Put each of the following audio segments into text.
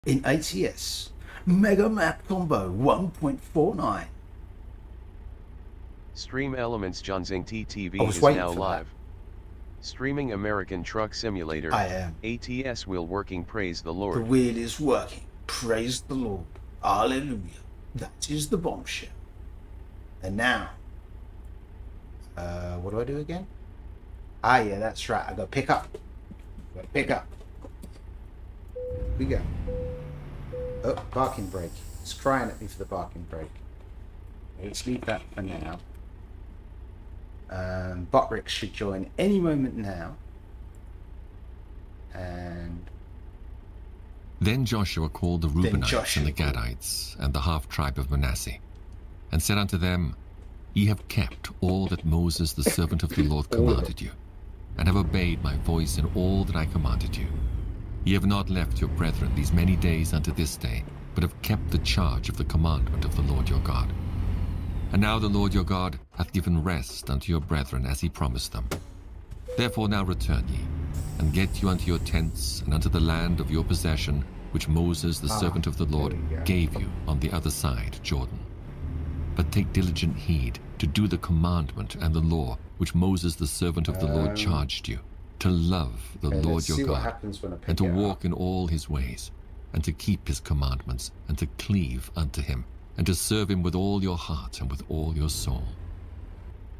in ATS Mega Map Combo 1.49. Stream Elements Junzing TTV I was is waiting now for live. Streaming American Truck Simulator. I am. ATS wheel working. Praise the The Lord. wheel is working. Praise the Lord. Hallelujah. That is the bombshell. And now, what do I do again? Ah, yeah, that's right. I got to pick up. Pick up. Here we go. Oh, parking brake. It's crying at me for the parking brake. Let's leave that for now. Botrick should join any moment now. And Then Joshua called the Reubenites and the Gadites and the half-tribe of Manasseh, and said unto them, Ye have kept all that Moses the servant of the Lord commanded you, and have obeyed my voice in all that I commanded you. Ye have not left your brethren these many days unto this day, but have kept the charge of the commandment of the Lord your God. And now the Lord your God hath given rest unto your brethren as he promised them. Therefore now return ye, and get you unto your tents and unto the land of your possession, which Moses the servant of the Lord gave you on the other side Jordan. But take diligent heed to do the commandment and the law which Moses the servant of the Lord charged you, to love the Lord your God, and to walk in all his ways, and to keep his commandments, and to cleave unto him, and to serve him with all your heart and with all your soul.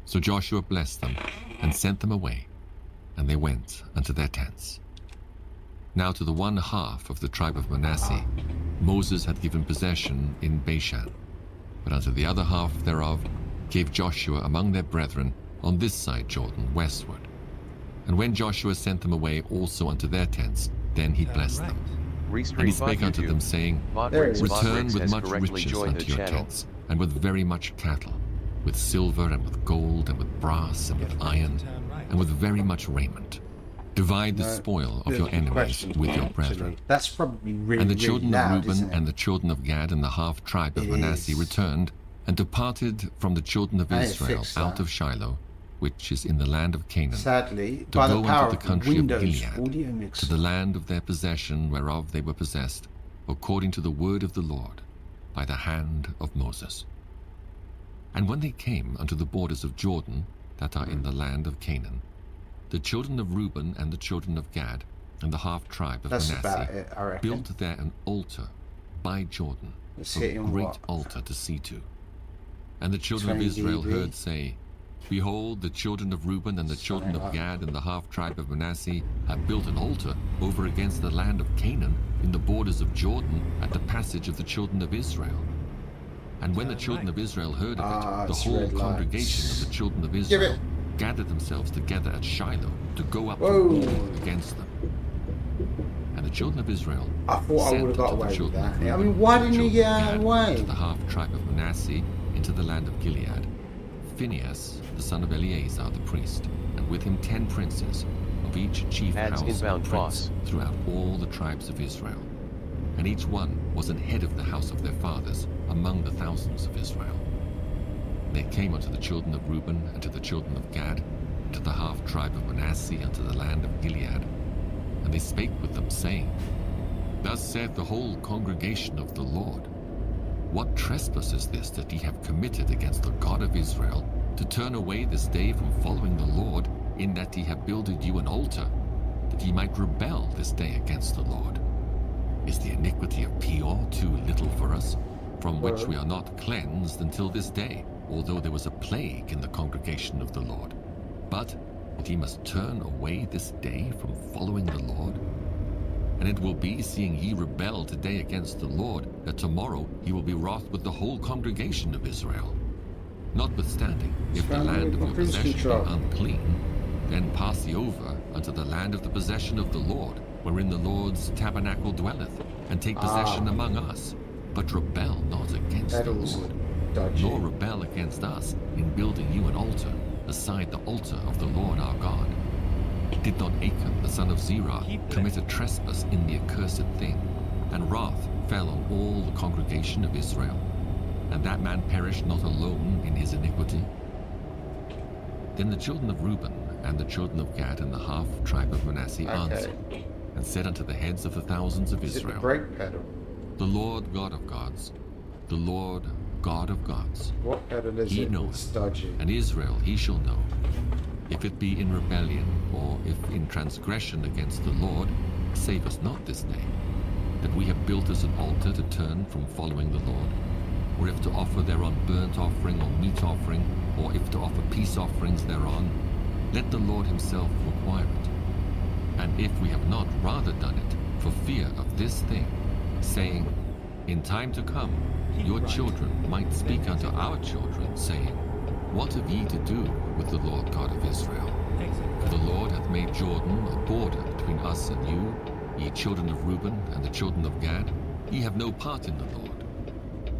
So Joshua blessed them, and sent them away, and they went unto their tents. Now to the one half of the tribe of Manasseh Moses had given possession in Bashan, but unto the other half thereof gave Joshua among their brethren on this side Jordan westward. And when Joshua sent them away also unto their tents, then he blessed them. And he spake unto them, saying, Return with much riches unto your tents, and with very much cattle, with silver, and with gold, and with brass, and with iron, and with very much raiment. Divide the spoil of your enemies with your brethren. That's probably really, and the children really loud, of Reuben isn't it? and the children of Gad and the half-tribe of Manasseh returned, and departed from the children of Israel out of Shiloh, which is in the land of Canaan, Sadly, to by go the power unto the of country of Windows audio Gilead, mixer. to the land of their possession whereof they were possessed, according to the word of the Lord, by the hand of Moses. And when they came unto the borders of Jordan, that are in the land of Canaan, the children of Reuben and the children of Gad and the half-tribe of Manasseh built there an altar by Jordan, a great altar to see to. And the children of Israel heard say, Behold, the children of Reuben and the children of Gad and the half-tribe of Manasseh have built an altar over against the land of Canaan in the borders of Jordan at the passage of the children of Israel. And when the children of Israel heard of it, the whole congregation of the children of Israel gathered themselves together at Shiloh to go up to war against them. And the children of Israel sent unto the children of Reuben, I mean, why didn't he get out of the way? to the half-tribe of Manasseh into the land of Gilead, Phinehas, the son of Eleazar the priest, and with him 10 princes, of each chief house and prince, throughout all the tribes of Israel. And each one was an head of the house of their fathers among the thousands of Israel. They came unto the children of Reuben and to the children of Gad, to the half-tribe of Manasseh unto the land of Gilead. And they spake with them, saying, Thus saith the whole congregation of the Lord, What trespass is this that ye have committed against the God of Israel, to turn away this day from following the Lord, in that ye have builded you an altar, that ye might rebel this day against the Lord? Is the iniquity of Peor too little for us, from which we are not cleansed until this day, although there was a plague in the congregation of the Lord? But that ye must turn away this day from following the Lord? And it will be, seeing ye rebel today against the Lord, that tomorrow he will be wroth with the whole congregation of Israel. Notwithstanding, if the land of your possession be unclean, then pass ye over unto the land of the possession of the Lord, wherein the Lord's tabernacle dwelleth, and take possession among us. But rebel not against the Lord, nor rebel against us in building you an altar, beside the altar of the Lord our God. Did not Achan the son of Zerah commit a trespass in the accursed thing, and wrath fell on all the congregation of Israel, and that man perished not alone in his iniquity? Then the children of Reuben and the children of Gad and the half-tribe of Manasseh answered, and and said unto the heads of the thousands of Is it the Israel, brake pedal? The Lord God of gods, the Lord God of gods, What pedal is he it? knoweth, It's dodgy. and Israel he shall know, if it be in rebellion, or if in transgression against the Lord, save us not this day, that we have built us an altar to turn from following the Lord, or if to offer thereon burnt offering or meat offering, or if to offer peace offerings thereon, let the Lord himself require it. And if we have not rather done it for fear of this thing, saying, In time to come, your children might speak unto our children, saying, What have ye to do with the Lord God of Israel? For the Lord hath made Jordan a border between us and you, ye children of Reuben and the children of Gad. Ye have no part in the Lord.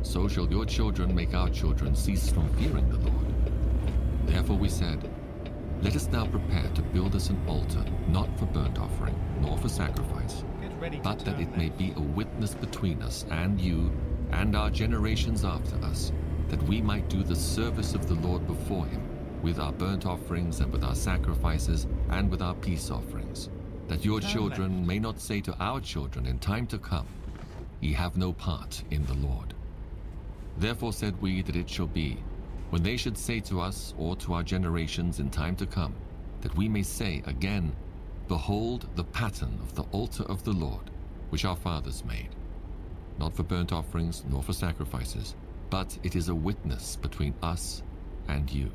So shall your children make our children cease from fearing the Lord. Therefore we said, Let us now prepare to build us an altar, not for burnt offering, nor for sacrifice, but that it may be a witness between us and you and our generations after us, that we might do the service of the Lord before him, with our burnt offerings and with our sacrifices and with our peace offerings, that your children may not say to our children in time to come, Ye have no part in the Lord. Therefore said we that it shall be, when they should say to us or to our generations in time to come, that we may say again, Behold the pattern of the altar of the Lord, which our fathers made, not for burnt offerings nor for sacrifices, but it is a witness between us and you.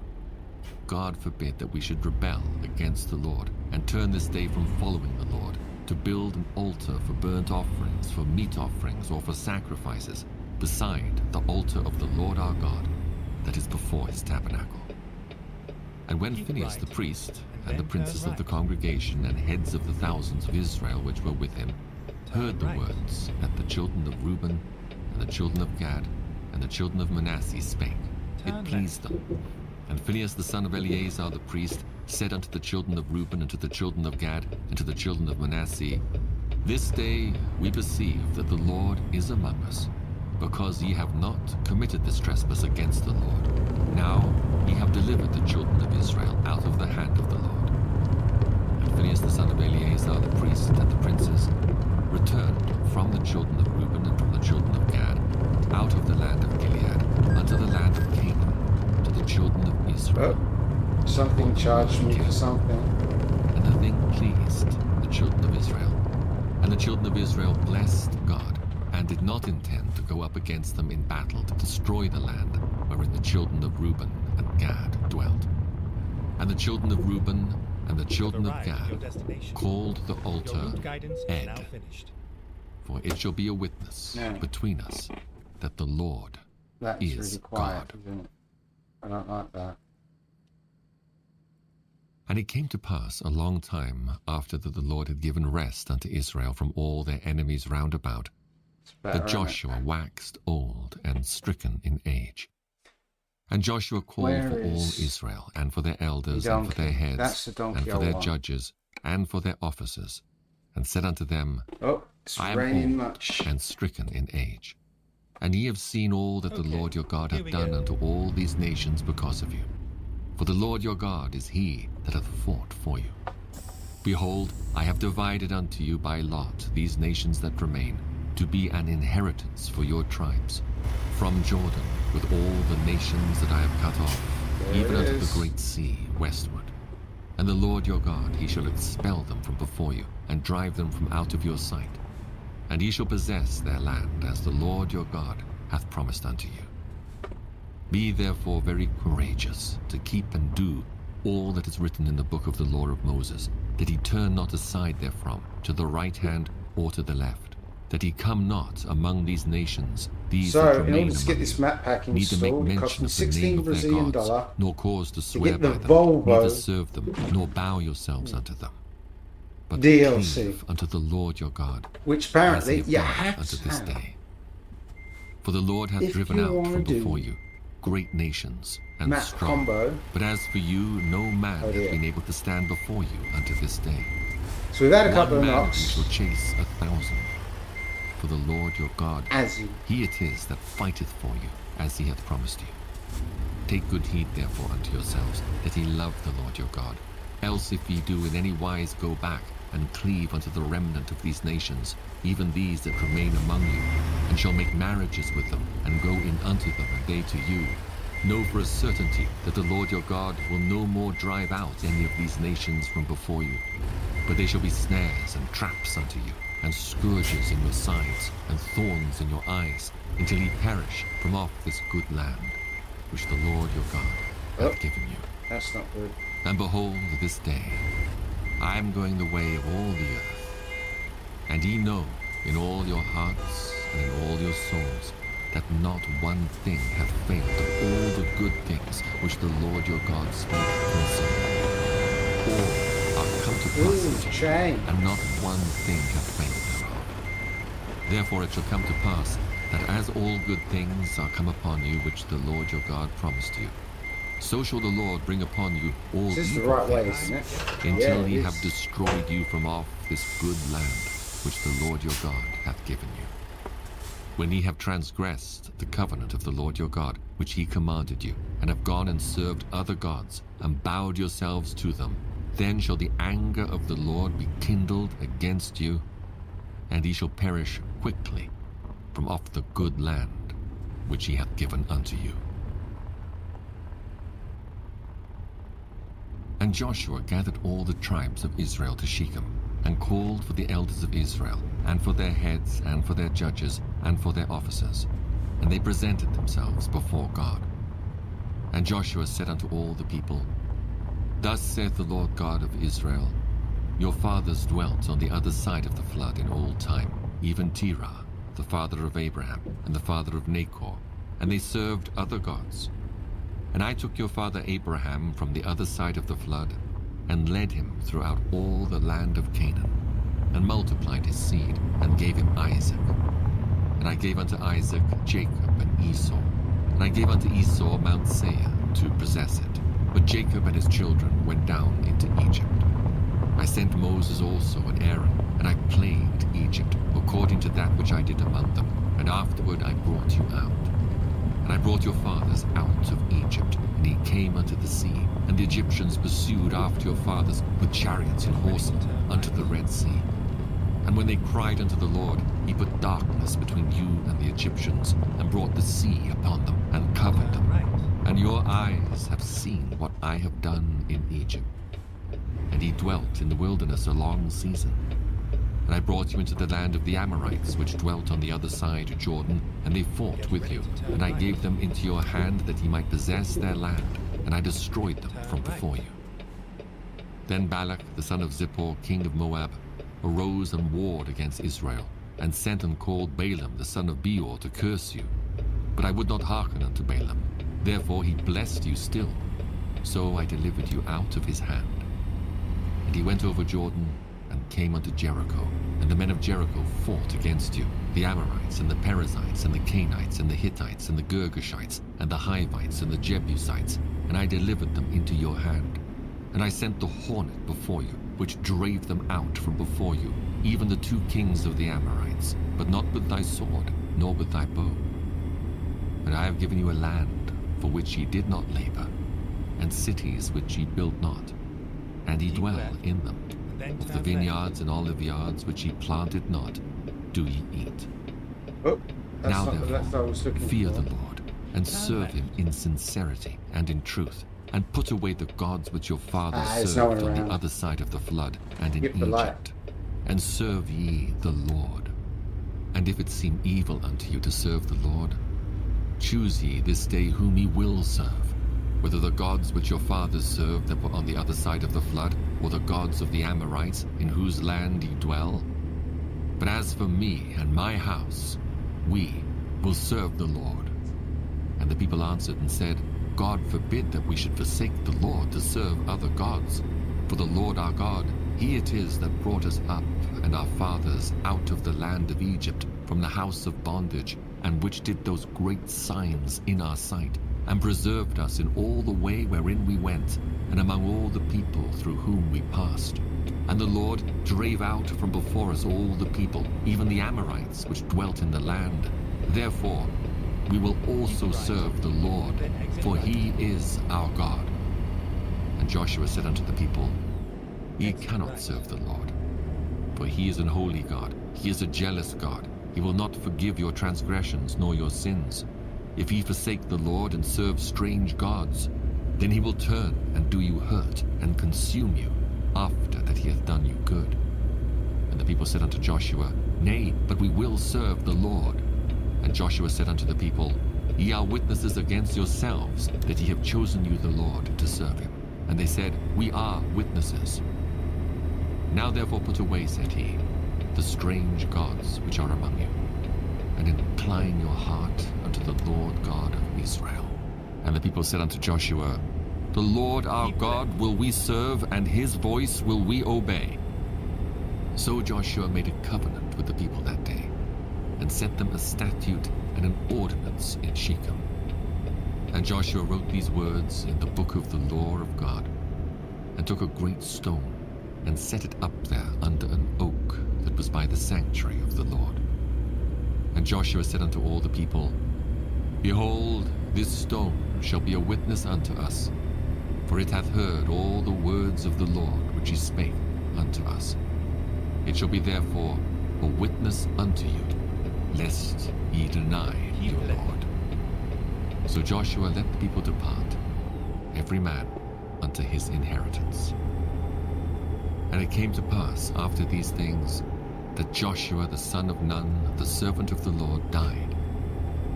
God forbid that we should rebel against the Lord, and turn this day from following the Lord, to build an altar for burnt offerings, for meat offerings, or for sacrifices, beside the altar of the Lord our God, that is before his tabernacle. And when Phinehas the priest, and the princes of the congregation, and heads of the thousands of Israel which were with him, heard the words that the children of Reuben, and the children of Gad, and the children of Manasseh spake, it pleased them. And Phinehas the son of Eleazar the priest said unto the children of Reuben, and to the children of Gad, and to the children of Manasseh, This day we perceive that the Lord is among us, because ye have not committed this trespass against the Lord. Now ye have delivered the children of Israel out of the hand of the Lord. And Phinehas the son of Eleazar the priest and the princes returned from the children of Reuben and from the children of Gad out of the land of Gilead unto the land of Canaan, to the children of Israel. Oh, something charged me for something. And the thing pleased the children of Israel. And the children of Israel blessed God, and did not intend to go up against them in battle to destroy the land wherein the children of Reuben and Gad dwelt. And the children of Reuben and the children of Gad called the altar Ed, for it shall be a witness between us that the Lord That's is really quiet, God. isn't it? I don't like that. And it came to pass a long time after that the Lord had given rest unto Israel from all their enemies round about, It's better, that isn't it? Joshua waxed old and stricken in age. And Joshua called Where for all is Israel, and for their elders, the and for their donkey? heads, That's the donkey and for I their want. judges, and for their officers, and said unto them, Oh, it's I am raining old much. and stricken in age, and ye have seen all that the Lord your God hath done unto all these nations because of you. For the Lord your God is he that hath fought for you. Behold, I have divided unto you by lot these nations that remain, to be an inheritance for your tribes, from Jordan with all the nations that I have cut off, There even it unto is. the great sea westward. And the Lord your God, he shall expel them from before you, and drive them from out of your sight. And ye shall possess their land, as the Lord your God hath promised unto you. Be therefore very courageous to keep and do all that is written in the book of the law of Moses, that he turn not aside therefrom, to the right hand or to the left, that he come not among these nations, these that So, in remain order to get among this you, map pack neither make installed, it cost mention me of the name 16 of their Brazilian gods, dollar nor cause to to swear get the by them, neither Volvo serve them, nor bow yourselves unto them, but DLC, cleave unto the Lord your God, which as apparently ye have you done have unto to this have day. For the Lord hath if driven you out want from to before do you great nations and map strong. combo. But as for you, no man Oh hath dear. been able to stand before you unto this day. So we've had a couple One of man of you knocks. shall chase 1,000. For the Lord your God, As you. he it is that fighteth for you, as he hath promised you. Take good heed therefore unto yourselves, that ye love the Lord your God, Else if ye do in any wise go back, and cleave unto the remnant of these nations, even these that remain among you, and shall make marriages with them, and go in unto them, and they to you, know for a certainty that the Lord your God will no more drive out any of these nations from before you, but they shall be snares and traps unto you, and scourges in your sides, and thorns in your eyes, until ye perish from off this good land, which the Lord your God hath given you. That's not good. And behold, this day I am going the way of all the earth, and ye know in all your hearts and in all your souls that not one thing hath failed of all the good things which the Lord your God spake concerning. All are come to pass unto you, Shame. and not one thing hath failed thereof. Therefore it shall come to pass that as all good things are come upon you which the Lord your God promised you, so shall the Lord bring upon you all This is the evil right way, things, isn't it? until Yeah, he it have is. destroyed you from off this good land which the Lord your God hath given you. When ye have transgressed the covenant of the Lord your God, which he commanded you, and have gone and served other gods, and bowed yourselves to them, then shall the anger of the Lord be kindled against you, and ye shall perish quickly from off the good land which he hath given unto you. And Joshua gathered all the tribes of Israel to Shechem, and called for the elders of Israel, and for their heads, and for their judges, and for their officers. And they presented themselves before God. And Joshua said unto all the people, Thus saith the Lord God of Israel, Your fathers dwelt on the other side of the flood in old time, even Terah, the father of Abraham, and the father of Nachor, and they served other gods. And I took your father Abraham from the other side of the flood, and led him throughout all the land of Canaan, and multiplied his seed, and gave him Isaac. And I gave unto Isaac Jacob and Esau. And I gave unto Esau Mount Seir to possess it. But Jacob and his children went down into Egypt. I sent Moses also and Aaron, and I plagued Egypt, according to that which I did among them. And afterward I brought you out. And I brought your fathers out of Egypt, and ye came unto the sea, and the Egyptians pursued after your fathers with chariots and horses unto the Red Sea. And when they cried unto the Lord, he put darkness between you and the Egyptians, and brought the sea upon them, and covered them. And your eyes have seen what I have done in Egypt. And ye dwelt in the wilderness a long season. And I brought you into the land of the Amorites, which dwelt on the other side of Jordan, and they fought with you. And I gave them into your hand that ye might possess their land, and I destroyed them from before you. Then Balak, the son of Zippor, king of Moab, arose and warred against Israel, and sent and called Balaam, the son of Beor, to curse you. But I would not hearken unto Balaam. Therefore he blessed you still. So I delivered you out of his hand. And he went over Jordan, and came unto Jericho. And the men of Jericho fought against you, the Amorites, and the Perizzites, and the Canaanites, and the Hittites, and the Girgashites, and the Hivites, and the Jebusites, and I delivered them into your hand. And I sent the hornet before you, which drave them out from before you, even the 2 kings of the Amorites, but not with thy sword, nor with thy bow. And I have given you a land for which ye did not labor, and cities which ye built not, and ye dwell in them. Of the vineyards and olive yards which ye planted not, do ye eat. Oh, that's Now not the left I therefore, was looking fear for. the Lord, and serve him in sincerity and in truth, and put away the gods which your fathers there's no one served on the around. other side of the flood and in Skip the light. Egypt, and serve ye the Lord. And if it seem evil unto you to serve the Lord, choose ye this day whom ye will serve, whether the gods which your fathers served that were on the other side of the flood, or the gods of the Amorites, in whose land ye dwell. But as for me and my house, we will serve the Lord. And the people answered and said, God forbid that we should forsake the Lord to serve other gods. For the Lord our God, he it is that brought us up and our fathers out of the land of Egypt, from the house of bondage, and which did those great signs in our sight, and preserved us in all the way wherein we went, and among all the people through whom we passed. And the Lord drave out from before us all the people, even the Amorites which dwelt in the land. Therefore we will also serve the Lord, for he is our God. And Joshua said unto the people, Ye cannot serve the Lord. For he is an holy God, he is a jealous God. He will not forgive your transgressions nor your sins. If ye forsake the Lord and serve strange gods, then he will turn and do you hurt and consume you, after that he hath done you good. And the people said unto Joshua, Nay, but we will serve the Lord. And Joshua said unto the people, Ye are witnesses against yourselves, that ye have chosen you the Lord to serve him. And they said, We are witnesses. Now therefore put away, said he, the strange gods which are among you, and incline your heart unto the Lord God of Israel. And the people said unto Joshua, The Lord our God will we serve, and his voice will we obey. So Joshua made a covenant with the people that day, and set them a statute and an ordinance in Shechem. And Joshua wrote these words in the book of the law of God, and took a great stone, and set it up there under an oak that was by the sanctuary of the Lord. And Joshua said unto all the people, Behold, this stone shall be a witness unto us, for it hath heard all the words of the Lord which he spake unto us. It shall be therefore a witness unto you, lest ye deny your Lord. So Joshua let the people depart, every man unto his inheritance. And it came to pass after these things, that Joshua the son of Nun, the servant of the Lord, died,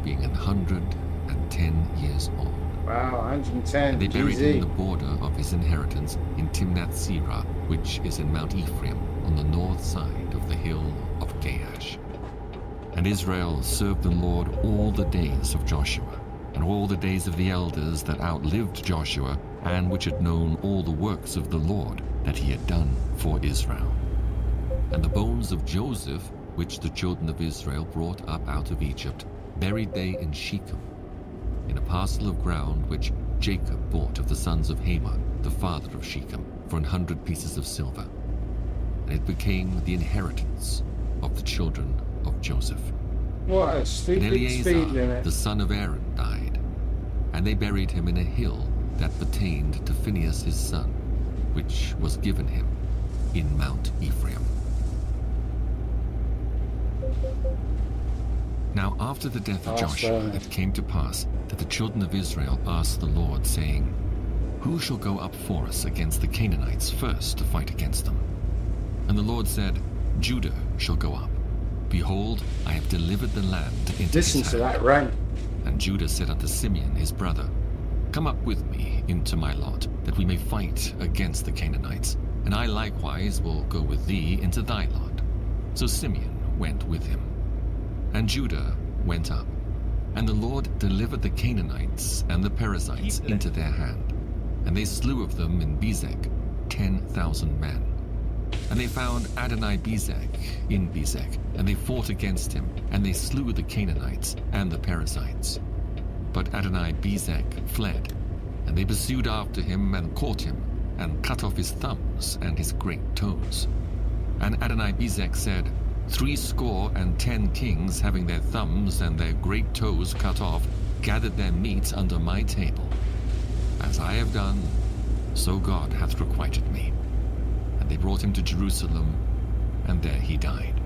being 110 years old. Wow, 110. And they buried him GZ. in the border of his inheritance in Timnath-Serah, which is in Mount Ephraim, on the north side of the hill of Gaash. And Israel served the Lord all the days of Joshua, and all the days of the elders that outlived Joshua, and which had known all the works of the Lord that he had done for Israel. And the bones of Joseph, which the children of Israel brought up out of Egypt, buried they in Shechem, in a parcel of ground which Jacob bought of the sons of Hamor, the father of Shechem, for 100 pieces of silver. And it became the inheritance of the children of Joseph. What a And stupid speed Eleazar, limit. the son of Aaron, died, and they buried him in a hill that pertained to Phinehas his son, which was given him in Mount Ephraim. Now after the death of Joshua, it came to pass that the children of Israel asked the Lord, saying, Who shall go up for us against the Canaanites first to fight against them? And the Lord said, Judah shall go up. Behold, I have delivered the land into Listen his to hand. that rank. And Judah said unto Simeon his brother, Come up with me into my lot, that we may fight against the Canaanites, and I likewise will go with thee into thy lot. So Simeon went with him. And Judah went up, and the Lord delivered the Canaanites and the Perizzites into their hand, and they slew of them in Bezek 10,000 men. And they found Adoni-Bezek in Bezek, and they fought against him, and they slew the Canaanites and the Perizzites. But Adoni-Bezek fled, and they pursued after him and caught him, and cut off his thumbs and his great toes. And Adoni-Bezek said, 70 kings, having their thumbs and their great toes cut off, gathered their meat under my table. As I have done, so God hath requited me. And they brought him to Jerusalem, and there he died.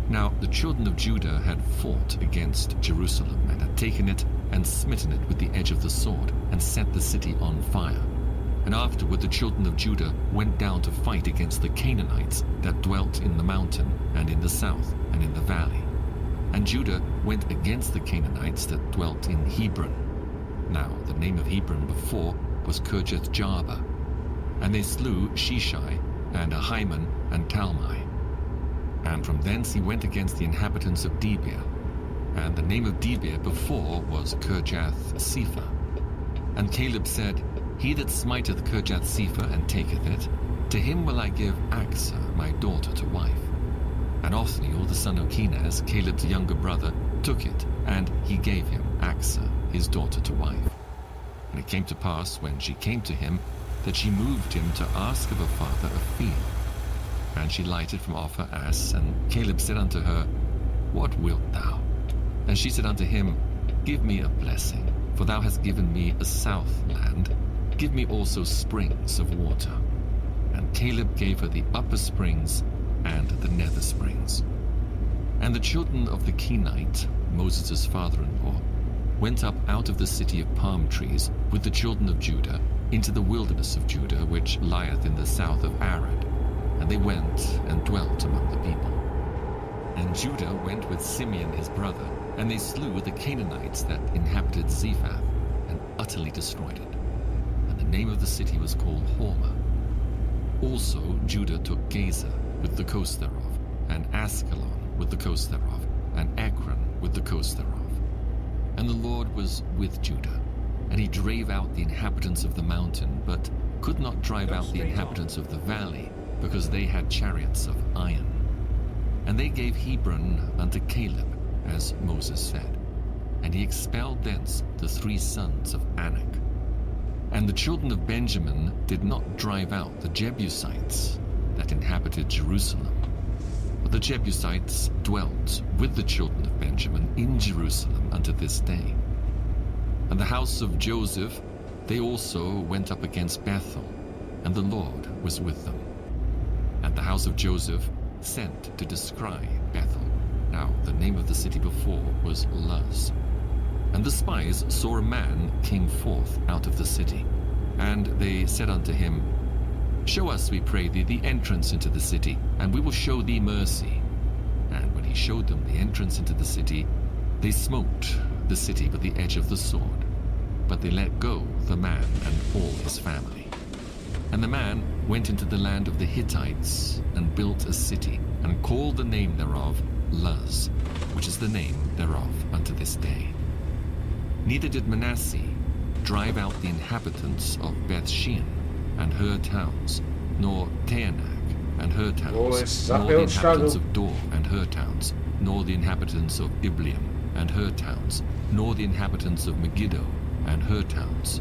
Now the children of Judah had fought against Jerusalem, and had taken it, and smitten it with the edge of the sword, and set the city on fire. And afterward the children of Judah went down to fight against the Canaanites that dwelt in the mountain, and in the south, and in the valley. And Judah went against the Canaanites that dwelt in Hebron. Now the name of Hebron before was Kirjath-Jearba. And they slew Sheshai, and Ahiman, and Talmai. And from thence he went against the inhabitants of Debir. And the name of Debir before was Kirjath-Sepher. And Caleb said, He that smiteth Kirjath-Sepher and taketh it, to him will I give Achsah my daughter to wife. And Othniel the son of Kenaz, Caleb's younger brother, took it, and he gave him Achsah his daughter to wife. And it came to pass, when she came to him, that she moved him to ask of her father a field. And she lighted from off her ass, and Caleb said unto her, What wilt thou? And she said unto him, Give me a blessing, for thou hast given me a south land. Give me also springs of water. and Caleb gave her the upper springs and the nether springs. And the children of the Kenite, Moses' father-in-law, went up out of the city of palm trees with the children of Judah into the wilderness of Judah, which lieth in the south of Arad. And they went and dwelt among the people. And Judah went with Simeon his brother, and they slew the Canaanites that inhabited Zephath, and utterly destroyed it. And the name of the city was called Hormah. Also Judah took Gaza with the coast thereof, and Askelon with the coast thereof, and Ekron with the coast thereof. And the Lord was with Judah, and he drave out the inhabitants of the mountain, but could not drive out the inhabitants of the valley, because they had chariots of iron. And they gave Hebron unto Caleb, as Moses said. And he expelled thence the 3 sons of Anak. And the children of Benjamin did not drive out the Jebusites that inhabited Jerusalem, but the Jebusites dwelt with the children of Benjamin in Jerusalem unto this day. And the house of Joseph, they also went up against Bethel, and the Lord was with them. And the house of Joseph sent to descry Bethel. Now the name of the city before was Luz. And the spies saw a man came forth out of the city. And they said unto him, Show us, we pray thee, the entrance into the city, and we will show thee mercy. And when he showed them the entrance into the city, they smote the city with the edge of the sword. But they let go the man and all his family. And the man went into the land of the Hittites, and built a city, and called the name thereof Luz, which is the name thereof unto this day. Neither did Manasseh drive out the inhabitants of Bethshean and her towns, nor Taanach and her towns, nor the inhabitants of Dor and her towns, nor the inhabitants of Ibleam and her towns, nor the inhabitants of Megiddo and her towns.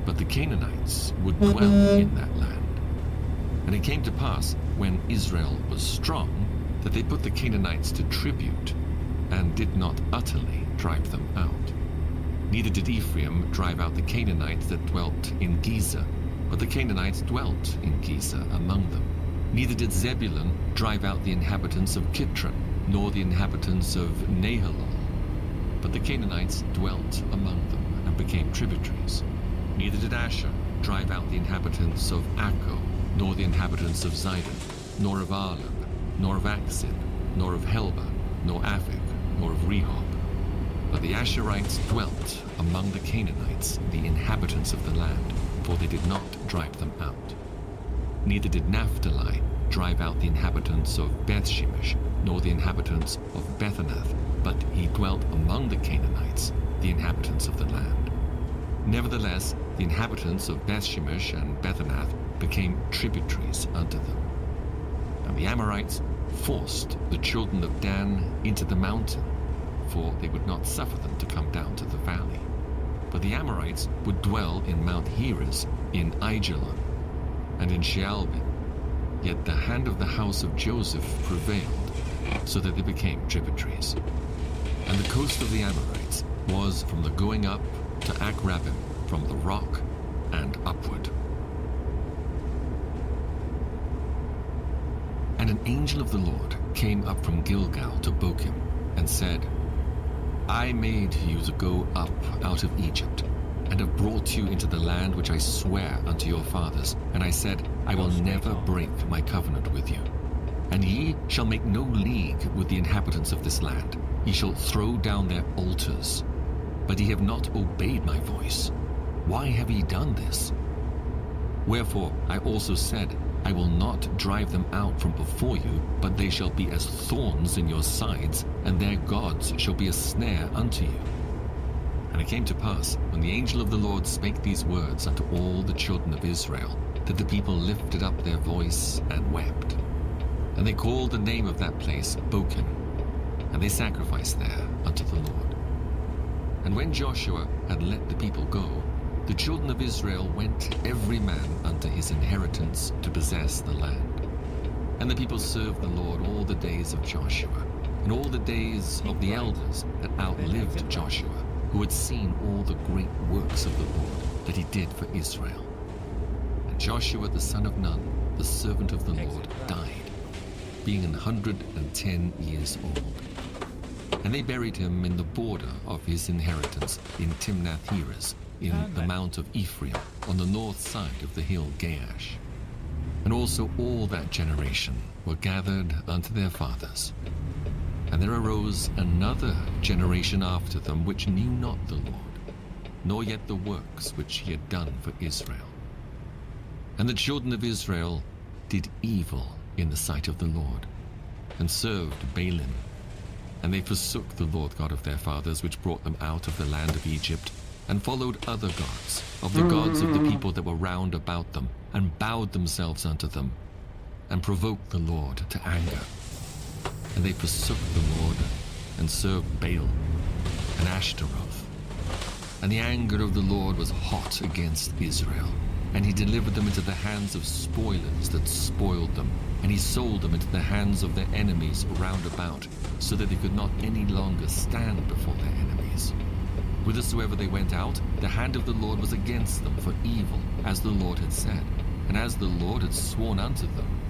But the Canaanites would dwell in that land. And it came to pass, when Israel was strong, that they put the Canaanites to tribute, and did not utterly drive them out. Neither did Ephraim drive out the Canaanites that dwelt in Giza, but the Canaanites dwelt in Giza among them. Neither did Zebulun drive out the inhabitants of Kitron, nor the inhabitants of Nahalol, but the Canaanites dwelt among them, and became tributaries. Neither did Asher drive out the inhabitants of Akko, nor the inhabitants of Zidon, nor of Arlab, nor of Aksid, nor of Helba, nor Aphik, nor of Rehob. But the Asherites dwelt among the Canaanites, the inhabitants of the land, for they did not drive them out. Neither did Naphtali drive out the inhabitants of Bethshemesh, nor the inhabitants of Bethanath, but he dwelt among the Canaanites, the inhabitants of the land. Nevertheless, the inhabitants of Bethshemesh and Bethanath became tributaries unto them. And the Amorites forced the children of Dan into the mountain, for they would not suffer them to come down to the valley. But the Amorites would dwell in Mount Heres, in Aijalon, and in Shealbim. Yet the hand of the house of Joseph prevailed, so that they became tributaries. And the coast of the Amorites was from the going up to Akrabim, from the rock and upward. And an angel of the Lord came up from Gilgal to Bochim, and said, I made you to go up out of Egypt, and have brought you into the land which I swear unto your fathers. And I said, I will never break my covenant with you. And ye shall make no league with the inhabitants of this land. Ye shall throw down their altars. But ye have not obeyed my voice. Why have ye done this? Wherefore I also said, I will not drive them out from before you, but they shall be as thorns in your sides, and their gods shall be a snare unto you. And it came to pass, when the angel of the Lord spake these words unto all the children of Israel, that the people lifted up their voice and wept. And they called the name of that place Bochim, and they sacrificed there unto the Lord. And when Joshua had let the people go, the children of Israel went every man unto his inheritance to possess the land. And the people served the Lord all the days of Joshua, and all the days of the elders that outlived Joshua, who had seen all the great works of the Lord that he did for Israel. And Joshua the son of Nun the servant of the Lord, died, being 110 years old. And they buried him in the border of his inheritance in Timnath-Heres, in the mount of Ephraim, on the north side of the hill Gaash. And also all that generation were gathered unto their fathers. And there arose another generation after them, which knew not the Lord, nor yet the works which he had done for Israel. And the children of Israel did evil in the sight of the Lord, and served Baalim. And they forsook the Lord God of their fathers, which brought them out of the land of Egypt, and followed other gods, of the gods of the people that were round about them, and bowed themselves unto them, and provoked the Lord to anger. And they forsook the Lord, and served Baal and Ashtaroth. And the anger of the Lord was hot against Israel, and he delivered them into the hands of spoilers that spoiled them, and he sold them into the hands of their enemies round about, so that they could not any longer stand before their enemies. Whithersoever they went out, the hand of the Lord was against them for evil, as the Lord had said, and as the Lord had sworn unto them,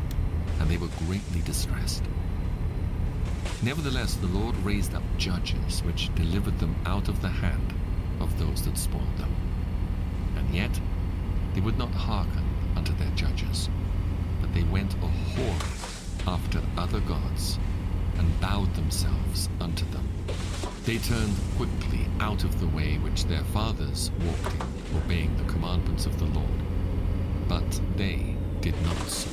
and they were greatly distressed. Nevertheless, the Lord raised up judges, which delivered them out of the hand of those that spoiled them. And yet they would not hearken unto their judges, but they went a-whoring after other gods, and bowed themselves unto them. They turned quickly out of the way which their fathers walked in, obeying the commandments of the Lord. But they did not so.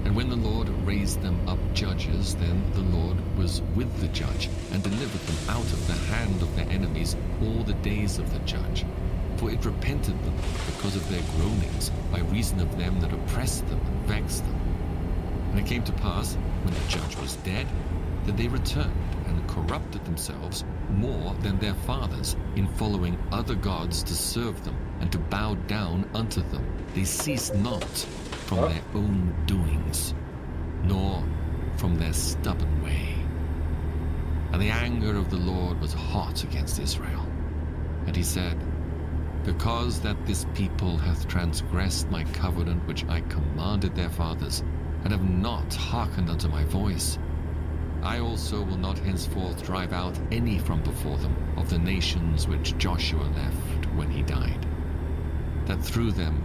And when the Lord raised them up judges, then the Lord was with the judge, and delivered them out of the hand of their enemies all the days of the judge. For it repented them because of their groanings, by reason of them that oppressed them and vexed them. And it came to pass, when the judge was dead, that they returned and corrupted themselves more than their fathers, in following other gods to serve them, and to bow down unto them. They ceased not from their own doings, nor from their stubborn way. And the anger of the Lord was hot against Israel. And he said, Because that this people hath transgressed my covenant which I commanded their fathers, and have not hearkened unto my voice, I also will not henceforth drive out any from before them of the nations which Joshua left when he died, that through them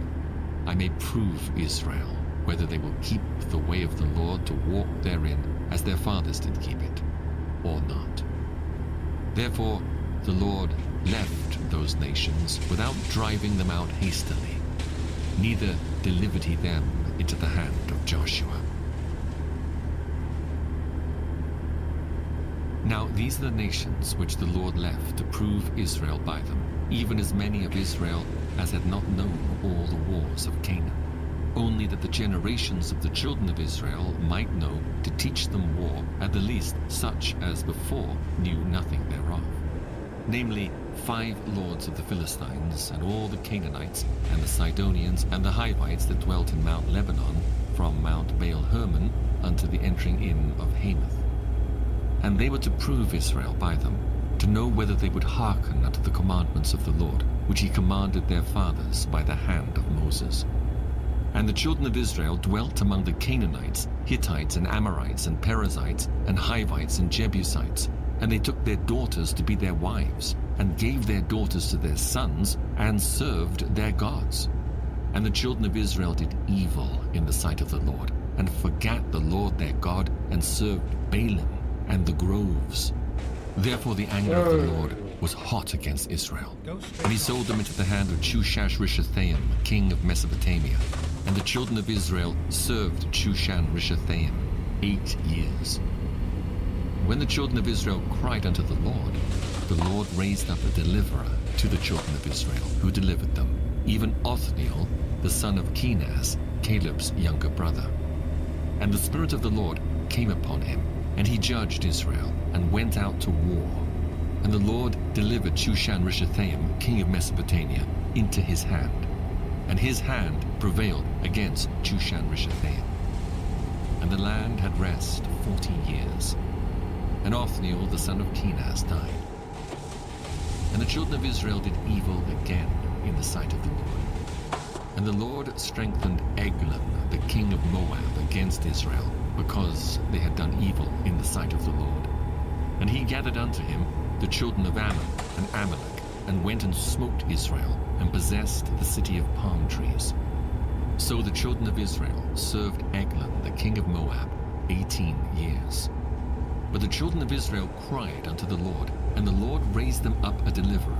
I may prove Israel, whether they will keep the way of the Lord to walk therein as their fathers did keep it, or not. Therefore the Lord left those nations without driving them out hastily, neither delivered he them into the hand of Joshua. Now these are the nations which the Lord left to prove Israel by them, even as many of Israel as had not known all the wars of Canaan, only that the generations of the children of Israel might know, to teach them war, at the least such as before knew nothing thereof. Namely, 5 lords of the Philistines, and all the Canaanites, and the Sidonians, and the Hivites that dwelt in Mount Lebanon, from Mount Baal-Hermon unto the entering in of Hamath. And they were to prove Israel by them, to know whether they would hearken unto the commandments of the Lord, which he commanded their fathers by the hand of Moses. And the children of Israel dwelt among the Canaanites, Hittites, and Amorites, and Perizzites, and Hivites, and Jebusites. And they took their daughters to be their wives, and gave their daughters to their sons, and served their gods. And the children of Israel did evil in the sight of the Lord, and forgat the Lord their God, and served Baalim and the groves. Therefore the anger of the Lord was hot against Israel, and he sold them into the hand of Shushan-Rishathaim, king of Mesopotamia. And the children of Israel served Shushan-Rishathaim 8 years. When the children of Israel cried unto the Lord raised up a deliverer to the children of Israel, who delivered them, even Othniel, the son of Kenaz, Caleb's younger brother. And the Spirit of the Lord came upon him, and he judged Israel, and went out to war. And the Lord delivered Shushan-Rishathaim, king of Mesopotamia, into his hand. And his hand prevailed against Shushan-Rishathaim. And the land had rest 40 years. And Othniel, the son of Kenaz, died. And the children of Israel did evil again in the sight of the Lord. And the Lord strengthened Eglon, the king of Moab, against Israel, because they had done evil in the sight of the Lord. And he gathered unto him the children of Ammon and Amalek, and went and smote Israel, and possessed the city of palm trees. So the children of Israel served Eglon, the king of Moab, 18 years. But the children of Israel cried unto the Lord, and the Lord raised them up a deliverer,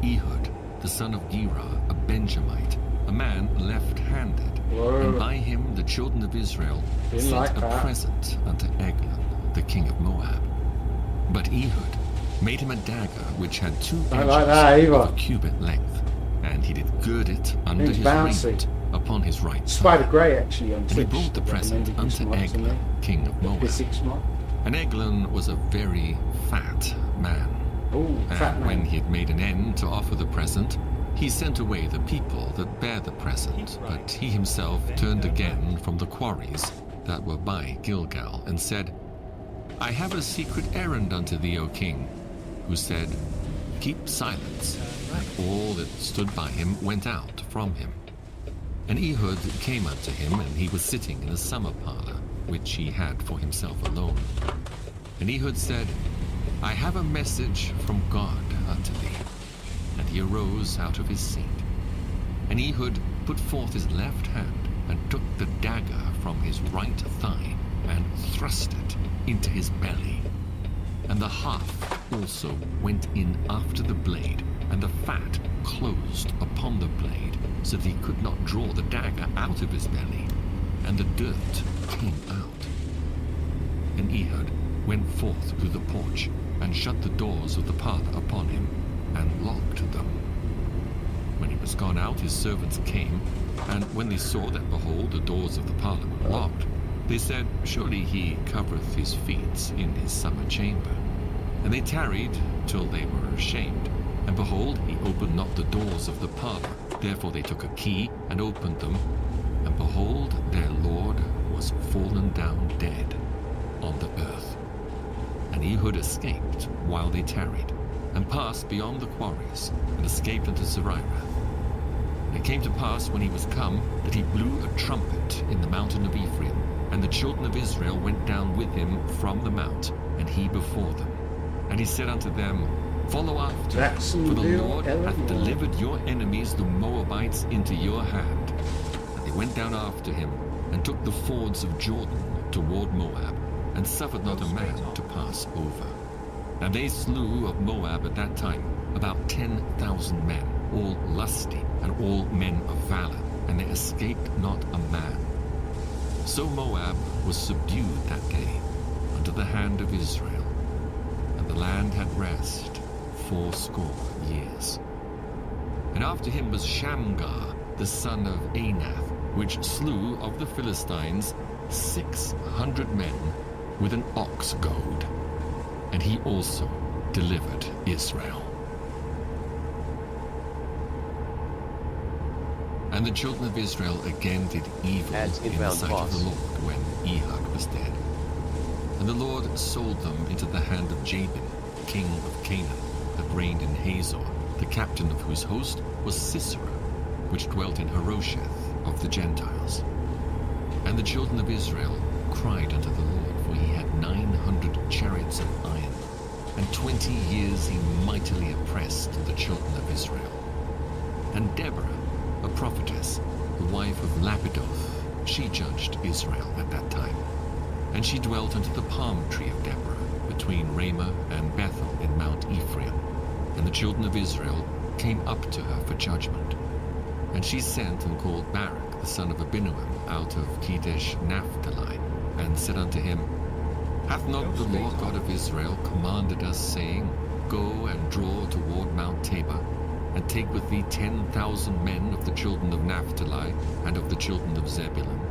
Ehud, the son of Gera, a Benjamite, a man left-handed. And by him the children of Israel sent a present unto Eglon, the king of Moab. But Ehud made him a dagger which had 2 edges of a cubit length, and he did gird it under his raiment upon his right Spider side. Grey actually on And he Twitch. brought the present unto Eglon, king of Moab. Physics mod. And Eglon was a very fat man. Ooh, fat And man. when he had made an end to offer the present, he sent away the people that bare the present. But he himself turned again from the quarries that were by Gilgal, and said, I have a secret errand unto thee, O king. Who said, Keep silence. And all that stood by him went out from him. And Ehud came unto him, and he was sitting in a summer parlor, which he had for himself alone. And Ehud said, I have a message from God unto thee. And he arose out of his seat. And Ehud put forth his left hand, and took the dagger from his right thigh, and thrust it into his belly. And the haft also went in after the blade, and the fat closed upon the blade, so that he could not draw the dagger out of his belly, and the dirt came out. And Ehud went forth through the porch, and shut the doors of the parlor upon him, and locked them. When he was gone out, his servants came, and when they saw that, behold, the doors of the parlor were locked, they said, Surely he covereth his feet in his summer chamber. And they tarried till they were ashamed. And behold, he opened not the doors of the parlor. Therefore they took a key, and opened them. And behold, their Lord was fallen down dead on the earth. And Ehud escaped while they tarried, and passed beyond the quarries, and escaped unto Zerirath. And it came to pass, when he was come, that he blew a trumpet in the mountain of Ephraim, and the children of Israel went down with him from the mount, and he before them. And he said unto them, Follow after, for the Lord hath delivered your enemies the Moabites into your hand. And they went down after him, and took the fords of Jordan toward Moab, and suffered not a man to pass over. And they slew of Moab at that time about 10,000 men, all lusty, and all men of valor, and they escaped not a man. So Moab was subdued that day unto the hand of Israel, and the land had rest 80 years. And after him was Shamgar, the son of Anath, which slew of the Philistines 600 men with an ox goad, and he also delivered Israel. And the children of Israel again did evil in the sight of the Lord when Ehud was dead. And the Lord sold them into the hand of Jabin, king of Canaan, that reigned in Hazor, the captain of whose host was Sisera, which dwelt in Harosheth of the Gentiles. And the children of Israel cried unto the Lord, for he had 900 chariots of iron, and 20 years he mightily oppressed the children of Israel. And Deborah, a prophetess, the wife of Lapidoth, she judged Israel at that time. And she dwelt under the palm tree of Deborah, between Ramah and Bethel in Mount Ephraim. And the children of Israel came up to her for judgment. And she sent and called Barak, the son of Abinoam, out of Kedesh Naphtali, and said unto him, Hath not the Lord God of Israel commanded us, saying, Go and draw toward Mount Tabor, and take with thee 10,000 men of the children of Naphtali, and of the children of Zebulun?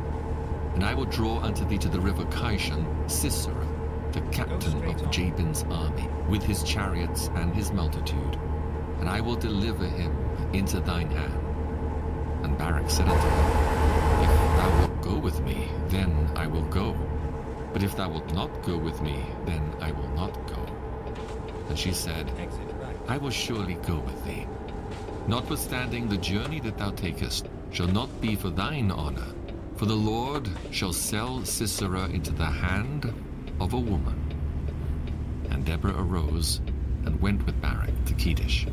And I will draw unto thee to the river Kishon Sisera, the captain of Jabin's army, with his chariots and his multitude, and I will deliver him into thine hand. And Barak said unto her, If thou wilt go with me, then I will go. But if thou wilt not go with me, then I will not go. And she said, I will surely go with thee. Notwithstanding the journey that thou takest, shall not be for thine honor, for the Lord shall sell Sisera into the hand of a woman. And Deborah arose and went with Barak to Kedesh.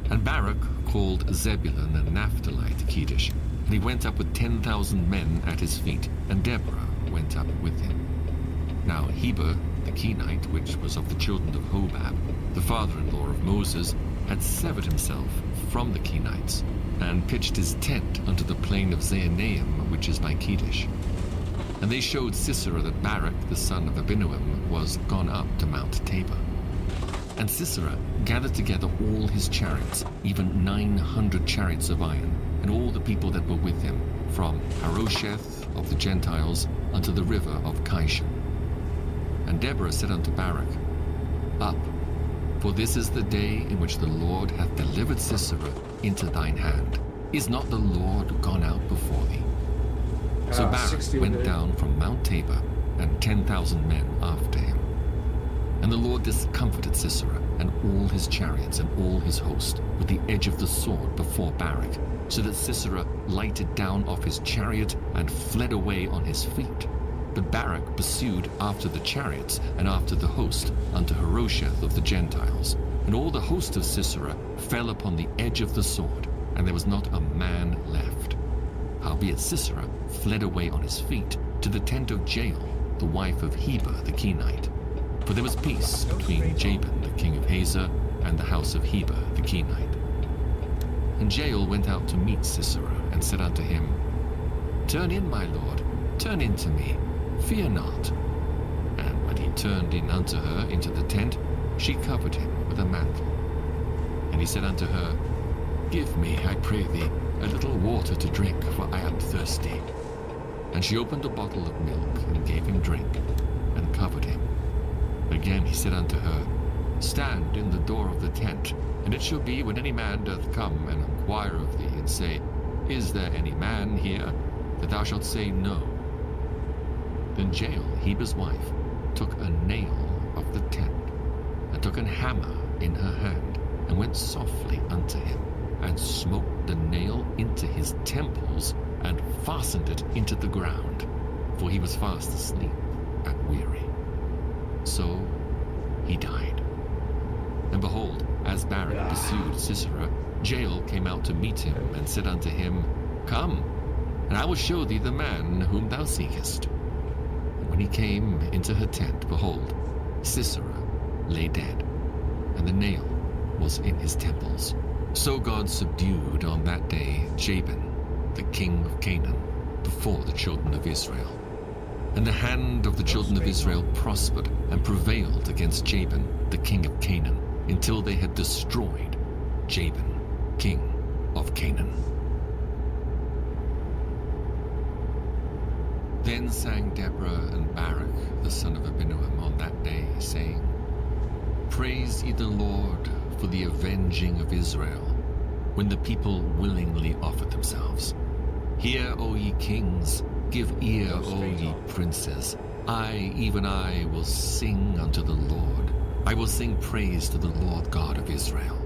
And Barak called Zebulun and Naphtali to Kedesh, and he went up with 10,000 men at his feet, and Deborah went up with him. Now Heber the Kenite, which was of the children of Hobab, the father-in-law of Moses, had severed himself from the Kenites, and pitched his tent unto the plain of Zaanaim, which is by Kedesh. And they showed Sisera that Barak the son of Abinoam was gone up to Mount Tabor. And Sisera gathered together all his chariots, even 900 chariots of iron, and all the people that were with him, from Harosheth of the Gentiles unto the river of Kishon. And Deborah said unto Barak, Up, for this is the day in which the Lord hath delivered Sisera into thine hand. Is not the Lord gone out before thee? So Barak went down from Mount Tabor, and 10,000 men after him. And the Lord discomfited Sisera and all his chariots and all his host with the edge of the sword before Barak, so that Sisera lighted down off his chariot and fled away on his feet. But Barak pursued after the chariots and after the host unto Harosheth of the Gentiles. And all the host of Sisera fell upon the edge of the sword, and there was not a man left. Howbeit Sisera fled away on his feet to the tent of Jael, the wife of Heber the Kenite. For there was peace between Jabin the king of Hazor and the house of Heber the Kenite. And Jael went out to meet Sisera, and said unto him, Turn in, my lord, turn in to me, fear not. And when he turned in unto her into the tent, she covered him with a mantle. And he said unto her, Give me, I pray thee, a little water to drink, for I am thirsty. And she opened a bottle of milk, and gave him drink, and covered him. Again he said unto her, Stand in the door of the tent, and it shall be, when any man doth come and inquire of thee, and say, Is there any man here? That thou shalt say, No. Then Jael, Heber's wife, took a nail of the tent, and took an hammer in her hand, and went softly unto him, and smote the nail into his temples, and fastened it into the ground, for he was fast asleep and weary. So he died. And behold, as Barak pursued Sisera, Jael came out to meet him, and said unto him, Come, and I will show thee the man whom thou seekest. And when he came into her tent, behold, Sisera lay dead, and the nail was in his temples. So God subdued on that day Jabin, the king of Canaan, before the children of Israel. And the hand of the children of Israel prospered and prevailed against Jabin, the king of Canaan, until they had destroyed Jabin, king of Canaan. Then sang Deborah and Barak, the son of Abinoam, on that day, saying, Praise ye the Lord for the avenging of Israel, when the people willingly offered themselves. Hear, O ye kings, give ear, O ye princes. I, even I, will sing unto the Lord. I will sing praise to the Lord God of Israel.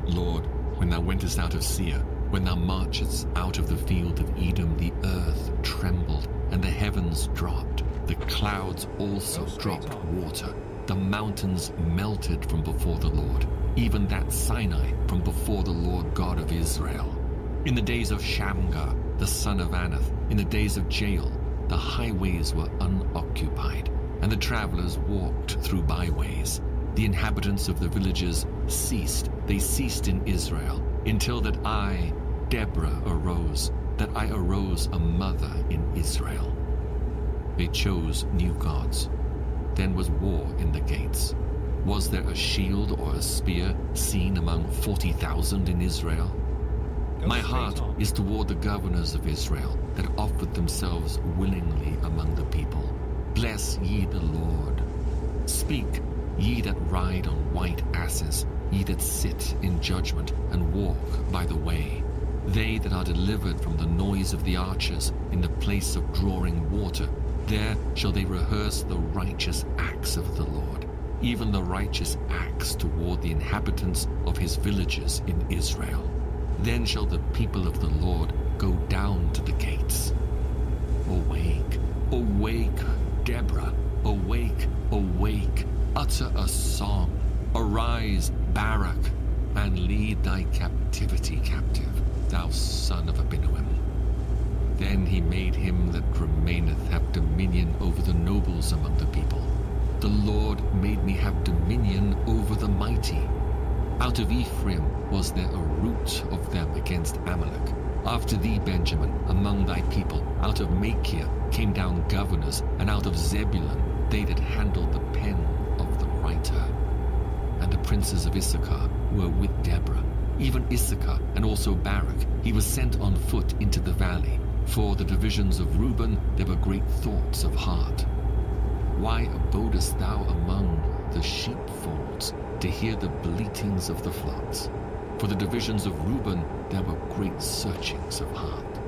Lord, when thou wentest out of Seir, when thou marchedst out of the field of Edom, the earth trembled, and the heavens dropped. The clouds also dropped water. The mountains melted from before the Lord, even that Sinai from before the Lord God of Israel. In the days of Shamgar, the son of Anath, in the days of Jael, the highways were unoccupied, and the travelers walked through byways. The inhabitants of the villages ceased. They ceased in Israel, until that I, Deborah, arose, that I arose a mother in Israel. They chose new gods. Then was war in the gates. Was there a shield or a spear seen among 40,000 in Israel? My heart is toward the governors of Israel, that offered themselves willingly among the people. Bless ye the Lord. Speak, ye that ride on white asses, ye that sit in judgment and walk by the way. They that are delivered from the noise of the archers in the place of drawing water, there shall they rehearse the righteous acts of the Lord, even the righteous acts toward the inhabitants of his villages in Israel. Then shall the people of the Lord go down to the gates. Awake, awake, Deborah, awake, awake, utter a song. Arise, Barak, and lead thy captivity captive, thou son of Abinoam. Then he made him that remaineth have dominion over the nobles among the people. The Lord made me have dominion over the mighty. Out of Ephraim was there a root of them against Amalek. After thee, Benjamin, among thy people, out of Machir came down governors, and out of Zebulun they that handled the pen of the writer. And the princes of Issachar were with Deborah, even Issachar, and also Barak. He was sent on foot into the valley. For the divisions of Reuben there were great thoughts of heart. Why abodest thou among the sheepfolds, to hear the bleatings of the flocks? For the divisions of Reuben there were great searchings of heart.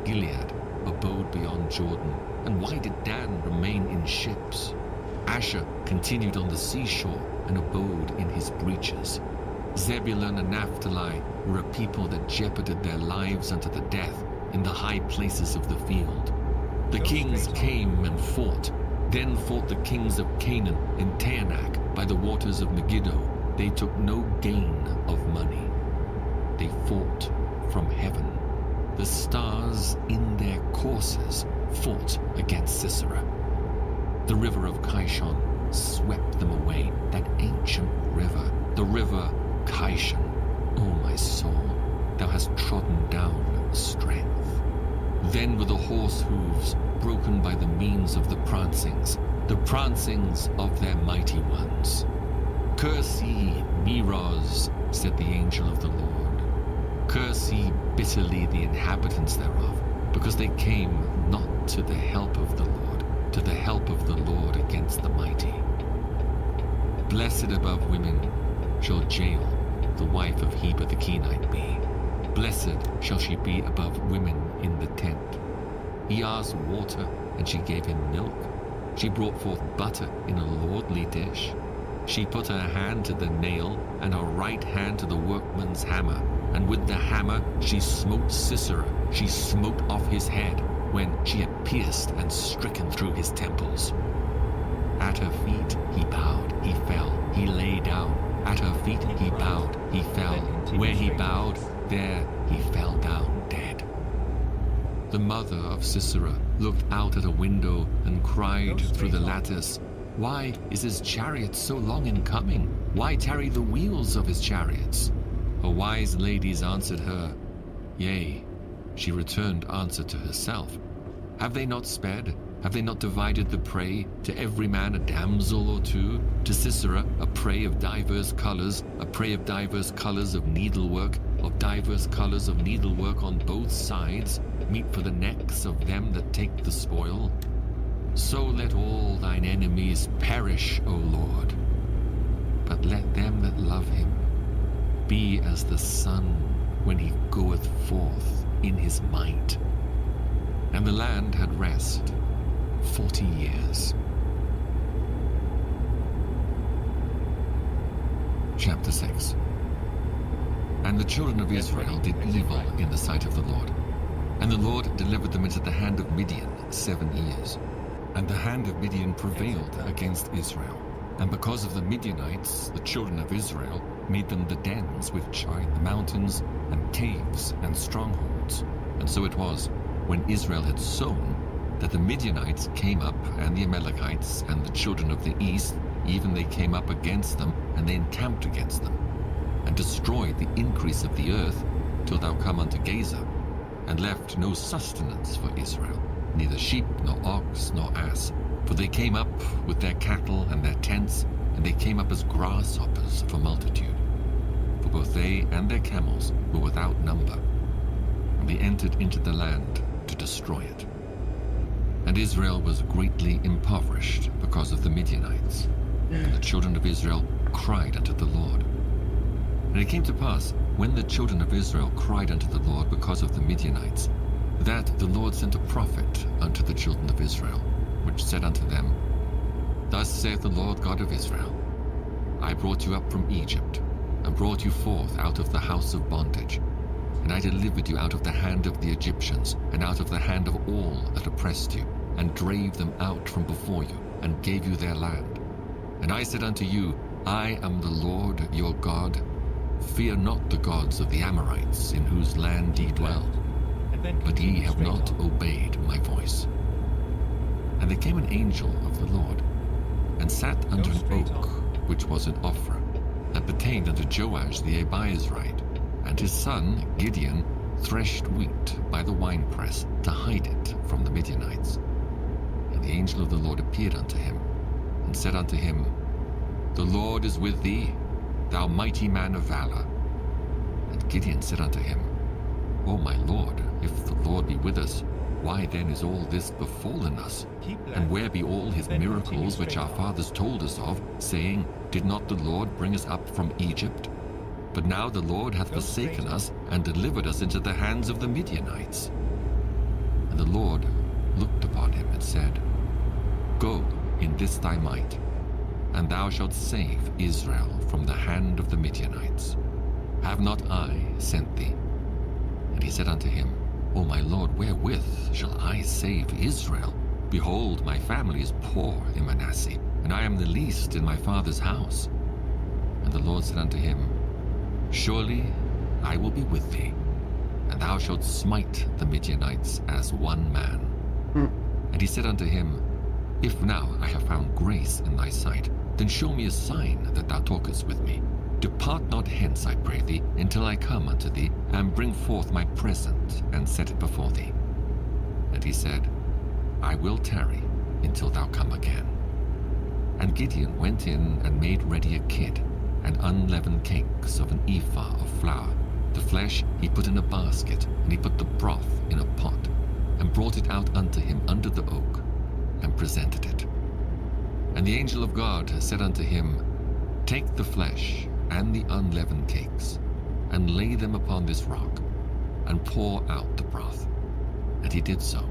Gilead abode beyond Jordan, and why did Dan remain in ships? Asher continued on the seashore, and abode in his breaches. Zebulun and Naphtali were a people that jeoparded their lives unto the death in the high places of the field. The kings came and fought. Then fought the kings of Canaan in Taanach by the waters of Megiddo. They took no gain of money. They fought from heaven. The stars in their courses fought against Sisera. The river of Kishon swept them away, that ancient river, the river Kishon. O my soul, thou hast trodden down strength. Then were the horse hooves broken by the means of the prancings of their mighty ones. Curse ye Meroz, said the angel of the Lord. Curse ye bitterly the inhabitants thereof, because they came not to the help of the Lord, to the help of the Lord against the mighty. Blessed above women shall Jael, the wife of Heber the Kenite, be. Blessed shall she be above women in the tent. He asked water, and she gave him milk. She brought forth butter in a lordly dish. She put her hand to the nail, and her right hand to the workman's hammer. And with the hammer she smote Sisera. She smote off his head, when she had pierced and stricken through his temples. At her feet he bowed, he fell, he lay down. At her feet he bowed, he fell. Where he bowed, there he fell down dead. The mother of Sisera looked out at a window and cried through the lattice, Why is his chariot so long in coming? Why tarry the wheels of his chariots? Her wise ladies answered her, Yea. She returned answer to herself. Have they not sped? Have they not divided the prey, to every man a damsel or two? To Sisera a prey of divers colors, a prey of divers colors of needlework on both sides, meet for the necks of them that take the spoil? So let all thine enemies perish, O Lord. But let them that love him be as the sun when he goeth forth in his might. And the land had rest 40 years. Chapter 6. And the children of Israel did evil in the sight of the Lord. And the Lord delivered them into the hand of Midian 7 years. And the hand of Midian prevailed against Israel. And because of the Midianites, the children of Israel made them the dens which are in the mountains, and caves, and strongholds. And so it was, when Israel had sown, that the Midianites came up, and the Amalekites, and the children of the east, even they came up against them, and they encamped against them, and destroyed the increase of the earth, till thou come unto Gaza, and left no sustenance for Israel, neither sheep, nor ox, nor ass. For they came up with their cattle and their tents, and they came up as grasshoppers for multitude. For both they and their camels were without number, and they entered into the land to destroy it. And Israel was greatly impoverished because of the Midianites. And the children of Israel cried unto the Lord. And it came to pass, when the children of Israel cried unto the Lord because of the Midianites, that the Lord sent a prophet unto the children of Israel, which said unto them, Thus saith the Lord God of Israel, I brought you up from Egypt, and brought you forth out of the house of bondage. And I delivered you out of the hand of the Egyptians, and out of the hand of all that oppressed you, and drave them out from before you, and gave you their land. And I said unto you, I am the Lord your God. Fear not the gods of the Amorites, in whose land ye dwell. But ye have not obeyed my voice. And there came an angel of the Lord, and sat under an oak, which was in Ophrah, that pertained unto Joash the Abiezrite. And his son Gideon threshed wheat by the winepress to hide it from the Midianites. And the angel of the Lord appeared unto him, and said unto him, The Lord is with thee, thou mighty man of valor. And Gideon said unto him, O my Lord, if the Lord be with us, why then is all this befallen us? And where be all his miracles which our fathers told us of, saying, Did not the Lord bring us up from Egypt? But now the Lord hath forsaken us, and delivered us into the hands of the Midianites. And the Lord looked upon him, and said, Go in this thy might, and thou shalt save Israel from the hand of the Midianites. Have not I sent thee? And he said unto him, O my Lord, wherewith shall I save Israel? Behold, my family is poor in Manasseh, and I am the least in my father's house. And the Lord said unto him, Surely I will be with thee, and thou shalt smite the Midianites as one man. And he said unto him, If now I have found grace in thy sight, then show me a sign that thou talkest with me. Depart not hence, I pray thee, until I come unto thee, and bring forth my present, and set it before thee. And he said, I will tarry until thou come again. And Gideon went in and made ready a kid, and unleavened cakes of an ephah of flour. The flesh he put in a basket, and he put the broth in a pot, and brought it out unto him under the oak, and presented it. And the angel of God said unto him, Take the flesh and the unleavened cakes, and lay them upon this rock, and pour out the broth. And he did so.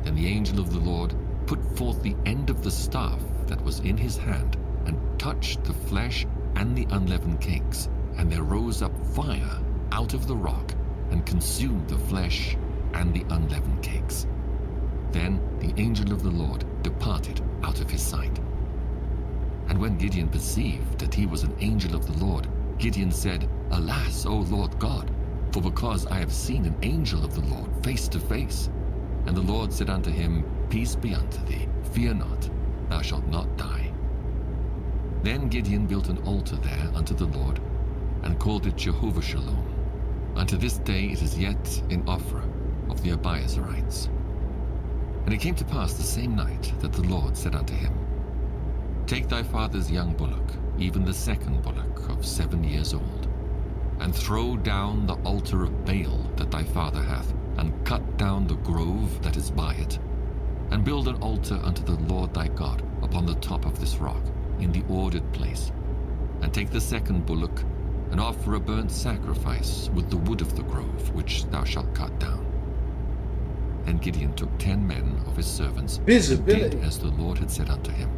Then the angel of the Lord put forth the end of the staff that was in his hand, and touched the flesh and the unleavened cakes, and there rose up fire out of the rock, and consumed the flesh and the unleavened cakes. Then the angel of the Lord departed out of his sight. And when Gideon perceived that he was an angel of the Lord, Gideon said, Alas, O Lord God, for because I have seen an angel of the Lord face to face. And the Lord said unto him, Peace be unto thee, fear not, thou shalt not die. Then Gideon built an altar there unto the Lord, and called it Jehovah Shalom. Unto this day it is yet in Ophrah of the Abiezrites. And it came to pass the same night that the Lord said unto him, Take thy father's young bullock, even the second bullock of 7 years old, and throw down the altar of Baal that thy father hath, and cut down the grove that is by it, and build an altar unto the Lord thy God upon the top of this rock, in the ordered place. And take the second bullock, and offer a burnt sacrifice with the wood of the grove, which thou shalt cut down. And Gideon took 10 men of his servants, and did as the Lord had said unto him.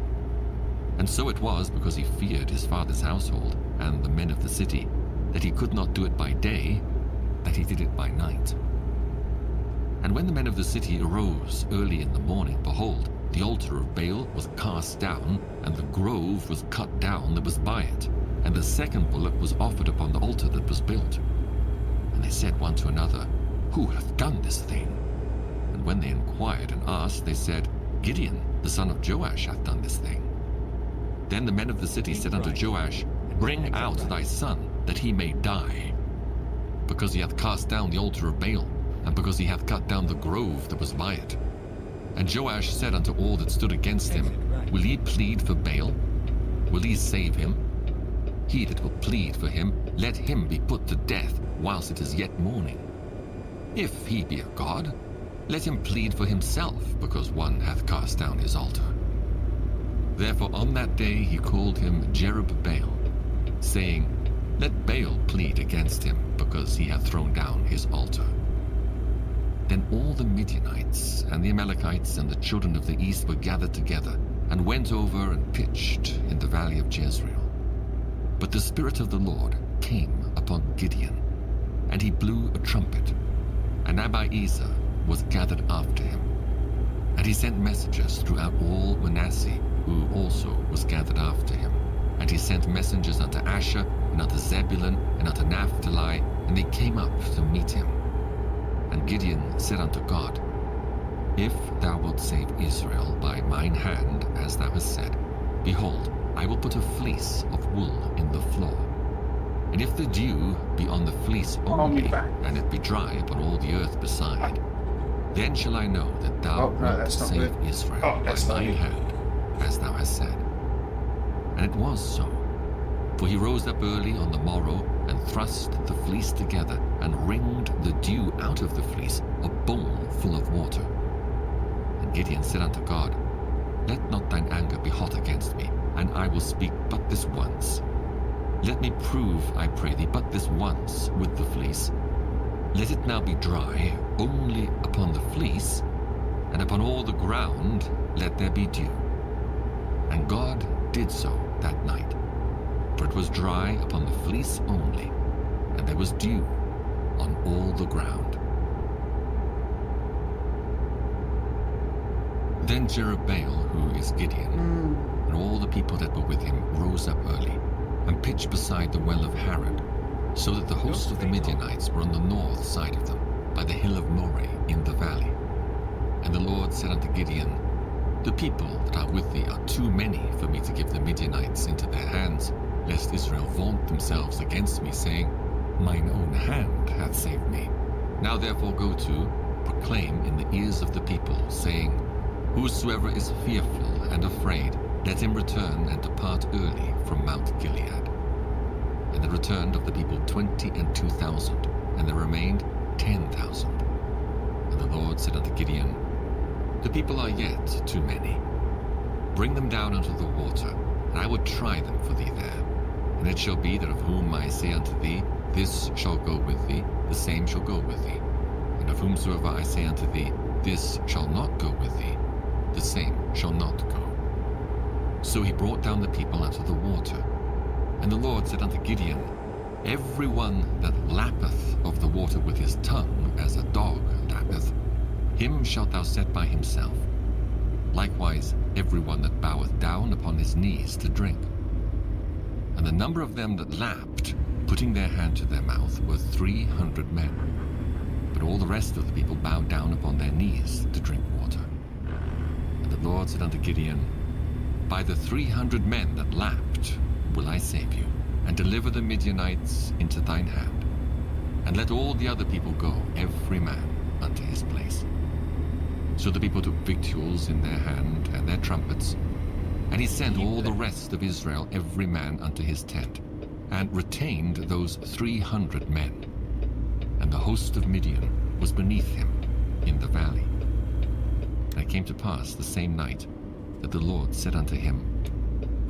And so it was, because he feared his father's household and the men of the city, that he could not do it by day, that he did it by night. And when the men of the city arose early in the morning, behold, the altar of Baal was cast down, and the grove was cut down that was by it, and the second bullock was offered upon the altar that was built. And they said one to another, Who hath done this thing? And when they inquired and asked, they said, Gideon, the son of Joash, hath done this thing. Then the men of the city said unto Joash, Bring out thy son, that he may die, because he hath cast down the altar of Baal, and because he hath cut down the grove that was by it. And Joash said unto all that stood against him, Will ye plead for Baal? Will ye save him? He that will plead for him, let him be put to death whilst it is yet morning. If he be a god, let him plead for himself, because one hath cast down his altar. Therefore on that day he called him Jerubbaal, saying, Let Baal plead against him, because he hath thrown down his altar. Then all the Midianites and the Amalekites and the children of the east were gathered together, and went over and pitched in the valley of Jezreel. But the Spirit of the Lord came upon Gideon, And he blew a trumpet, and Abiezer was gathered after him. And he sent messengers throughout all Manasseh, who also was gathered after him. And he sent messengers unto Asher, and unto Zebulun, and unto Naphtali, and they came up to meet him. And Gideon said unto God, If thou wilt save Israel by mine hand, as thou hast said, behold, I will put a fleece of wool in the floor. And if the dew be on the fleece only, and it be dry upon all the earth beside, then shall I know that thou wilt save Israel by mine hand, as thou hast said. And it was so. For he rose up early on the morrow, and thrust the fleece together, and wringed the dew out of the fleece, a bowl full of water. And Gideon said unto God, Let not thine anger be hot against me, and I will speak but this once. Let me prove, I pray thee, but this once with the fleece. Let it now be dry only upon the fleece, and upon all the ground let there be dew. And God did so that night, for it was dry upon the fleece only, and there was dew on all the ground. Then Jerubbaal, who is Gideon, and all the people that were with him rose up early, and pitched beside the well of Harod, so that the host of the Midianites were on the north side of them, by the hill of Moreh in the valley. And the Lord said unto Gideon, The people that are with thee are too many for me to give the Midianites into their hands, lest Israel vaunt themselves against me, saying, Mine own hand hath saved me. Now therefore go to, proclaim in the ears of the people, saying, Whosoever is fearful and afraid, let him return and depart early from Mount Gilead. And there returned of the people 22,000, and there remained 10,000. And the Lord said unto Gideon, The people are yet too many. Bring them down unto the water, and I will try them for thee there. And it shall be that of whom I say unto thee, This shall go with thee, the same shall go with thee. And of whomsoever I say unto thee, This shall not go with thee, the same shall not go. So he brought down the people unto the water. And the Lord said unto Gideon, Every one that lappeth of the water with his tongue, as a dog lappeth, him shalt thou set by himself. Likewise every one that boweth down upon his knees to drink. And the number of them that lapped, putting their hand to their mouth, were 300 men. But all the rest of the people bowed down upon their knees to drink water. And the Lord said unto Gideon, By the 300 men that lapped will I save you, and deliver the Midianites into thine hand. And let all the other people go, every man unto his place. So the people took victuals in their hand, and their trumpets. And he sent all the rest of Israel, every man unto his tent, and retained those 300 men. And the host of Midian was beneath him in the valley. And it came to pass the same night that the Lord said unto him,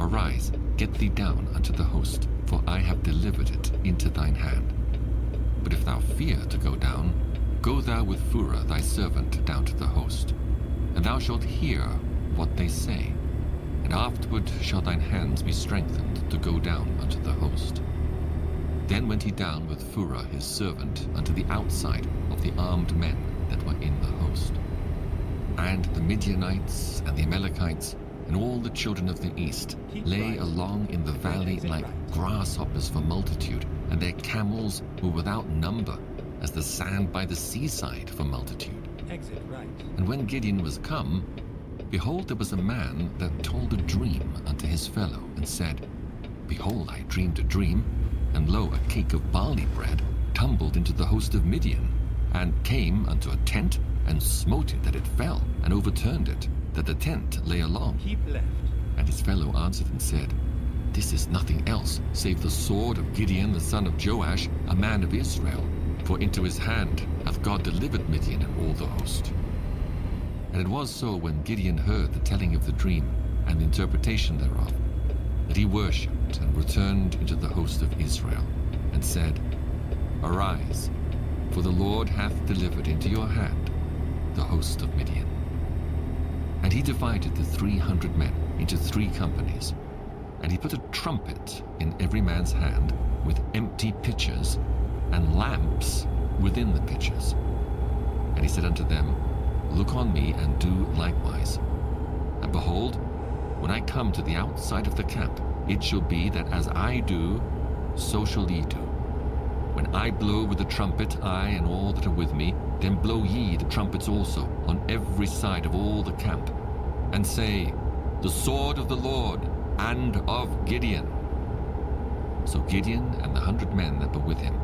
Arise, get thee down unto the host, for I have delivered it into thine hand. But if thou fear to go down, go thou with Phurah thy servant down to the host, and thou shalt hear what they say, and afterward shall thine hands be strengthened to go down unto the host. Then went he down with Phurah his servant unto the outside of the armed men that were in the host. And the Midianites and the Amalekites and all the children of the east lay along in the valley like grasshoppers for multitude, and their camels were without number, as the sand by the seaside for multitude. Exit right. And when Gideon was come, behold, there was a man that told a dream unto his fellow, and said, Behold, I dreamed a dream, and lo, a cake of barley bread tumbled into the host of Midian, and came unto a tent, and smote it that it fell, and overturned it, that the tent lay along. Keep left. And his fellow answered and said, This is nothing else, save the sword of Gideon the son of Joash, a man of Israel, for into his hand hath God delivered Midian and all the host. And it was so, when Gideon heard the telling of the dream, and the interpretation thereof, that he worshipped, and returned into the host of Israel, and said, Arise, for the Lord hath delivered into your hand the host of Midian. And he divided the 300 men into 3 companies, And he put a trumpet in every man's hand, with empty pitchers, and lamps within the pitchers. And he said unto them, Look on me, and do likewise. And behold, when I come to the outside of the camp, it shall be that as I do, so shall ye do. When I blow with the trumpet, I and all that are with me, then blow ye the trumpets also on every side of all the camp, and say, The sword of the Lord and of Gideon. So Gideon and the 100 men that were with him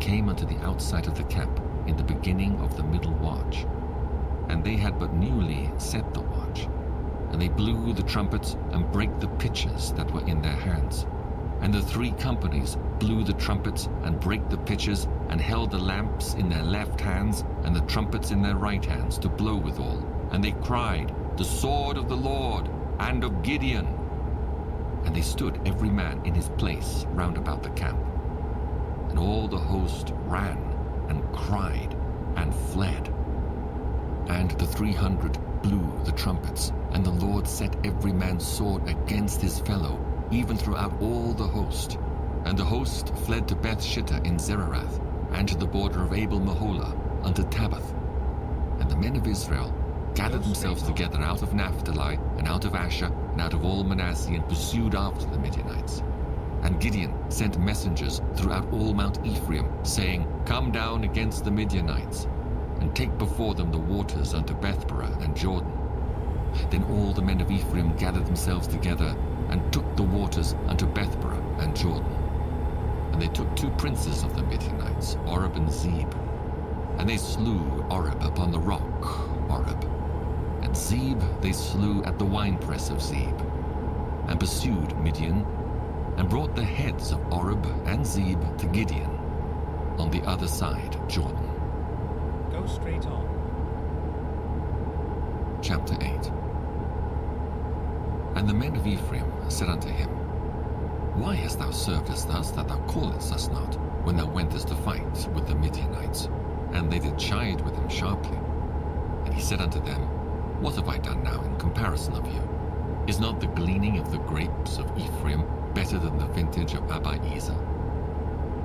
came unto the outside of the camp in the beginning of the middle watch. And they had but newly set the watch. And they blew the trumpets and brake the pitchers that were in their hands. And the 3 companies blew the trumpets and brake the pitchers, and held the lamps in their left hands and the trumpets in their right hands to blow withal. And they cried, The sword of the Lord and of Gideon. And they stood every man in his place round about the camp. And all the host ran and cried and fled. And the 300 blew the trumpets, and the Lord set every man's sword against his fellow, even throughout all the host. And the host fled to Beth-shittah in Zererath, and to the border of Abel-Meholah, unto Tabbath. And the men of Israel gathered themselves together out of Naphtali, and out of Asher, and out of all Manasseh, and pursued after the Midianites. And Gideon sent messengers throughout all Mount Ephraim, saying, Come down against the Midianites, and take before them the waters unto Bethbarah and Jordan. Then all the men of Ephraim gathered themselves together, and took the waters unto Bethbarah and Jordan. And they took 2 princes of the Midianites, Oreb and Zeb. And they slew Oreb upon the rock, Oreb. And Zeb they slew at the winepress of Zeb. And pursued Midian, and brought the heads of Oreb and Zeb to Gideon, on the other side Jordan. Go straight on. Chapter 8. And the men of Ephraim said unto him, Why hast thou served us thus, that thou calledst us not, when thou wentest to fight with the Midianites? And they did chide with him sharply. And he said unto them, What have I done now in comparison of you? Is not the gleaning of the grapes of Ephraim better than the vintage of Abiezer?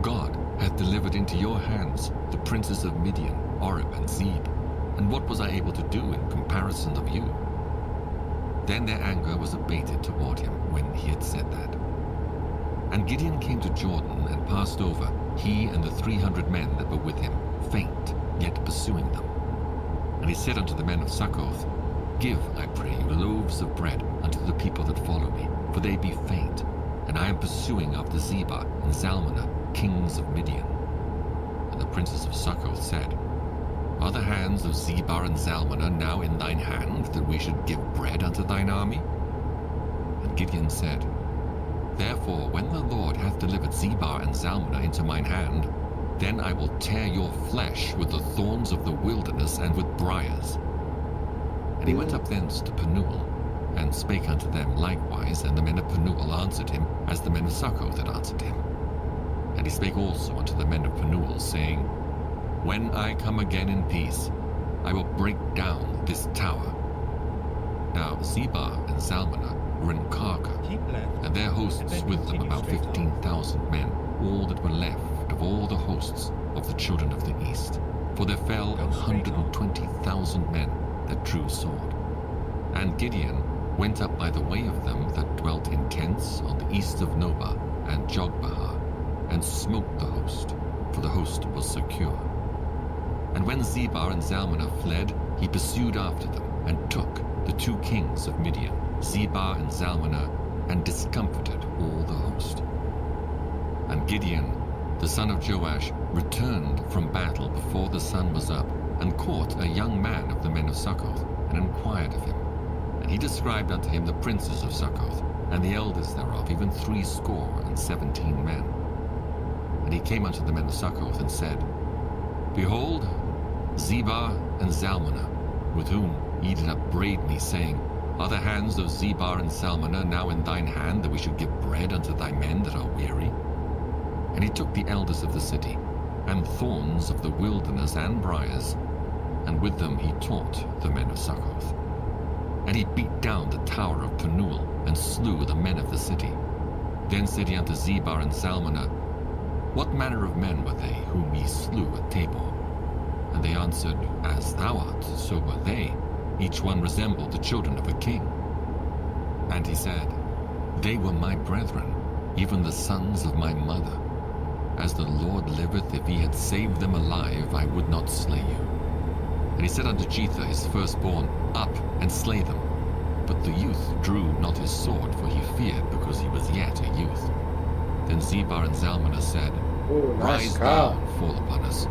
God hath delivered into your hands the princes of Midian, Oreb and Zeb. And what was I able to do in comparison of you? Then their anger was abated toward him when he had said that. And Gideon came to Jordan and passed over, he and the 300 men that were with him, faint, yet pursuing them. And he said unto the men of Succoth, Give, I pray you, loaves of bread unto the people that follow me, for they be faint, and I am pursuing after Zebah and Zalmunna, kings of Midian. And the princes of Succoth said, Are the hands of Zebah and Zalmunna now in thine hand, that we should give bread unto thine army? And Gideon said, Therefore, when the Lord hath delivered Zebah and Zalmunna into mine hand, then I will tear your flesh with the thorns of the wilderness and with briars. And he went up thence to Penuel, and spake unto them likewise, and the men of Penuel answered him, as the men of Succoth had answered him. And he spake also unto the men of Penuel, saying, When I come again in peace, I will break down this tower. Now Zebah and Zalmunna were in Karka, Keep left. and their and hosts then with them continue about straight on. 15,000 men, all that were left of all the hosts of the children of the east. For there fell Go straight on. 120,000 men that drew sword. And Gideon went up by the way of them that dwelt in tents on the east of Nobah and Jogbehar, and smote the host, for the host was secure. And when Zebah and Zalmunna fled, he pursued after them, and took the 2 kings of Midian, Zebah and Zalmunna, and discomfited all the host. And Gideon, the son of Joash, returned from battle before the sun was up, and caught a young man of the men of Succoth, and inquired of him. And he described unto him the princes of Succoth, and the elders thereof, even 70 men. And he came unto the men of Succoth, and said, Behold, Zebah and Zalmunna, with whom ye did upbraid me, saying, Are the hands of Zebah and Zalmunna now in thine hand, that we should give bread unto thy men that are weary? And he took the elders of the city, and thorns of the wilderness and briars, and with them he taught the men of Succoth. And he beat down the tower of Penuel, and slew the men of the city. Then said he unto Zebar and Zalmunna, What manner of men were they whom ye slew at Tabor? And they answered, As thou art, so were they. Each one resembled the children of a king. And he said, They were my brethren, even the sons of my mother. As the Lord liveth, if he had saved them alive, I would not slay you. And he said unto Jether his firstborn, Up and slay them. But the youth drew not his sword, for he feared, because he was yet a youth. Then Zebar and Zalmunna said, Oh, nice Rise car. thou and fall upon us.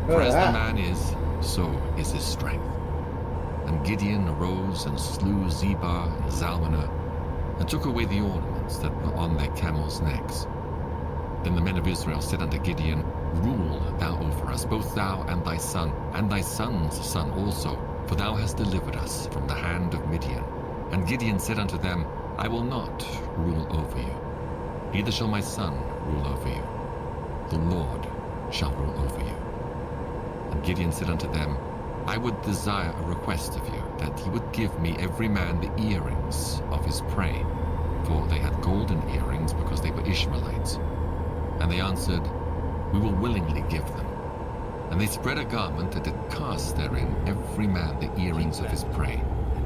Look For at as that. the man is, so is his strength. And Gideon arose and slew Zebar and Zalmunna, and took away the ornaments that were on their camels' necks. Then the men of Israel said unto Gideon, Rule thou over us, both thou and thy son's son also, for thou hast delivered us from the hand of Midian. And Gideon said unto them, I will not rule over you, neither shall my son rule over you. The Lord shall rule over you. And Gideon said unto them, I would desire a request of you, that he would give me every man the earrings of his prey, for they had golden earrings, because they were Ishmaelites. And they answered, We will willingly give them. And they spread a garment, and did cast therein every man the earrings of his prey.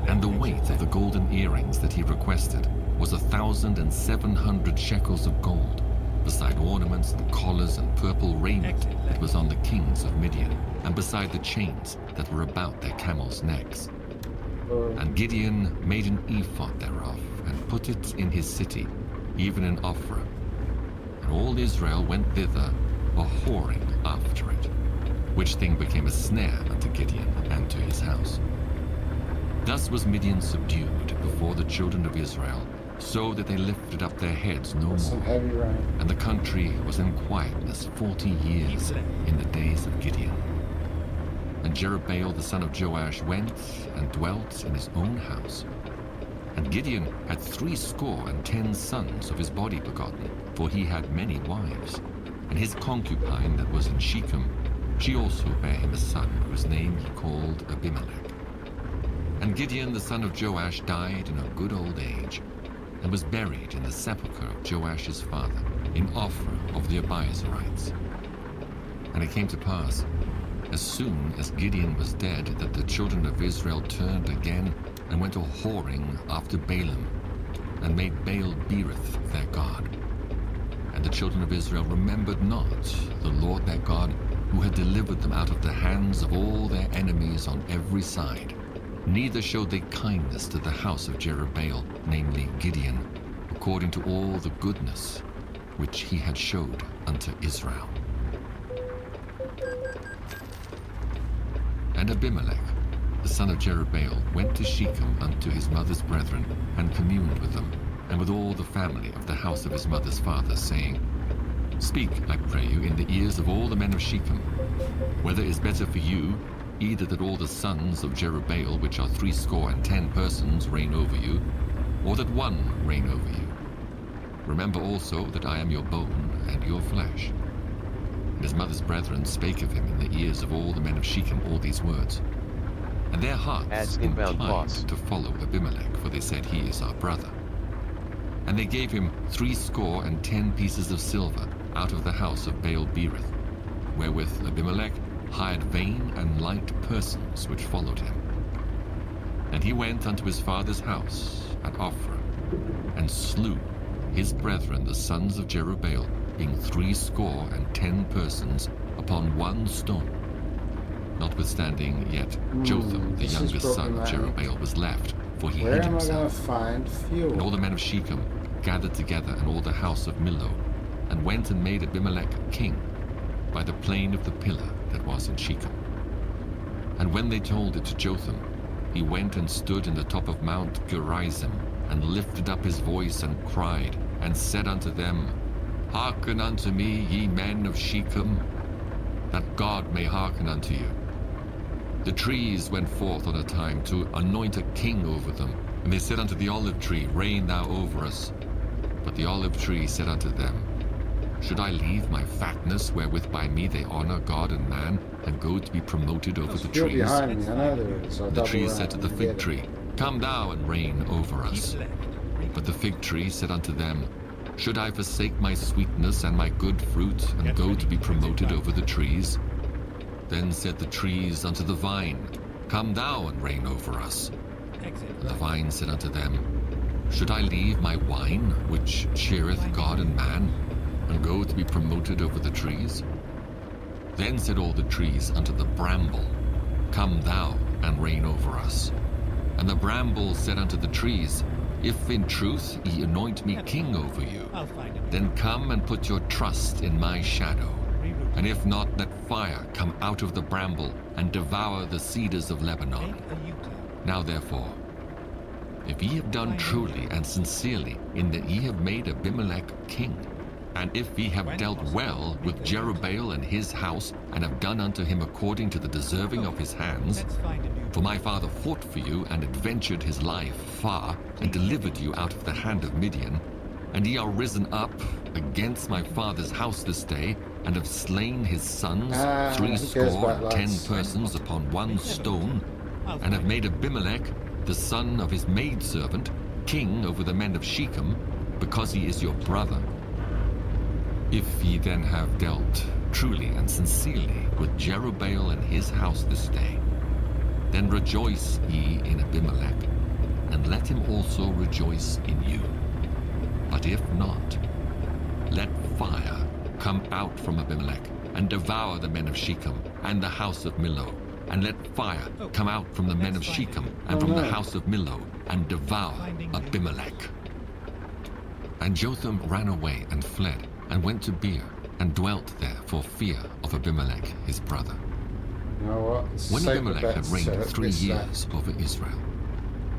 And the weight of the golden earrings that he requested was 1,700 shekels of gold, beside ornaments and collars and purple raiment that was on the kings of Midian, and beside the chains that were about their camels' necks. And Gideon made an ephod thereof, and put it in his city, even in Ophrah. And all Israel went thither, a-whoring after it, which thing became a snare unto Gideon and to his house. Thus was Midian subdued before the children of Israel, so that they lifted up their heads no Some more. heavy rain. And the country was in quietness 40 years in the days of Gideon. And Jerubbaal the son of Joash went and dwelt in his own house. And Gideon had 70 sons of his body begotten, for he had many wives. And his concubine that was in Shechem, she also bare him a son, whose name he called Abimelech. And Gideon the son of Joash died in a good old age, and was buried in the sepulchre of Joash his father, in Ophrah of the Abiezerites. And it came to pass, as soon as Gideon was dead, that the children of Israel turned again, and went a-whoring after Balaam, and made Baal-berith their god. And the children of Israel remembered not the Lord their God, who had delivered them out of the hands of all their enemies on every side. Neither showed they kindness to the house of Jerubbaal, namely Gideon, according to all the goodness which he had showed unto Israel. And Abimelech, the son of Jerubbaal, went to Shechem unto his mother's brethren, and communed with them, and with all the family of the house of his mother's father, saying, Speak, I pray you, in the ears of all the men of Shechem, whether it is better for you, either that all the sons of Jerubbaal, which are 70 persons, reign over you, or that one reign over you. Remember also that I am your bone and your flesh. And his mother's brethren spake of him in the ears of all the men of Shechem all these words. And their hearts Adds inbound inclined pause. to follow Abimelech, for they said, He is our brother. And they gave him 70 pieces of silver out of the house of Baal-berith, wherewith Abimelech hired vain and light persons which followed him. And he went unto his father's house at Ophrah, and slew his brethren the sons of Jerubbaal, being 70 persons, upon one stone. Notwithstanding, yet Jotham, the this is youngest son of problematic. Jerubbaal, was left, for he Where hid am I going to himself. find fuel? And all the men of Shechem gathered together, and all the house of Millo, and went and made Abimelech king by the plain of the pillar that was in Shechem. And when they told it to Jotham, he went and stood in the top of Mount Gerizim, and lifted up his voice, and cried, and said unto them, Hearken unto me, ye men of Shechem, that God may hearken unto you. The trees went forth on a time to anoint a king over them, and they said unto the olive tree, Reign thou over us. But the olive tree said unto them, Should I leave my fatness, wherewith by me they honor God and man, and go to be promoted over the Fuel trees? behind me, I know there is. I'll The double trees round said to the and fig get it. tree, come thou and reign over us. Keep left. But the fig tree said unto them, should I forsake my sweetness and my good fruit, and go to be promoted over the trees? Then said the trees unto the vine, come thou and reign over us. Exit And the right. vine said unto them, should I leave my wine, which cheereth God and man, and go to be promoted over the trees? Then said all the trees unto the bramble, come thou and reign over us. And the bramble said unto the trees, if in truth ye anoint me king over you, I'll find it. then come and put your trust in my shadow. Reroute. And if not, let fire come out of the bramble and devour the cedars of Lebanon. Take a U-turn. Now therefore, if ye have done truly and sincerely in that ye have made Abimelech king, and if ye have dealt well with Jerubbaal and his house, and have done unto him according to the deserving of his hands, Let's find a new for my father fought for you and adventured his life far, and delivered you out of the hand of Midian, and ye are risen up against my father's house this day, and have slain his sons, who cares 70 about 10 lads? persons upon one stone, and have made Abimelech, the son of his maidservant, king over the men of Shechem, because he is your brother. If ye then have dealt truly and sincerely with Jerubbaal and his house this day, then rejoice ye in Abimelech, and let him also rejoice in you. But if not, let fire come out from Abimelech, and devour the men of Shechem, and the house of Millo. And let fire come out from the men of Shechem, and from the house of Millo, and devour Abimelech. And Jotham ran away and fled, and went to Beer, and dwelt there for fear of Abimelech his brother. You know what? It's When safer Abimelech bet had to reigned 3 this, years over Israel,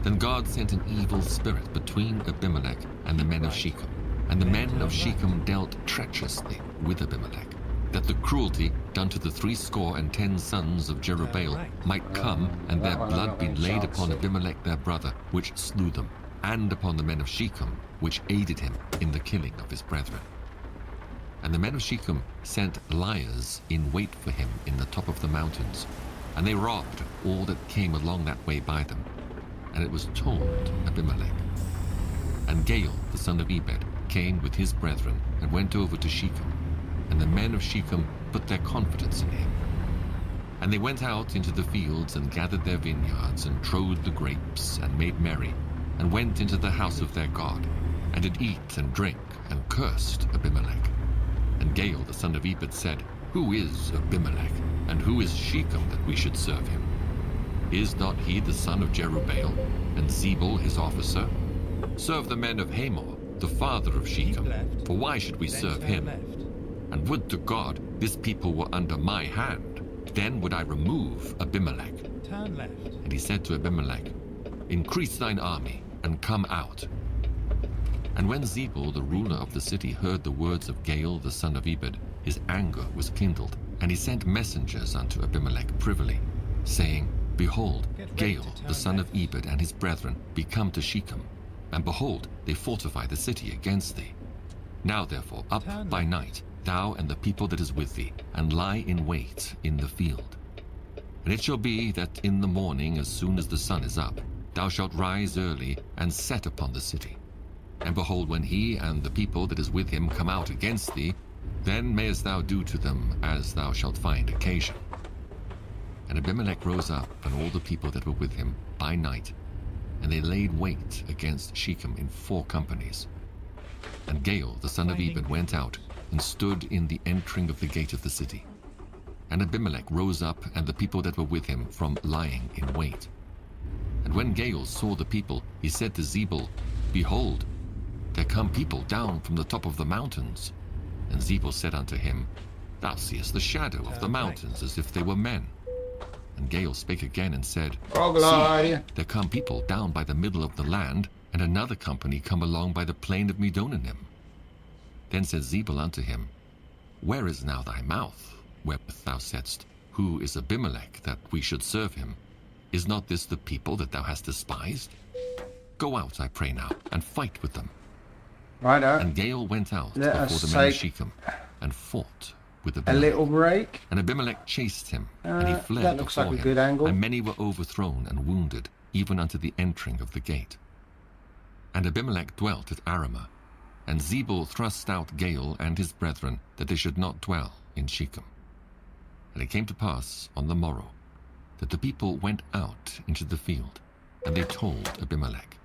then God sent an evil spirit between Abimelech and the men of Shechem. And the men of Shechem dealt treacherously with Abimelech, that the cruelty done to the 70 sons of Jerubbaal might come, and their That one I've blood not be any laid chance upon of. Abimelech their brother, which slew them, and upon the men of Shechem, which aided him in the killing of his brethren. And the men of Shechem sent liers in wait for him in the top of the mountains, and they robbed all that came along that way by them. And it was told Abimelech. And Gaal, the son of Ebed, came with his brethren, and went over to Shechem. And the men of Shechem put their confidence in him. And they went out into the fields, and gathered their vineyards, and trode the grapes, and made merry, and went into the house of their God, and did eat and drink, and cursed Abimelech. And Gaal, the son of Ebed, said, who is Abimelech, and who is Shechem, that we should serve him? Is not he the son of Jerubbaal, and Zebul his officer? Serve the men of Hamor, the father of Shechem, left, for why should we then serve turn him? left. And would to God this people were under my hand, then would I remove Abimelech. Turn left. And he said to Abimelech, increase thine army, and come out. And when Zebul, the ruler of the city, heard the words of Gaal, the son of Ebed, his anger was kindled, and he sent messengers unto Abimelech privily, saying, behold, Get ready to Gaal, turn the son of left. Ebed, and his brethren be come to Shechem, and behold, they fortify the city against thee. Now therefore, up Turn by left. night, thou and the people that is with thee, and lie in wait in the field. And it shall be that in the morning, as soon as the sun is up, thou shalt rise early, and set upon the city. And behold, when he and the people that is with him come out against thee, then mayest thou do to them as thou shalt find occasion. And Abimelech rose up, and all the people that were with him, by night, and they laid wait against Shechem in 4 companies. And Gaal, the son of Ebed, went out, and stood in the entering of the gate of the city. And Abimelech rose up, and the people that were with him, from lying in wait. And when Gaal saw the people, he said to Zebul, behold, there come people down from the top of the mountains. And Zebul said unto him, thou seest the shadow of the mountains, as if they were men. And Gaal spake again and said, Roguelite. see, there come people down by the middle of the land, and another company come along by the plain of Medonanim. Then said Zebul unto him, where is now thy mouth, wherewith thou saidst, who is Abimelech, that we should serve him? Is not this the people that thou hast despised? Go out, I pray now, and fight with them. Righto. And Gaal went out Let before us the men of take Shechem, and fought with A Abimelech. little break. And Abimelech chased him, and he fled that looks before like a him, good angle. and many were overthrown and wounded, even unto the entering of the gate. And Abimelech dwelt at Aramah, and Zebul thrust out Gaal and his brethren, that they should not dwell in Shechem. And it came to pass on the morrow, that the people went out into the field, and they told Abimelech.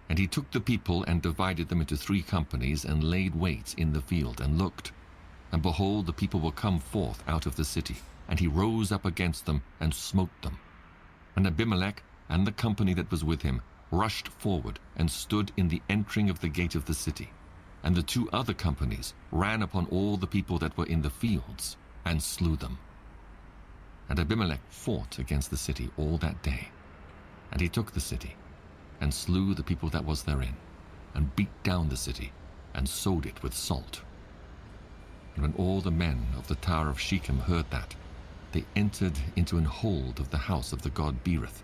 And he took the people and divided them into 3 companies, and laid wait in the field, and looked. And behold, the people were come forth out of the city, and he rose up against them, and smote them. And Abimelech and the company that was with him rushed forward, and stood in the entering of the gate of the city. And the 2 other companies ran upon all the people that were in the fields, and slew them. And Abimelech fought against the city all that day. And he took the city, and slew the people that was therein, and beat down the city, and sowed it with salt. And when all the men of the tower of Shechem heard that, they entered into an hold of the house of the god Berith.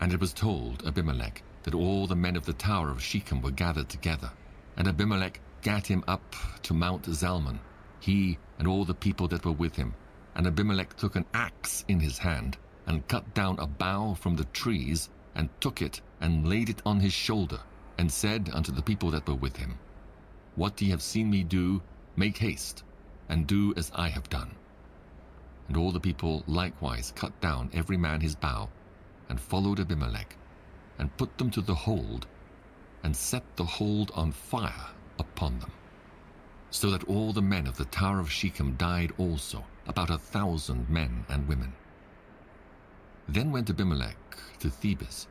And it was told Abimelech that all the men of the tower of Shechem were gathered together. And Abimelech gat him up to Mount Zalmon, he and all the people that were with him. And Abimelech took an axe in his hand, and cut down a bough from the trees, and took it, and laid it on his shoulder, and said unto the people that were with him, What ye have seen me do, make haste, and do as I have done. And all the people likewise cut down every man his bough, and followed Abimelech, and put them to the hold, and set the hold on fire upon them. So that all the men of the tower of Shechem died also, about 1,000 men and women. Then went Abimelech to Thebez,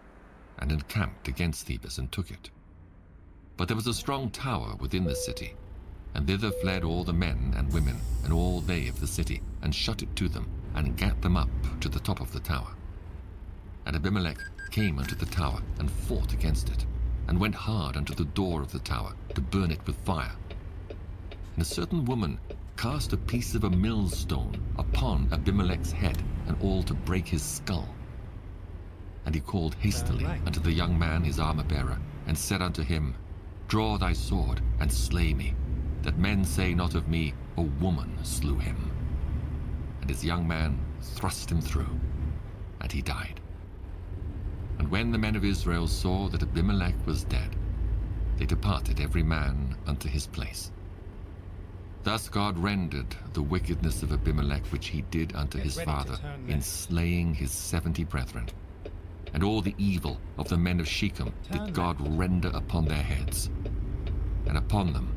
and encamped against Thebez, and took it. But there was a strong tower within the city, and thither fled all the men and women, and all they of the city, and shut it to them, and gat them up to the top of the tower. And Abimelech came unto the tower, and fought against it, and went hard unto the door of the tower, to burn it with fire. And a certain woman cast a piece of a millstone upon Abimelech's head, and all to break his skull. And he called hastily unto the young man his armor-bearer, and said unto him, Draw thy sword, and slay me, that men say not of me, A woman slew him. And his young man thrust him through, and he died. And when the men of Israel saw that Abimelech was dead, they departed every man unto his place. Thus God rendered the wickedness of Abimelech which he did unto his father, in slaying his 70 brethren. And all the evil of the men of Shechem did God render upon their heads. And upon them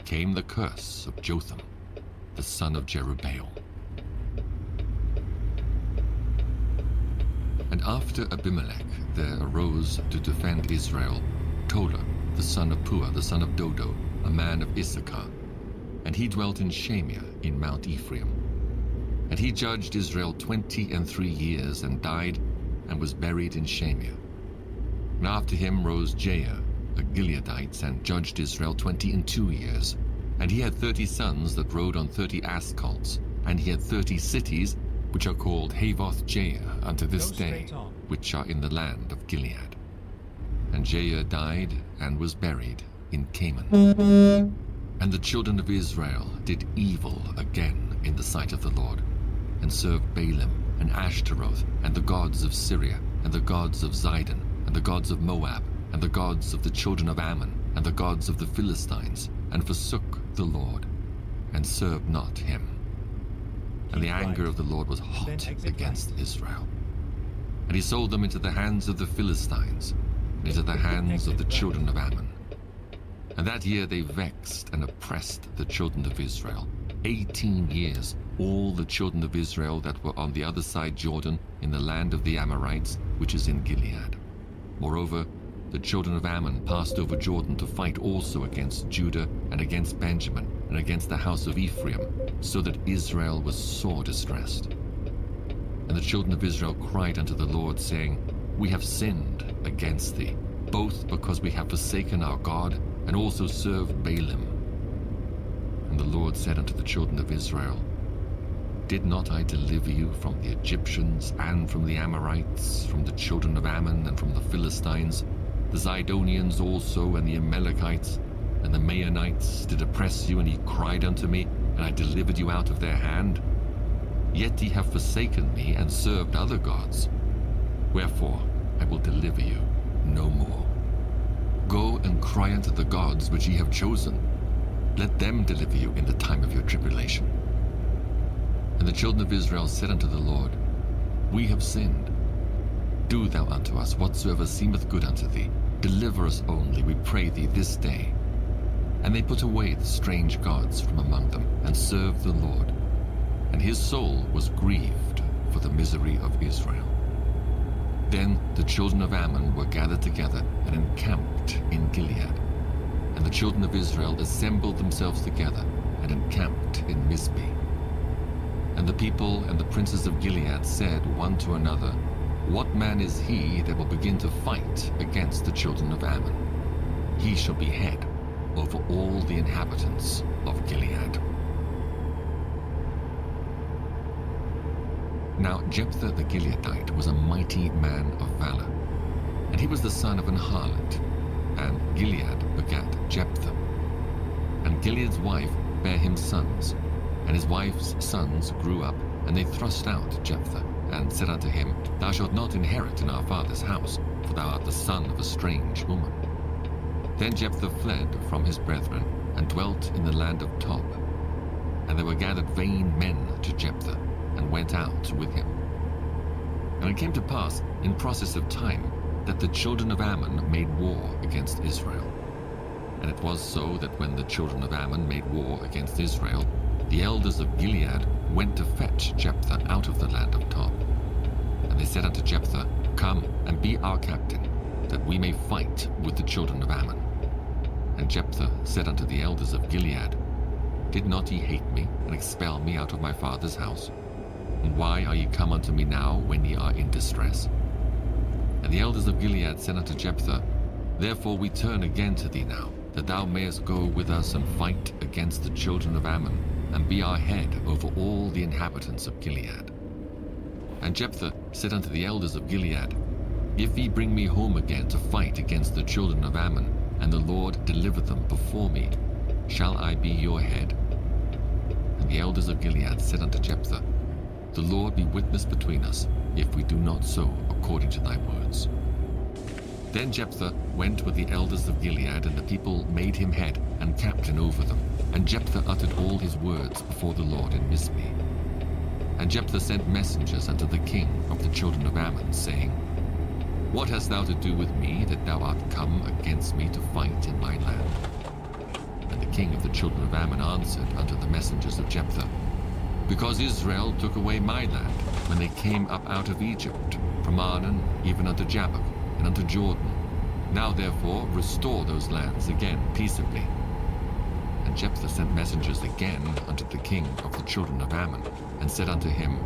came the curse of Jotham, the son of Jerubbaal. And after Abimelech there arose to defend Israel Tola, the son of Puah, the son of Dodo, a man of Issachar. And he dwelt in Shamir in Mount Ephraim. And he judged Israel 23 years, and died, and was buried in Shamir. And after him rose Jair, a Gileadite, and judged Israel 22 years. And he had 30 sons that rode on 30 ass colts, and he had 30 cities, which are called Havoth Jair unto this day, which are in the land of Gilead. And Jair died, and was buried in Canaan. And the children of Israel did evil again in the sight of the Lord, and served Baalim, and Ashtaroth, and the gods of Syria, and the gods of Zidon, and the gods of Moab, and the gods of the children of Ammon, and the gods of the Philistines, and forsook the Lord, and served not him. And the anger of the Lord was hot against Israel. And he sold them into the hands of the Philistines, and into the hands of the children of Ammon. And that year they vexed and oppressed the children of Israel 18 years, all the children of Israel that were on the other side Jordan, in the land of the Amorites, which is in Gilead. Moreover, the children of Ammon passed over Jordan to fight also against Judah, and against Benjamin, and against the house of Ephraim, so that Israel was sore distressed. And the children of Israel cried unto the Lord, saying, We have sinned against thee, both because we have forsaken our God, and also served Baalim. And the Lord said unto the children of Israel, Did not I deliver you from the Egyptians, and from the Amorites, from the children of Ammon, and from the Philistines? The Zidonians also, and the Amalekites, and the Maonites did oppress you, and ye cried unto me, and I delivered you out of their hand. Yet ye have forsaken me, and served other gods. Wherefore I will deliver you no more. Go and cry unto the gods which ye have chosen. Let them deliver you in the time of your tribulation. And the children of Israel said unto the Lord, We have sinned. Do thou unto us whatsoever seemeth good unto thee. Deliver us only, we pray thee, this day. And they put away the strange gods from among them, and served the Lord. And his soul was grieved for the misery of Israel. Then the children of Ammon were gathered together and encamped in Gilead. And the children of Israel assembled themselves together and encamped in Mizpeh. And the people and the princes of Gilead said one to another, What man is he that will begin to fight against the children of Ammon? He shall be head over all the inhabitants of Gilead. Now Jephthah the Gileadite was a mighty man of valor, and he was the son of an harlot, and Gilead begat Jephthah. And Gilead's wife bare him sons, and his wife's sons grew up, and they thrust out Jephthah, and said unto him, Thou shalt not inherit in our father's house, for thou art the son of a strange woman. Then Jephthah fled from his brethren, and dwelt in the land of Tob. And there were gathered vain men to Jephthah, and went out with him. And it came to pass, in process of time, that the children of Ammon made war against Israel. And it was so that when the children of Ammon made war against Israel, the elders of Gilead went to fetch Jephthah out of the land of Tob. And they said unto Jephthah, Come and be our captain, that we may fight with the children of Ammon. And Jephthah said unto the elders of Gilead, Did not ye hate me, and expel me out of my father's house? And why are ye come unto me now, when ye are in distress? And the elders of Gilead said unto Jephthah, Therefore we turn again to thee now, that thou mayest go with us and fight against the children of Ammon, and be our head over all the inhabitants of Gilead. And Jephthah said unto the elders of Gilead, If ye bring me home again to fight against the children of Ammon, and the Lord deliver them before me, shall I be your head? And the elders of Gilead said unto Jephthah, The Lord be witness between us, if we do not so according to thy words. Then Jephthah went with the elders of Gilead, and the people made him head and captain over them. And Jephthah uttered all his words before the Lord in Mizpeh. And Jephthah sent messengers unto the king of the children of Ammon, saying, What hast thou to do with me, that thou art come against me to fight in my land? And the king of the children of Ammon answered unto the messengers of Jephthah, Because Israel took away my land, when they came up out of Egypt, from Arnon even unto Jabbok, and unto Jordan. Now therefore restore those lands again peaceably. And Jephthah sent messengers again unto the king of the children of Ammon, and said unto him,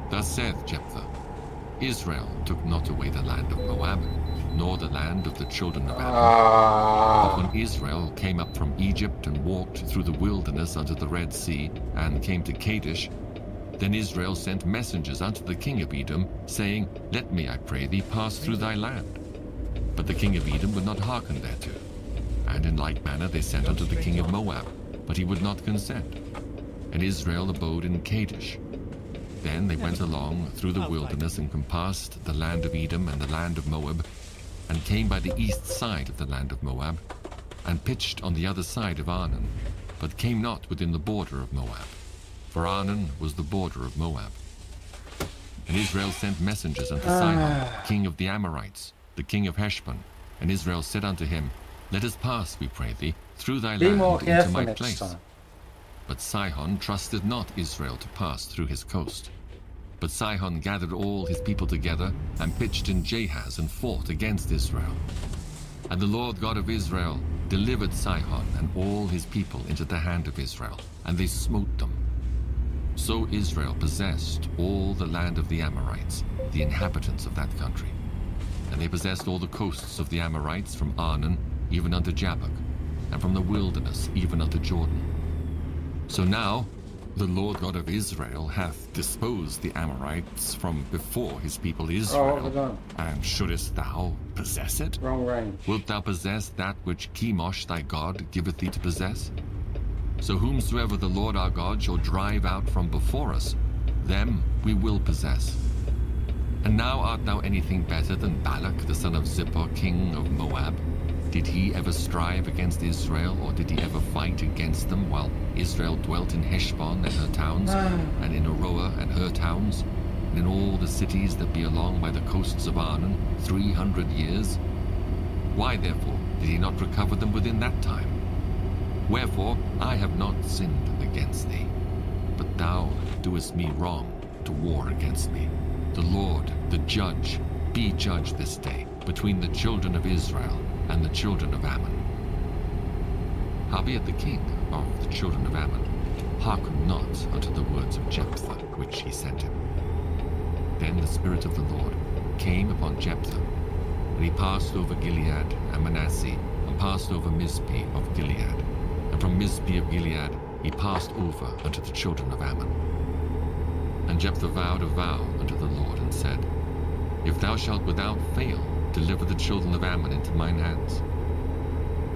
Thus saith Jephthah, Israel took not away the land of Moab, nor the land of the children of Ammon. But when Israel came up from Egypt and walked through the wilderness unto the Red Sea, and came to Kadesh, then Israel sent messengers unto the king of Edom, saying, Let me, I pray thee, pass through thy land. But the king of Edom would not hearken thereto. And in like manner they sent unto the king of Moab, but he would not consent. And Israel abode in Kadesh. Then they went along through the wilderness, and compassed the land of Edom and the land of Moab, and came by the east side of the land of Moab, and pitched on the other side of Arnon, but came not within the border of Moab, for Arnon was the border of Moab. And Israel sent messengers unto Sihon, king of the Amorites, the king of Heshbon. And Israel said unto him, Let us pass, we pray thee, through thy Be land more into careful my next place. time. But Sihon trusted not Israel to pass through his coast. But Sihon gathered all his people together, and pitched in Jahaz, and fought against Israel. And the Lord God of Israel delivered Sihon and all his people into the hand of Israel, and they smote them. So Israel possessed all the land of the Amorites, the inhabitants of that country. And they possessed all the coasts of the Amorites, from Arnon even unto Jabbok, and from the wilderness even unto Jordan. So now the Lord God of Israel hath disposed the Amorites from before his people Israel. And shouldest thou possess it? Wrong range. Wilt thou possess that which Chemosh thy God giveth thee to possess? So whomsoever the Lord our God shall drive out from before us, them we will possess. And now art thou anything better than Balak, the son of Zippor, king of Moab? Did he ever strive against Israel, or did he ever fight against them while Israel dwelt in Heshbon and her towns, and in Aroah and her towns, and in all the cities that be along by the coasts of Arnon 300 years? Why, therefore, did he not recover them within that time? Wherefore, I have not sinned against thee, but thou doest me wrong to war against me. The Lord, the judge, be judge this day between the children of Israel and the children of Ammon. Howbeit the king of the children of Ammon hearkened not unto the words of Jephthah which he sent him. Then the Spirit of the Lord came upon Jephthah, and he passed over Gilead and Manasseh, and passed over Mizpeh of Gilead. And from Mizpeh of Gilead he passed over unto the children of Ammon. And Jephthah vowed a vow unto the Lord, and said, If thou shalt without fail deliver the children of Ammon into mine hands,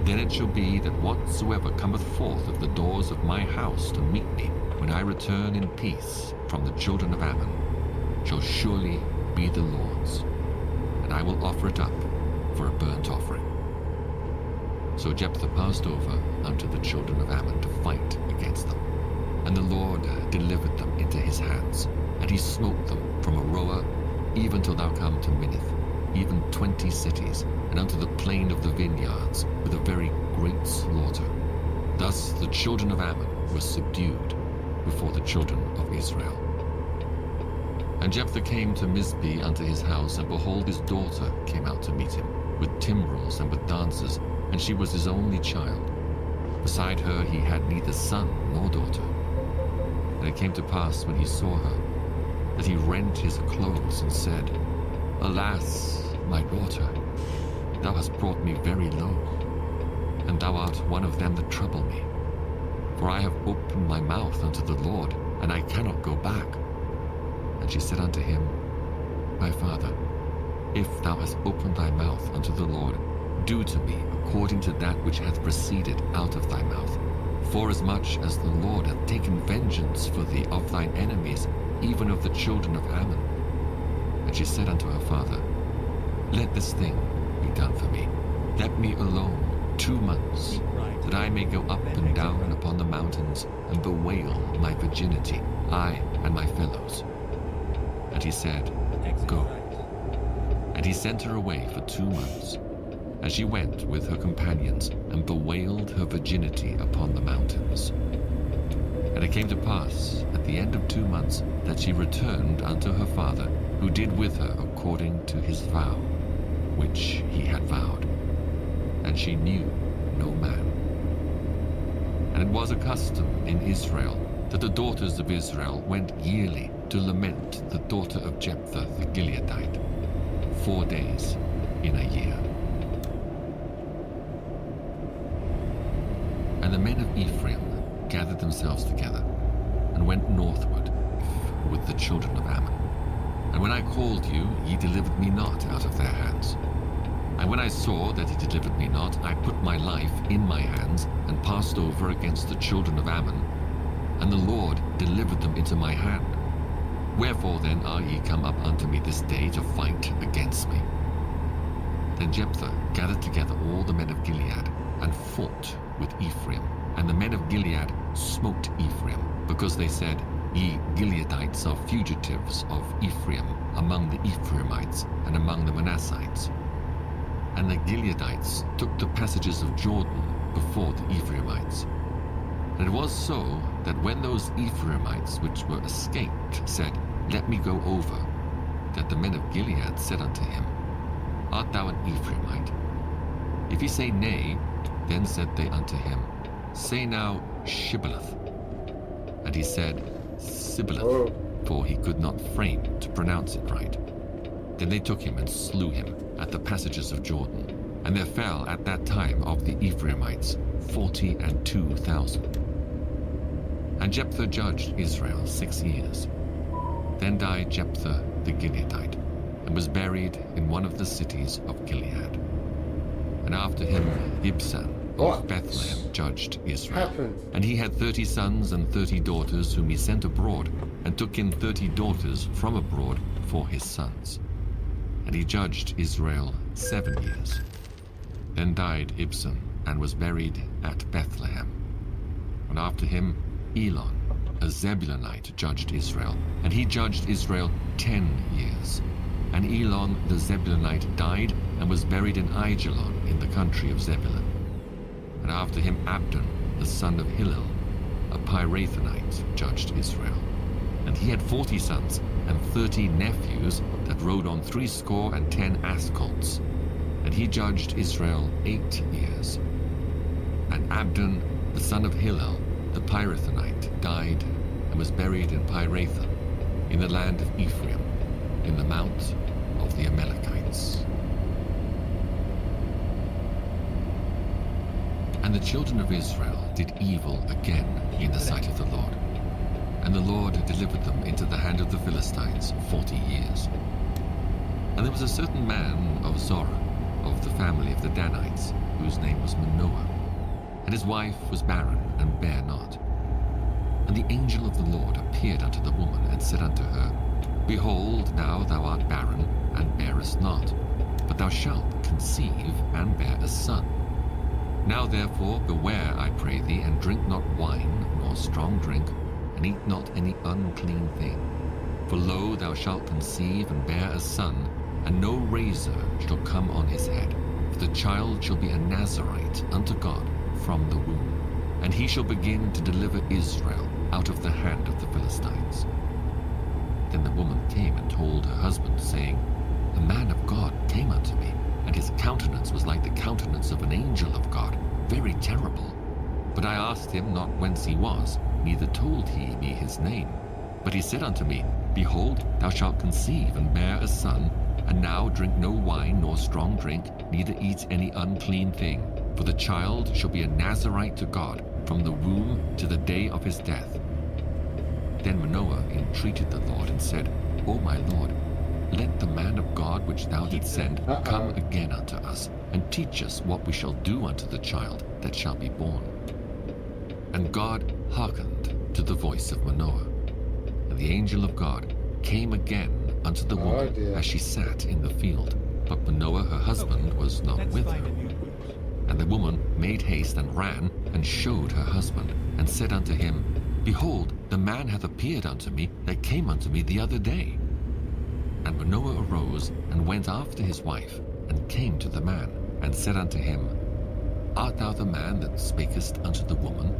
then it shall be that whatsoever cometh forth of the doors of my house to meet me when I return in peace from the children of Ammon shall surely be the Lord's, and I will offer it up for a burnt offering. So Jephthah passed over unto the children of Ammon to fight against them. And the Lord delivered them into his hands, and he smote them from Aroah even till thou come to Minnith, even 20 cities, and unto the plain of the vineyards, with a very great slaughter. Thus the children of Ammon were subdued before the children of Israel. And Jephthah came to Mizpeh unto his house, and behold, his daughter came out to meet him, with timbrels and with dances, and she was his only child. Beside her he had neither son nor daughter. And it came to pass, when he saw her, that he rent his clothes and said, Alas, my daughter, thou hast brought me very low, and thou art one of them that trouble me. For I have opened my mouth unto the Lord, and I cannot go back. And she said unto him, My father, if thou hast opened thy mouth unto the Lord, do to me according to that which hath proceeded out of thy mouth. Forasmuch as the Lord hath taken vengeance for thee of thine enemies, even of the children of Ammon. And she said unto her father, Let this thing be done for me. Let me alone 2 months, Keep right, that I may go up then and make a down right. upon the mountains, and bewail my virginity, I and my fellows. And he said, Exit Go. right. And he sent her away for 2 months. And she went with her companions, and bewailed her virginity upon the mountains. And it came to pass, at the end of 2 months, that she returned unto her father, who did with her according to his vow, which he had vowed. And she knew no man. And it was a custom in Israel that the daughters of Israel went yearly to lament the daughter of Jephthah the Gileadite, 4 days in a year. And the men of Ephraim gathered themselves together, and went northward with the children of Ammon. And when I called you, ye delivered me not out of their hands. And when I saw that he delivered me not, I put my life in my hands, and passed over against the children of Ammon, and the Lord delivered them into my hand. Wherefore then are ye come up unto me this day to fight against me? Then Jephthah gathered together all the men of Gilead, and fought with Ephraim. And the men of Gilead smote Ephraim, because they said, Ye Gileadites are fugitives of Ephraim among the Ephraimites and among the Manassites. And the Gileadites took the passages of Jordan before the Ephraimites. And it was so that when those Ephraimites which were escaped said, Let me go over, that the men of Gilead said unto him, Art thou an Ephraimite? If he say nay, then said they unto him, Say now Shibboleth. And he said, Sibboleth, for he could not frame to pronounce it right. Then they took him and slew him at the passages of Jordan. And there fell at that time of the Ephraimites 42,000. And Jephthah judged Israel 6 years. Then died Jephthah the Gileadite, and was buried in one of the cities of Gilead. And after him Ibzan What of Bethlehem judged Israel. happened? And he had 30 sons and 30 daughters whom he sent abroad, and took in 30 daughters from abroad for his sons. And he judged Israel 7 years. Then died Ibzan, and was buried at Bethlehem. And after him Elon, a Zebulunite, judged Israel, and he judged Israel 10 years. And Elon the Zebulunite died, and was buried in Aijalon in the country of Zebulun. And after him Abdon, the son of Hillel, a Pirathonite, judged Israel. And he had 40 sons and 30 nephews that rode on 70 ass colts. And he judged Israel 8 years. And Abdon, the son of Hillel, the Pirathonite, died, and was buried in Pirathon, in the land of Ephraim, in the mount of the Amalekites. And the children of Israel did evil again in the sight of the Lord. And the Lord delivered them into the hand of the Philistines 40 years. And there was a certain man of Zorah, of the family of the Danites, whose name was Manoah. And his wife was barren, and bare not. And the angel of the Lord appeared unto the woman, and said unto her, Behold, now thou art barren, and bearest not, but thou shalt conceive, and bear a son. Now therefore beware, I pray thee, and drink not wine, nor strong drink, and eat not any unclean thing. For lo, thou shalt conceive, and bear a son, and no razor shall come on his head. For the child shall be a Nazarite unto God from the womb, and he shall begin to deliver Israel out of the hand of the Philistines. Then the woman came and told her husband, saying, A man of God came unto me, and his countenance was like the countenance of an angel of God, very terrible. But I asked him not whence he was, neither told he me his name. But he said unto me, Behold, thou shalt conceive, and bear a son, and now drink no wine nor strong drink, neither eat any unclean thing. For the child shall be a Nazarite to God from the womb to the day of his death. Then Manoah entreated the Lord, and said, O my Lord, let the man of God which thou didst send come again unto us, and teach us what we shall do unto the child that shall be born. And God hearkened to the voice of Manoah. And the angel of God came again unto the woman as she sat in the field. But Manoah her husband was not Let's with find her. a new route. And the woman made haste and ran, and showed her husband, and said unto him, Behold, the man hath appeared unto me that came unto me the other day. And Manoah arose, and went after his wife, and came to the man, and said unto him, Art thou the man that spakest unto the woman?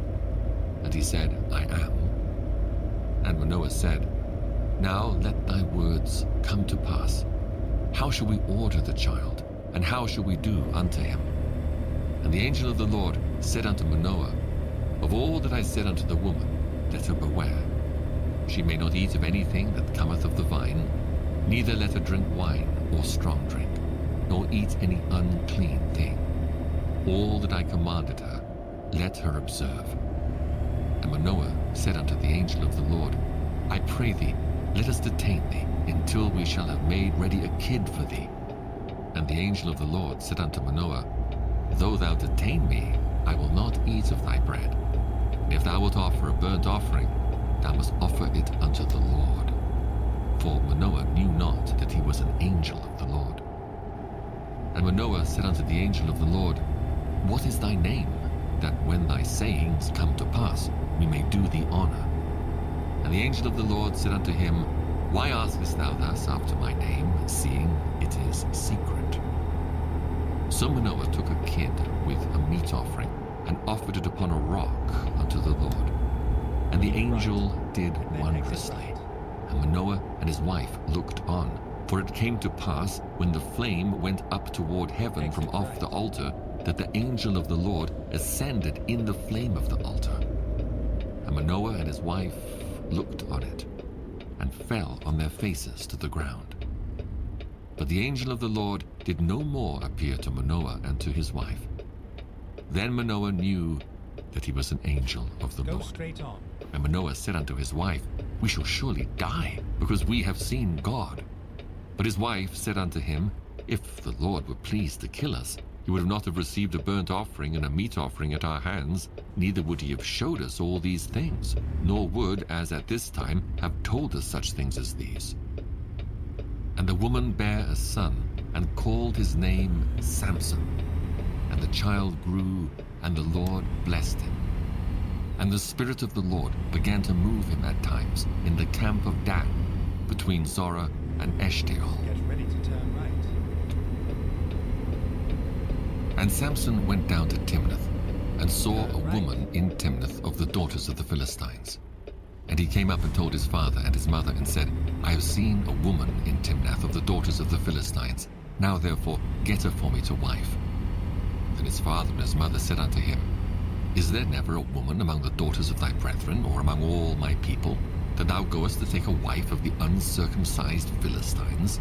And he said, I am. And Manoah said, Now let thy words come to pass. How shall we order the child, and how shall we do unto him? And the angel of the Lord said unto Manoah, Of all that I said unto the woman, let her beware. She may not eat of anything that cometh of the vine, neither let her drink wine or strong drink, nor eat any unclean thing. All that I commanded her, let her observe. And Manoah said unto the angel of the Lord, I pray thee, let us detain thee, until we shall have made ready a kid for thee. And the angel of the Lord said unto Manoah, Though thou detain me, I will not eat of thy bread. And if thou wilt offer a burnt offering, thou must offer it unto the Lord. For Manoah knew not that he was an angel of the Lord. And Manoah said unto the angel of the Lord, What is thy name, that when thy sayings come to pass, we may do thee honor? And the angel of the Lord said unto him, Why askest thou thus after my name, seeing it is secret? So Manoah took a kid with a meat offering, and offered it upon a rock unto the Lord. And the angel did wondrously. And Manoah and his wife looked on. For it came to pass, when the flame went up toward heaven from off the altar, that the angel of the Lord ascended in the flame of the altar. And Manoah and his wife looked on it, and fell on their faces to the ground. But the angel of the Lord did no more appear to Manoah and to his wife. Then Manoah knew that he was an angel of the Go Lord. straight on. And Manoah said unto his wife, We shall surely die, because we have seen God. But his wife said unto him, If the Lord were pleased to kill us, he would not have received a burnt offering and a meat offering at our hands, neither would he have showed us all these things, nor would, as at this time, have told us such things as these. And the woman bare a son, and called his name Samson. And the child grew, and the Lord blessed him. And the Spirit of the Lord began to move him at times in the camp of Dan, between Zorah and Eshtaol. Get ready to turn right. And Samson went down to Timnath, and saw a woman in Timnath of the daughters of the Philistines. And he came up and told his father and his mother, and said, I have seen a woman in Timnath of the daughters of the Philistines. Now therefore get her for me to wife. Then his father and his mother said unto him, Is there never a woman among the daughters of thy brethren, or among all my people, that thou goest to take a wife of the uncircumcised Philistines?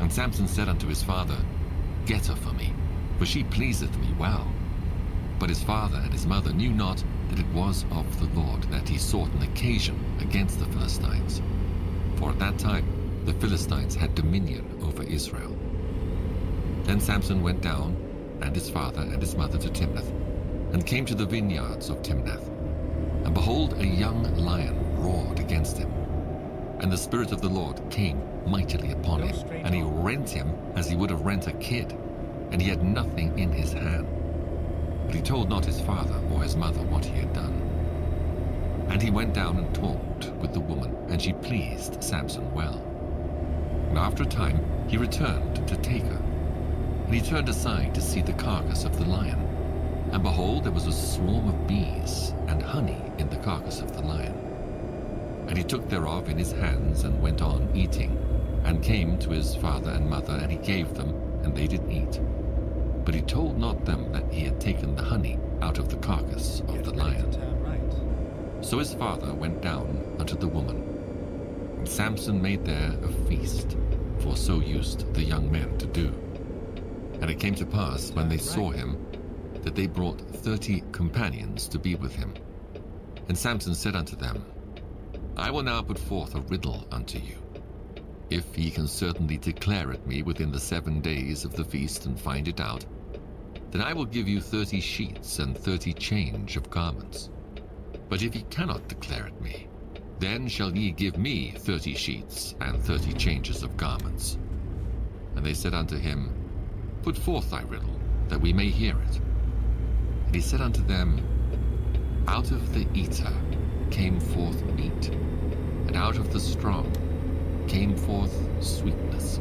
And Samson said unto his father, Get her for me, for she pleaseth me well. But his father and his mother knew not that it was of the Lord that he sought an occasion against the Philistines. For at that time the Philistines had dominion over Israel. Then Samson went down, and his father and his mother, to Timnath, and came to the vineyards of Timnath. And behold, a young lion roared against him. And the Spirit of the Lord came mightily upon him, and he rent him as he would have rent a kid, and he had nothing in his hand. But he told not his father or his mother what he had done. And he went down and talked with the woman, and she pleased Samson well. And after a time he returned to take her. And he turned aside to see the carcass of the lion. And behold, there was a swarm of bees and honey in the carcass of the lion. And he took thereof in his hands, and went on eating, and came to his father and mother, and he gave them, and they did eat. But he told not them that he had taken the honey out of the carcass of the lion. Turn right. So his father went down unto the woman. And Samson made there a feast, for so used the young men to do. And it came to pass, when they saw him, that they brought 30 companions to be with him. And Samson said unto them, I will now put forth a riddle unto you. If ye can certainly declare it me within the 7 days of the feast, and find it out, then I will give you 30 sheets and 30 change of garments. But if ye cannot declare it me, then shall ye give me 30 sheets and 30 changes of garments. And they said unto him, Put forth thy riddle, that we may hear it. And he said unto them, Out of the eater came forth meat, and out of the strong came forth sweetness.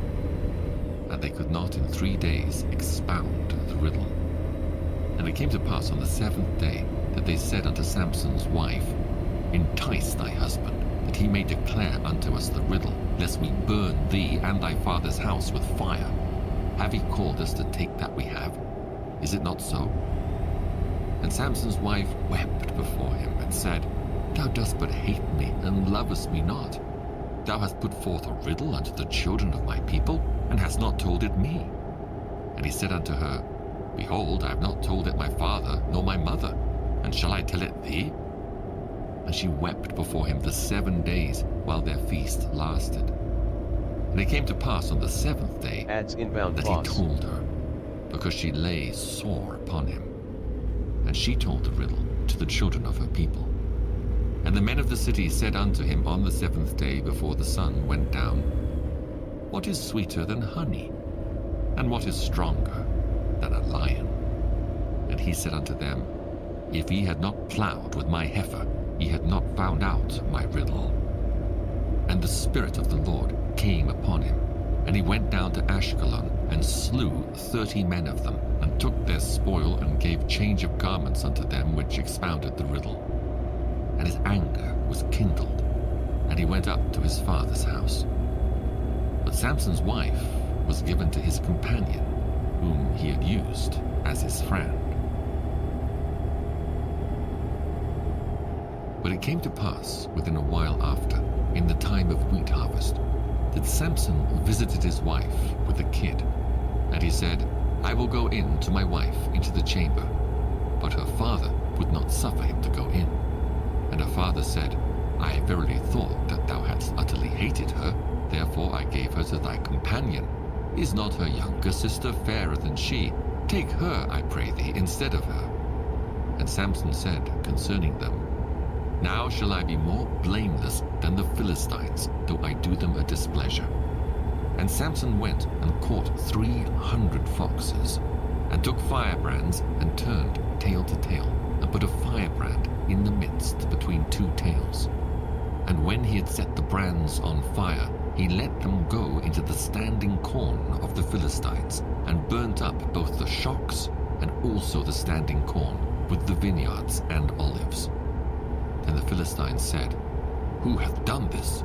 And they could not in 3 days expound the riddle. And it came to pass on the 7th day that they said unto Samson's wife, Entice thy husband, that he may declare unto us the riddle, lest we burn thee and thy father's house with fire. Have he called us to take that we have? Is it not so? And Samson's wife wept before him, and said, Thou dost but hate me, and lovest me not. Thou hast put forth a riddle unto the children of my people, and hast not told it me. And he said unto her, Behold, I have not told it my father, nor my mother, and shall I tell it thee? And she wept before him the 7 days, while their feast lasted. And it came to pass on the 7th day Adds inbound that boss. he told her, because she lay sore upon him. And she told the riddle to the children of her people. And the men of the city said unto him on the 7th day before the sun went down, What is sweeter than honey? And what is stronger than a lion? And he said unto them, If ye had not plowed with my heifer, ye had not found out my riddle. And the Spirit of the Lord came upon him, and he went down to Ashkelon, and slew 30 men of them, and took their spoil, and gave change of garments unto them which expounded the riddle. And his anger was kindled, and he went up to his father's house. But Samson's wife was given to his companion, whom he had used as his friend. But it came to pass within a while after, in the time of wheat harvest, that Samson visited his wife with a kid. And he said, I will go in to my wife into the chamber. But her father would not suffer him to go in. And her father said, I verily thought that thou hadst utterly hated her, therefore I gave her to thy companion. Is not her younger sister fairer than she? Take her, I pray thee, instead of her. And Samson said concerning them, Now shall I be more blameless than the Philistines, though I do them a displeasure. And Samson went and caught 300 foxes, and took firebrands, and turned tail to tail, and put a firebrand in the midst between two tails. And when he had set the brands on fire, he let them go into the standing corn of the Philistines, and burnt up both the shocks and also the standing corn, with the vineyards and olives. Then the Philistines said, Who hath done this?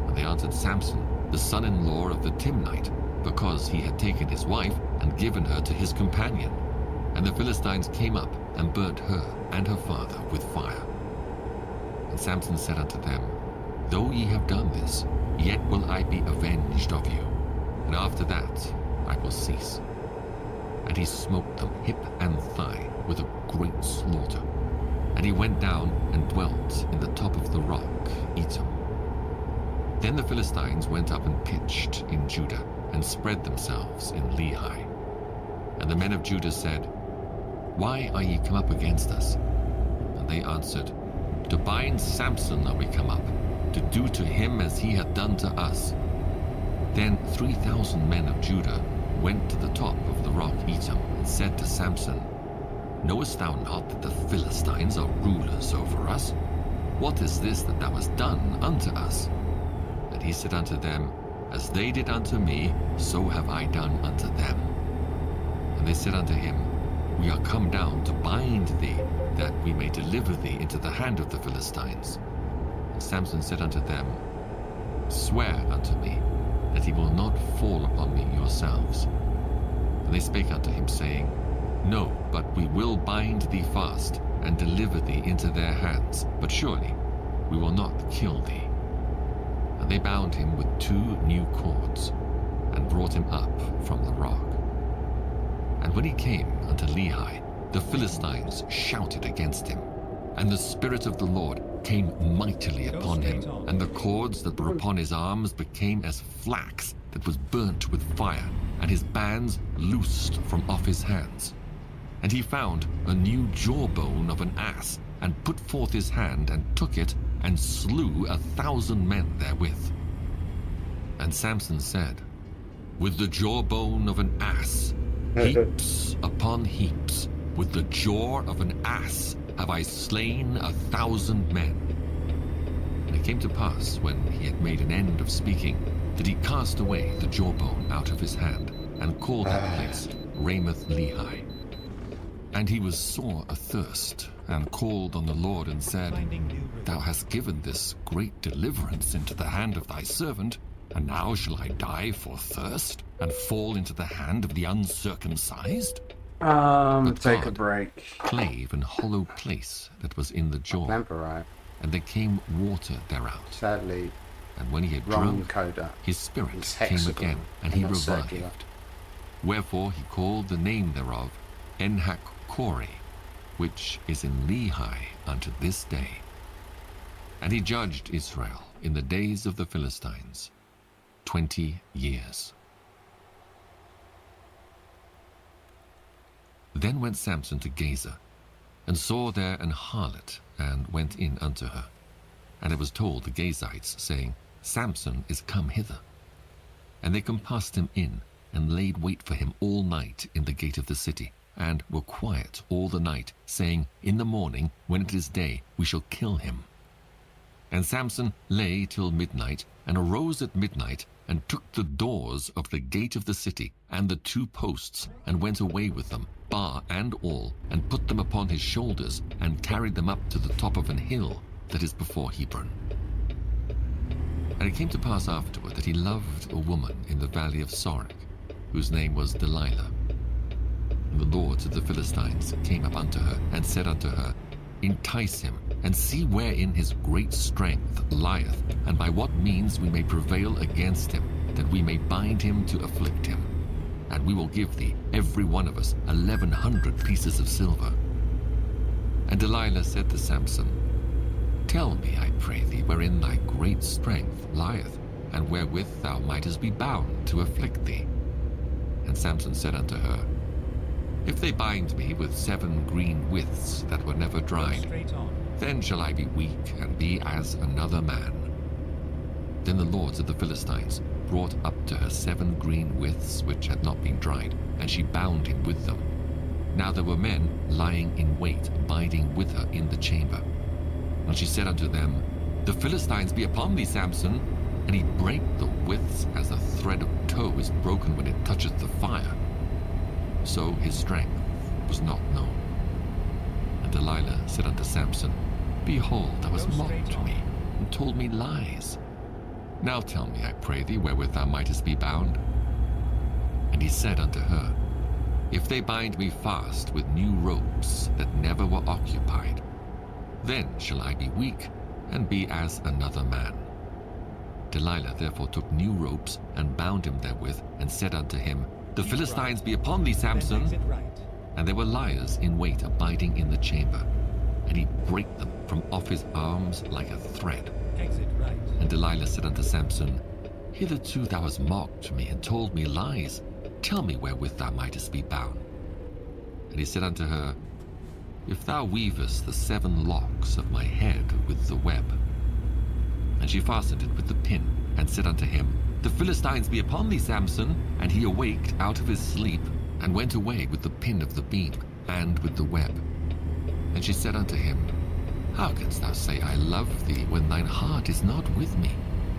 And they answered, Samson, the son-in-law of the Timnite, because he had taken his wife and given her to his companion. And the Philistines came up and burnt her and her father with fire. And Samson said unto them, Though ye have done this, yet will I be avenged of you, and after that I will cease. And he smote them hip and thigh with a great slaughter. And he went down and dwelt in the top of the rock, Etam. Then the Philistines went up and pitched in Judah, and spread themselves in Lehi. And the men of Judah said, Why are ye come up against us? And they answered, To bind Samson are we come up, to do to him as he hath done to us. Then 3,000 men of Judah went to the top of the rock Etam, and said to Samson, Knowest thou not that the Philistines are rulers over us? What is this that thou hast done unto us? And he said unto them, As they did unto me, so have I done unto them. And they said unto him, We are come down to bind thee, that we may deliver thee into the hand of the Philistines. And Samson said unto them, Swear unto me, that he will not fall upon me yourselves. And they spake unto him, saying, No, but we will bind thee fast, and deliver thee into their hands, but surely we will not kill thee. And they bound him with 2 new cords, and brought him up from the rock. And when he came unto Lehi, the Philistines shouted against him, and the Spirit of the Lord came mightily upon him, and the cords that were upon his arms became as flax that was burnt with fire, and his bands loosed from off his hands. And he found a new jawbone of an ass, and put forth his hand, and took it, and slew 1,000 men therewith. And Samson said, With the jawbone of an ass, heaps upon heaps, with the jaw of an ass have I slain 1,000 men. And it came to pass, when he had made an end of speaking, that he cast away the jawbone out of his hand, and called that place Ramoth Lehi. And he was sore athirst, and called on the Lord, and said, Thou hast given this great deliverance into the hand of thy servant, and now shall I die for thirst, and fall into the hand of the uncircumcised? Take a break. Clave and hollow place that was in the jaw, Vampirite. and there came water thereout. Sadly, And when he had wrong drunk, coda. his spirit It's came hexagon, again, and he not revived. circular. Wherefore he called the name thereof Enhakkore, which is in Lehi unto this day. And he judged Israel in the days of the Philistines 20 years. Then went Samson to Gaza, and saw there an harlot, and went in unto her. And it was told the Gazites, saying, Samson is come hither. And they compassed him in, and laid wait for him all night in the gate of the city, and were quiet all the night, saying, In the morning, when it is day, we shall kill him. And Samson lay till midnight, and arose at midnight, and took the doors of the gate of the city, and the 2 posts, and went away with them, bar and all, and put them upon his shoulders, and carried them up to the top of an hill that is before Hebron. And it came to pass afterward that he loved a woman in the valley of Sorek, whose name was Delilah. And the lords of the Philistines came up unto her, and said unto her, Entice him, and see wherein his great strength lieth, and by what means we may prevail against him, that we may bind him to afflict him. And we will give thee, every one of us, 1,100 pieces of silver. And Delilah said to Samson, Tell me, I pray thee, wherein thy great strength lieth, and wherewith thou mightest be bound to afflict thee. And Samson said unto her, If they bind me with 7 green withs that were never Go dried, straight on. then shall I be weak and be as another man. Then the lords of the Philistines brought up to her 7 green withs which had not been dried, and she bound him with them. Now there were men lying in wait, abiding with her in the chamber. And she said unto them, The Philistines be upon thee, Samson. And he brake the withs as a thread of tow is broken when it toucheth the fire. So his strength was not known. And Delilah said unto Samson, Behold, thou hast Go straight mocked on. me, and told me lies. Now tell me, I pray thee, wherewith thou mightest be bound. And he said unto her, If they bind me fast with new ropes that never were occupied, then shall I be weak, and be as another man. Delilah therefore took new ropes, and bound him therewith, and said unto him, The Keep Philistines right. be upon thee, Then Samson. exit right. And there were liars in wait abiding in the chamber. And he brake them from off his arms like a thread. Exit right. And Delilah said unto Samson, Hitherto thou hast mocked me, and told me lies. Tell me wherewith thou mightest be bound. And he said unto her, If thou weavest the 7 locks of my head with the web. And she fastened it with the pin, and said unto him, The Philistines be upon thee, Samson. And he awaked out of his sleep, and went away with the pin of the beam, and with the web. And she said unto him, How canst thou say, I love thee, when thine heart is not with me?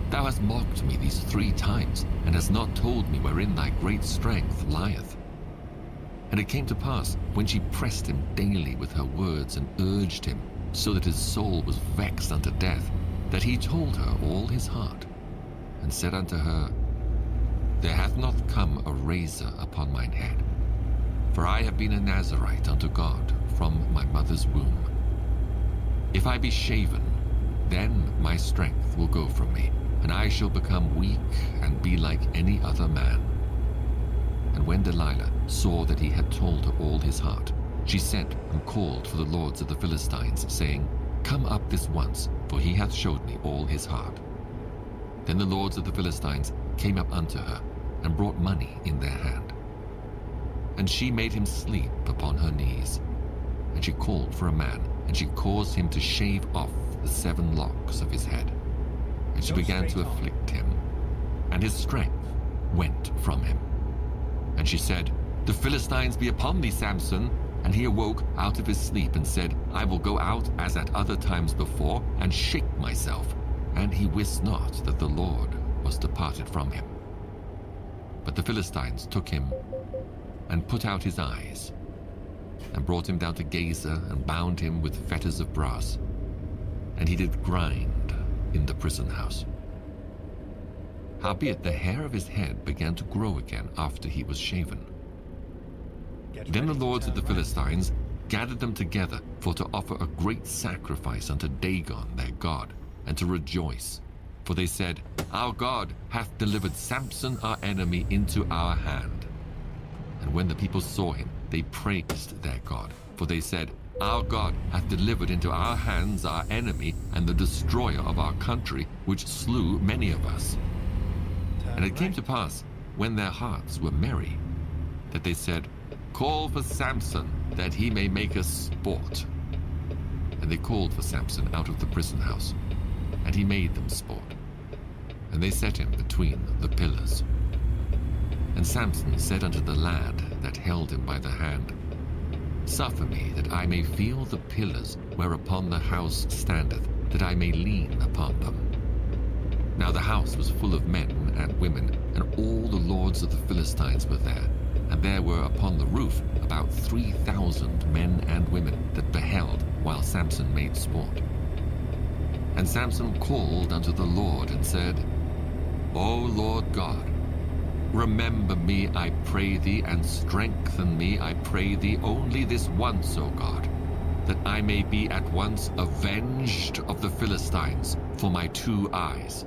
Thou hast mocked me these 3 times, and hast not told me wherein thy great strength lieth. And it came to pass, when she pressed him daily with her words, and urged him, so that his soul was vexed unto death, that he told her all his heart, and said unto her, There hath not come a razor upon mine head, for I have been a Nazarite unto God from my mother's womb. If I be shaven, then my strength will go from me, and I shall become weak and be like any other man. And when Delilah saw that he had told her all his heart, she sent and called for the lords of the Philistines, saying, Come up this once, for he hath showed me all his heart. Then the lords of the Philistines came up unto her, and brought money in their hand. And she made him sleep upon her knees. And she called for a man, and she caused him to shave off the 7 locks of his head. And she Go began to straight on. afflict him, and his strength went from him. And she said, The Philistines be upon thee, Samson. And he awoke out of his sleep, and said, I will go out as at other times before, and shake myself. And he wist not that the Lord was departed from him. But the Philistines took him, and put out his eyes, and brought him down to Gaza, and bound him with fetters of brass. And he did grind in the prison house. Howbeit the hair of his head began to grow again after he was shaven. Get Then the ready to lords of the turn right. Philistines gathered them together for to offer a great sacrifice unto Dagon their god, and to rejoice. For they said, Our God hath delivered Samson our enemy into our hand. And when the people saw him, they praised their God. For they said, Our God hath delivered into our hands our enemy, and the destroyer of our country, which slew many of us. Turn And it came right. to pass, when their hearts were merry, that they said, Call for Samson, that he may make us sport. And they called for Samson out of the prison house, and he made them sport. And they set him between the pillars. And Samson said unto the lad that held him by the hand, Suffer me that I may feel the pillars whereupon the house standeth, that I may lean upon them. Now the house was full of men and women, and all the lords of the Philistines were there. And there were upon the roof about 3,000 men and women that beheld while Samson made sport. And Samson called unto the Lord and said, O Lord God, remember me, I pray thee, and strengthen me, I pray thee, only this once, O God, that I may be at once avenged of the Philistines for my 2 eyes.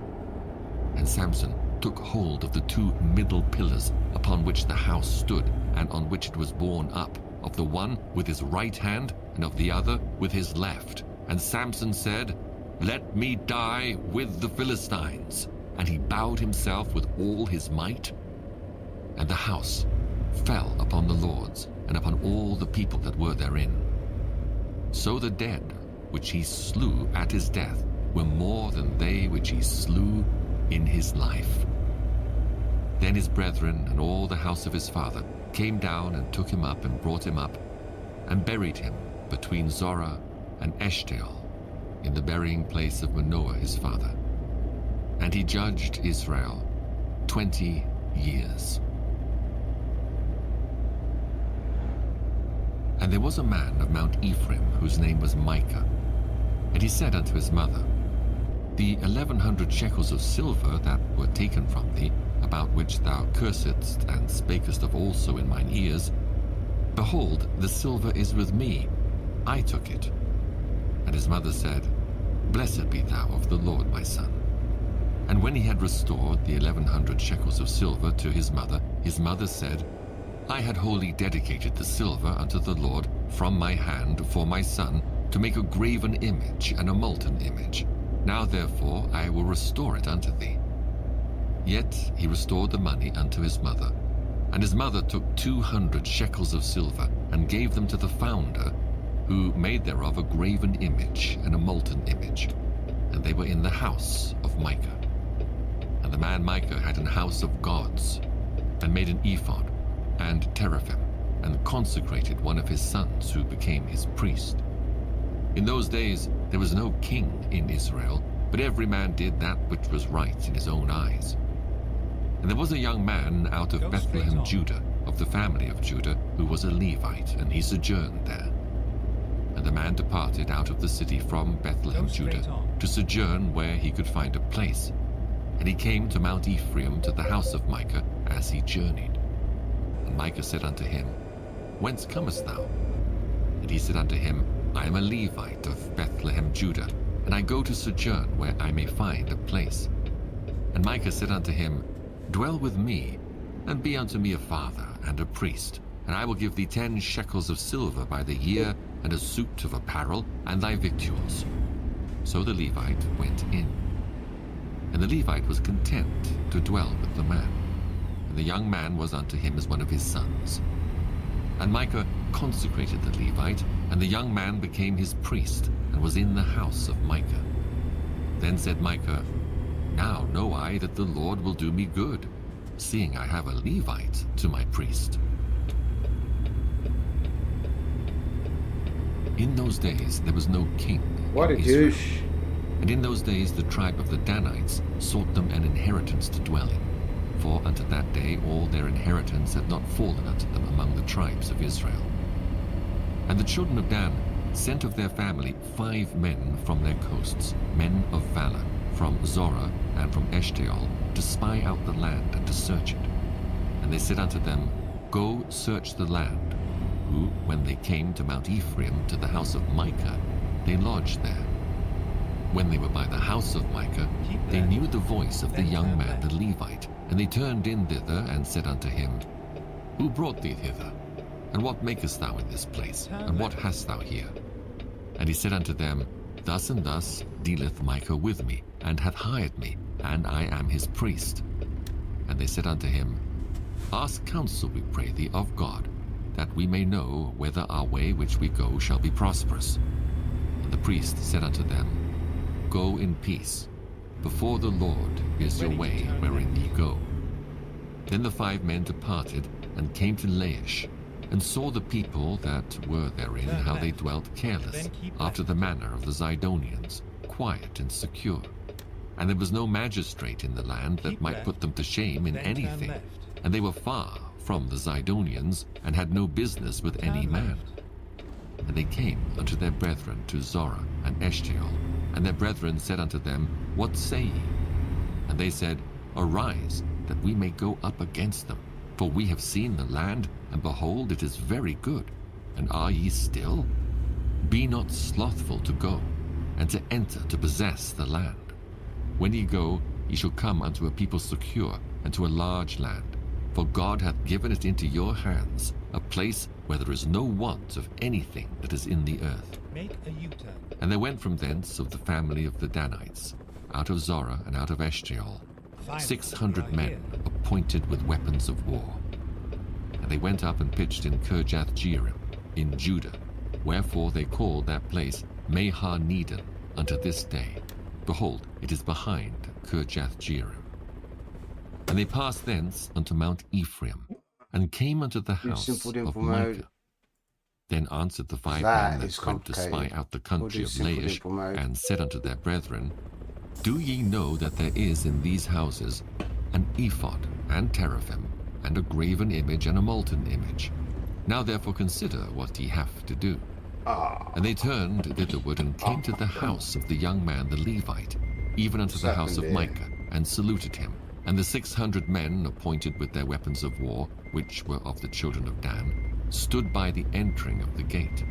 And Samson took hold of the 2 middle pillars upon which the house stood, and on which it was borne up, of the one with his right hand, and of the other with his left. And Samson said, Let me die with the Philistines. And he bowed himself with all his might. And the house fell upon the lords, and and upon all the people that were therein. So the dead, which he slew at his death, were more than they which he slew in his life. Then his brethren and all the house of his father came down and took him up and brought him up and buried him between Zorah and Eshtaol in the burying place of Manoah his father. And he judged Israel 20 years. And there was a man of Mount Ephraim whose name was Micah. And he said unto his mother, The 1100 shekels of silver that were taken from thee, about which thou cursedst and spakest of also in mine ears, behold, the silver is with me, I took it. And his mother said, Blessed be thou of the Lord, my son. And when he had restored the 1100 shekels of silver to his mother said, I had wholly dedicated the silver unto the Lord from my hand for my son, to make a graven image and a molten image. Now therefore I will restore it unto thee. Yet he restored the money unto his mother. And his mother took 200 shekels of silver, and gave them to the founder, who made thereof a graven image and a molten image. And they were in the house of Micah. And the man Micah had an house of gods, and made an ephod, and teraphim, and consecrated one of his sons, who became his priest. In those days there was no king in Israel, but every man did that which was right in his own eyes. And there was a young man out of Go Bethlehem, straight on. Judah, of the family of Judah, who was a Levite, and he sojourned there. And the man departed out of the city from Bethlehem, Go straight Judah, on. to sojourn where he could find a place. And he came to Mount Ephraim, to the house of Micah, as he journeyed. And Micah said unto him, Whence comest thou? And he said unto him, I am a Levite of Bethlehem, Judah, and I go to sojourn where I may find a place. And Micah said unto him, Dwell with me, and be unto me a father and a priest, and I will give thee 10 shekels of silver by the year, and a suit of apparel, and thy victuals. So the Levite went in. And the Levite was content to dwell with the man, and the young man was unto him as one of his sons. And Micah consecrated the Levite, and the young man became his priest, and was in the house of Micah. Then said Micah, Now know I that the Lord will do me good, seeing I have a Levite to my priest. In those days there was no king What a in Israel. douche. And in those days the tribe of the Danites sought them an inheritance to dwell in. For unto that day all their inheritance had not fallen unto them among the tribes of Israel. And the children of Dan sent of their family 5 men from their coasts, men of valor, from Zorah and from Eshtaol, to spy out the land and to search it. And they said unto them, Go search the land. Who, when they came to Mount Ephraim, to the house of Micah, they lodged there. When they were by the house of Micah, they knew the voice of the young man the Levite, and they turned in thither, and said unto him, Who brought thee hither? And what makest thou in this place? And what hast thou here? And he said unto them, Thus and thus dealeth Micah with me, and hath hired me, and I am his priest. And they said unto him, Ask counsel, we pray thee, of God, that we may know whether our way which we go shall be prosperous. And the priest said unto them, Go in peace. Before the Lord is your way wherein ye go. Then the 5 men departed, and came to Laish, and saw the people that were therein, how they dwelt careless, after the manner of the Zidonians, quiet and secure. And there was no magistrate in the land that might put them to shame in anything. And they were far from the Zidonians, and had no business with any man. And they came unto their brethren to Zorah and Eshtaol, and their brethren said unto them, What say ye? And they said, Arise, that we may go up against them. For we have seen the land, and behold, it is very good. And are ye still? Be not slothful to go, and to enter to possess the land. When ye go, ye shall come unto a people secure, and to a large land. For God hath given it into your hands, a place where there is no want of anything that is in the earth. Make a U-turn. And there went from thence of the family of the Danites, out of Zorah and out of Eshtaol, 600 men appointed with weapons of war. And they went up and pitched in Kirjath-jearim in Judah, wherefore they called that place Mahar-Nedan unto this day. Behold, it is behind Kirjath-jearim. And they passed thence unto Mount Ephraim, and came unto the house of Micah. Then answered the 5 men that went to spy out the country of Laish, and said unto their brethren, Do ye know that there is in these houses an ephod, and teraphim, and a graven image, and a molten image? Now therefore consider what ye have to do. And they turned thitherward, and came to the house of the young man the Levite, even unto the house of Micah, and saluted him. And the 600 men appointed with their weapons of war, which were of the children of Dan, stood by the entering of the gate.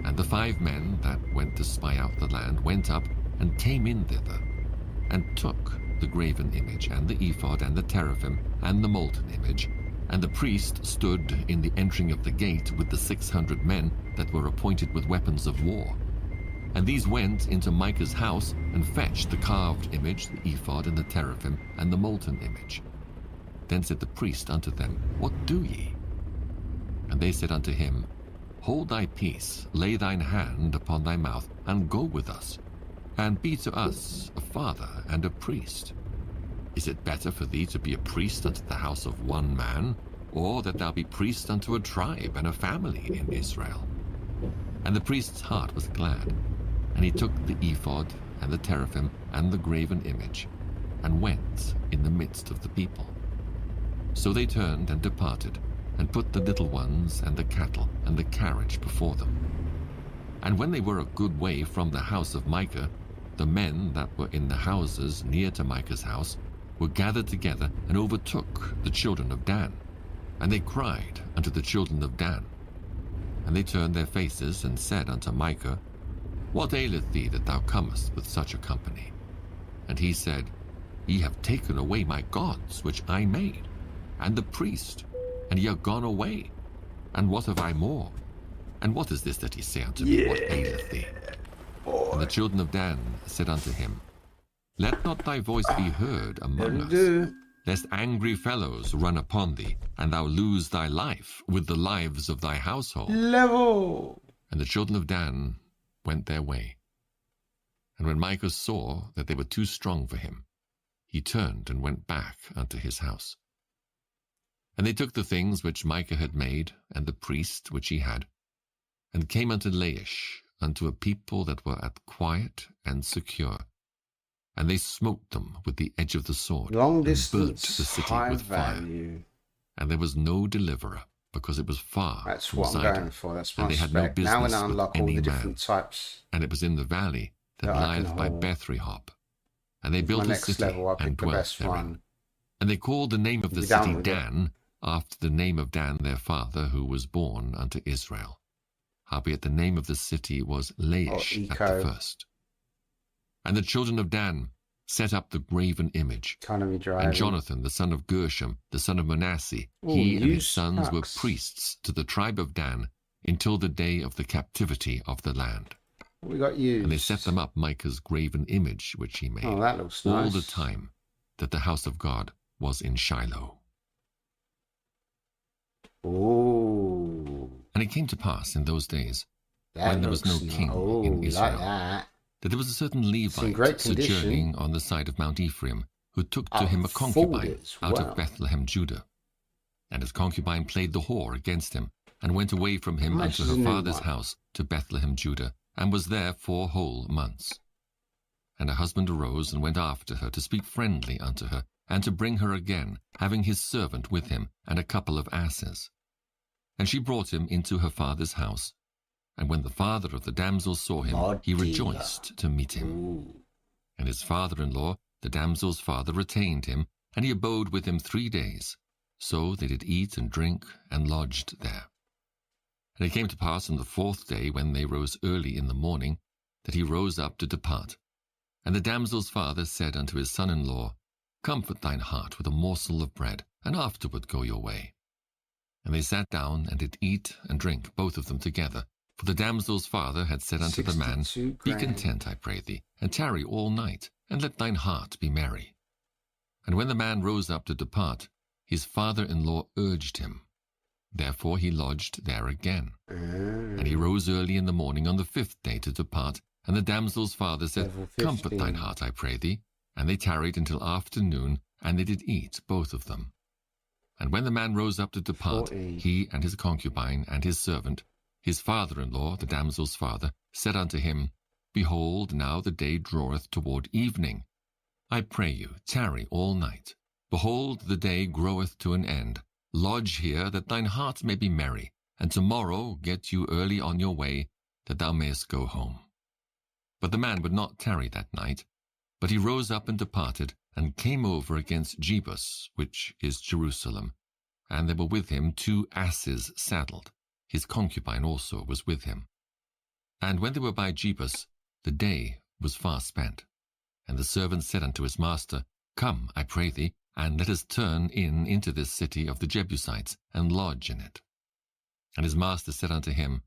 And the 5 men that went to spy out the land went up, and came in thither, and took the graven image, and the ephod, and the teraphim, and the molten image. And the priest stood in the entering of the gate with the 600 men that were appointed with weapons of war. And these went into Micah's house, and fetched the carved image, the ephod, and the teraphim, and the molten image. Then said the priest unto them, What do ye? And they said unto him, Hold thy peace, lay thine hand upon thy mouth, and go with us, and be to us a father and a priest. Is it better for thee to be a priest unto the house of one man, or that thou be priest unto a tribe and a family in Israel? And the priest's heart was glad, and he took the ephod, and the teraphim, and the graven image, and went in the midst of the people. So they turned and departed, and put the little ones, and the cattle, and the carriage before them. And when they were a good way from the house of Micah, the men that were in the houses near to Micah's house were gathered together, and overtook the children of Dan. And they cried unto the children of Dan. And they turned their faces, and said unto Micah, What aileth thee that thou comest with such a company? And he said, Ye have taken away my gods which I made, and the priest, and ye are gone away. And what have I more? And what is this that ye say unto me? What aileth thee? And the children of Dan said unto him, Let not thy voice be heard among us, lest angry fellows run upon thee, and thou lose thy life with the lives of thy household. Level. And the children of Dan went their way. And when Micah saw that they were too strong for him, he turned and went back unto his house. And they took the things which Micah had made, and the priest which he had, and came unto Laish, unto a people that were at quiet and secure. And they smote them with the edge of the sword, Long and burnt distance, the city high with fire. value. And there was no deliverer, because it was far That's from what I'm Sidon, going for. That's my and they had no spec. Now when business I with unlock all any the man. different types, And it was in the valley that that I can lieth by hold. Bethrehop. And they With built my a next city level, I and pick the dwelt best therein. one. And they called the name of the Be done city with it. Dan, after the name of Dan their father, who was born unto Israel. Howbeit the name of the city was Laish at Eco. the first. And the children of Dan set up the graven image. Economy driving. And Jonathan, the son of Gershom, the son of Manasseh, Ooh, he and you his sons were sucks. priests to the tribe of Dan until the day of the captivity of the land. We got used. And they set them up Micah's graven image which he made, Oh, that looks all nice. the time that the house of God was in Shiloh. Oh, And it came to pass in those days, that when there was no looks king Oh, in Israel, like that. that there was a certain Levite great condition. sojourning on the side of Mount Ephraim, who took to Oh, him a fold concubine as out well. of Bethlehem, Judah. And his concubine played the whore against him, and went away from him How much unto is her a new father's one? house to Bethlehem, Judah, and was there 4 whole months. And her husband arose and went after her to speak friendly unto her, and to bring her again, having his servant with him, and a couple of asses. And she brought him into her father's house. And when the father of the damsel saw him, Lord he dear. rejoiced to meet him. Ooh. And his father-in-law, the damsel's father, retained him, and he abode with him 3 days. So they did eat and drink, and lodged there. And it came to pass on the 4th day, when they rose early in the morning, that he rose up to depart. And the damsel's father said unto his son-in-law, Comfort thine heart with a morsel of bread, and afterward go your way. And they sat down, and did eat and drink, both of them together. For the damsel's father had said unto the man, 62 Be grand. content, I pray thee, and tarry all night, and let thine heart be merry. And when the man rose up to depart, his father-in-law urged him, Therefore he lodged there again. Mm. And he rose early in the morning on the 5th day to depart. And the damsel's father said, Level Comfort 15. thine heart, I pray thee. And they tarried until afternoon, and they did eat, both of them. And when the man rose up to depart, 40. he and his concubine and his servant, his father-in-law, the damsel's father, said unto him, Behold, now the day draweth toward evening. I pray you, tarry all night. Behold, the day groweth to an end. Lodge here, that thine heart may be merry, and tomorrow get you early on your way, that thou mayest go home. But the man would not tarry that night, but he rose up and departed, and came over against Jebus, which is Jerusalem. And there were with him 2 asses saddled. His concubine also was with him. And when they were by Jebus, the day was far spent. And the servant said unto his master, Come, I pray thee, and let us turn in into this city of the Jebusites, and lodge in it. And his master said unto him,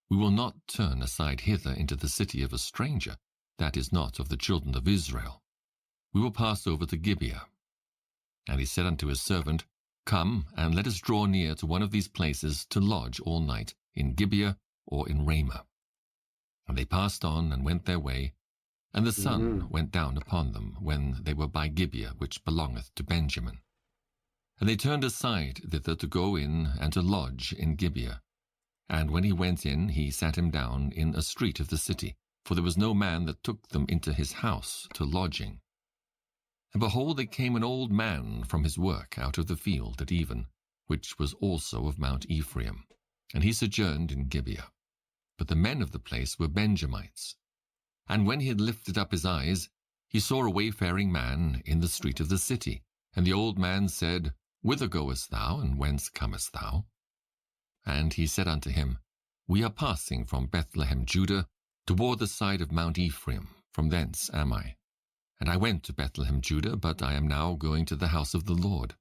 We will not turn aside hither into the city of a stranger, that is not of the children of Israel. We will pass over to Gibeah. And he said unto his servant, Come, and let us draw near to one of these places to lodge all night, in Gibeah or in Ramah. And they passed on and went their way, and the sun went down upon them when they were by Gibeah, which belongeth to Benjamin. And they turned aside thither to go in and to lodge in Gibeah. And when he went in, he sat him down in a street of the city, for there was no man that took them into his house to lodging. And behold, there came an old man from his work out of the field at even, which was also of Mount Ephraim, and he sojourned in Gibeah. But the men of the place were Benjamites. And when he had lifted up his eyes, he saw a wayfaring man in the street of the city. And the old man said, Whither goest thou, and whence comest thou? And he said unto him, We are passing from Bethlehem, Judah, toward the side of Mount Ephraim. From thence am I. And I went to Bethlehem, Judah, but I am now going to the house of the Lord.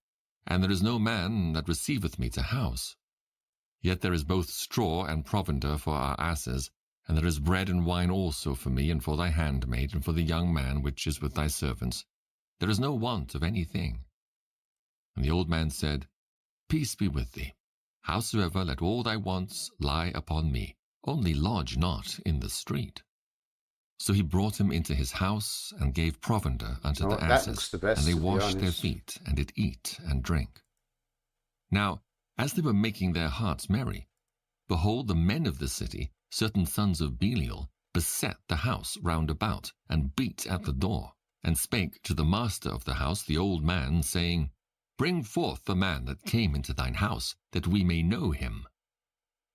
And there is no man that receiveth me to house. Yet there is both straw and provender for our asses, and there is bread and wine also for me, and for thy handmaid, and for the young man which is with thy servants. There is no want of anything. And the old man said, Peace be with thee. Howsoever, let all thy wants lie upon me. Only lodge not in the street. So he brought him into his house, and gave provender unto the asses, and they washed their feet, and did eat and drink. Now, as they were making their hearts merry, behold, the men of the city, certain sons of Belial, beset the house round about, and beat at the door, and spake to the master of the house, the old man, saying, Bring forth the man that came into thine house, that we may know him.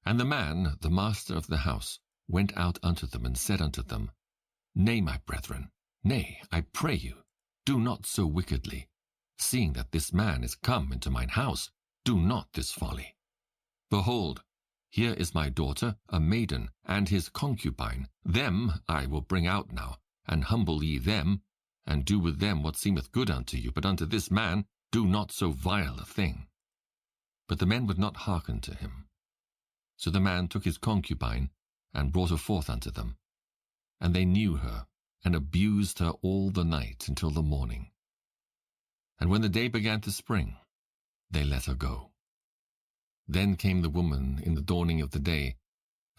And the man, the master of the house, went out unto them, and said unto them, Nay, my brethren, nay, I pray you, do not so wickedly. Seeing that this man is come into mine house, do not this folly. Behold, here is my daughter, a maiden, and his concubine. Them I will bring out now, and humble ye them, and do with them what seemeth good unto you. But unto this man do not so vile a thing. But the men would not hearken to him. So the man took his concubine, and brought her forth unto them. And they knew her, and abused her all the night until the morning. And when the day began to spring, they let her go. Then came the woman in the dawning of the day,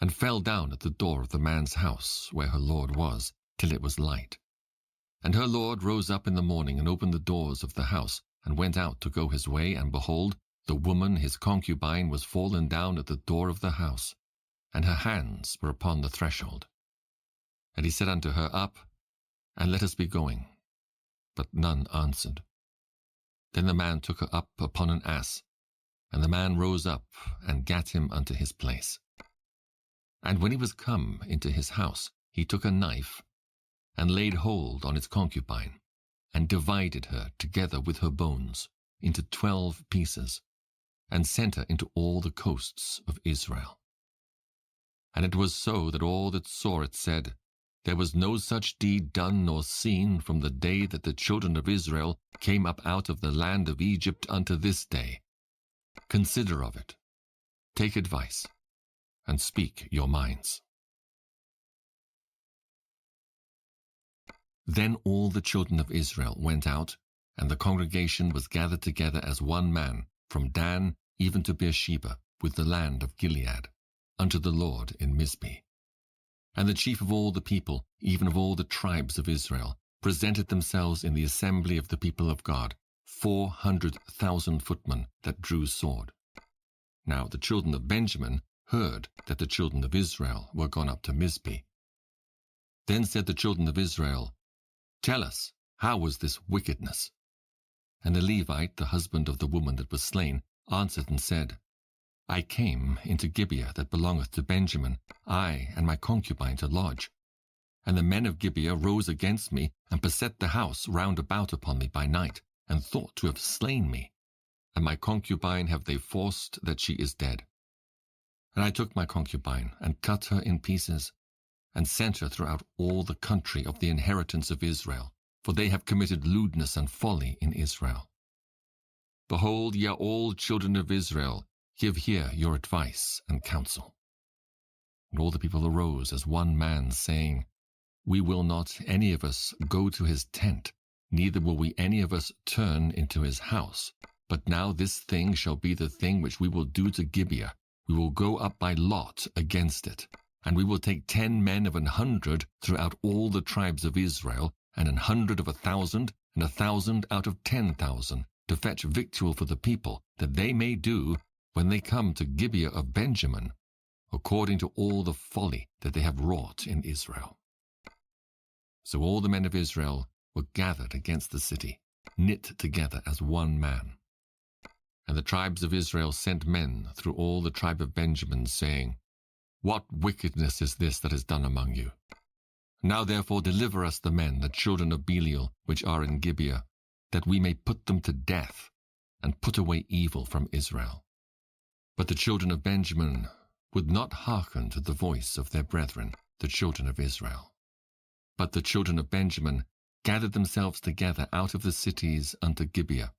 and fell down at the door of the man's house, where her lord was, till it was light. And her lord rose up in the morning, and opened the doors of the house, and went out to go his way, and behold, the woman his concubine was fallen down at the door of the house, and her hands were upon the threshold. And he said unto her, Up, and let us be going. But none answered. Then the man took her up upon an ass, and the man rose up, and gat him unto his place. And when he was come into his house, he took a knife, and laid hold on his concubine, and divided her together with her bones into 12 pieces, and sent her into all the coasts of Israel. And it was so that all that saw it said, There was no such deed done nor seen from the day that the children of Israel came up out of the land of Egypt unto this day. Consider of it, take advice, and speak your minds. Then all the children of Israel went out, and the congregation was gathered together as one man, from Dan even to Beersheba, with the land of Gilead, unto the Lord in Mizpeh. And the chief of all the people, even of all the tribes of Israel, presented themselves in the assembly of the people of God, 400,000 footmen that drew sword. Now the children of Benjamin heard that the children of Israel were gone up to Mizpeh. Then said the children of Israel, Tell us, how was this wickedness? And the Levite, the husband of the woman that was slain, answered and said, I came into Gibeah that belongeth to Benjamin, I and my concubine to lodge. And the men of Gibeah rose against me, and beset the house round about upon me by night, and thought to have slain me. And my concubine have they forced that she is dead. And I took my concubine, and cut her in pieces, and sent her throughout all the country of the inheritance of Israel, for they have committed lewdness and folly in Israel. Behold, ye are all children of Israel, give here your advice and counsel. And all the people arose as one man, saying, We will not any of us go to his tent, neither will we any of us turn into his house. But now this thing shall be the thing which we will do to Gibeah. We will go up by lot against it, and we will take 10 men of 100 throughout all the tribes of Israel, and 100 of 1,000, and 1,000 out of 10,000, to fetch victual for the people, that they may do, when they come to Gibeah of Benjamin, according to all the folly that they have wrought in Israel. So all the men of Israel were gathered against the city, knit together as one man. And the tribes of Israel sent men through all the tribe of Benjamin, saying, What wickedness is this that is done among you? Now therefore deliver us the men, the children of Belial, which are in Gibeah, that we may put them to death, and put away evil from Israel. But the children of Benjamin would not hearken to the voice of their brethren, the children of Israel. But the children of Benjamin gathered themselves together out of the cities unto Gibeah,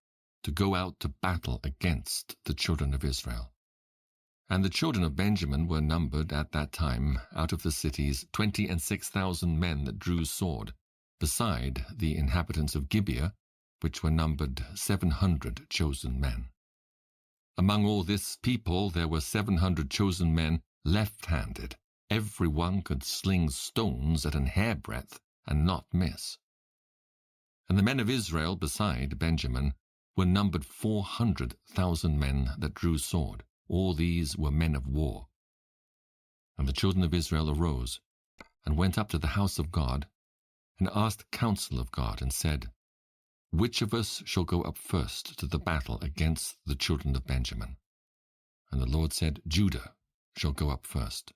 to go out to battle against the children of Israel. And the children of Benjamin were numbered at that time out of the cities 26,000 men that drew sword, beside the inhabitants of Gibeah, which were numbered 700 chosen men. Among all this people there were 700 chosen men left-handed. Every one could sling stones at an hairbreadth and not miss. And the men of Israel beside Benjamin were numbered 400,000 men that drew sword. All these were men of war. And the children of Israel arose, and went up to the house of God, and asked counsel of God, and said, Which of us shall go up first to the battle against the children of Benjamin? And the Lord said, Judah shall go up first.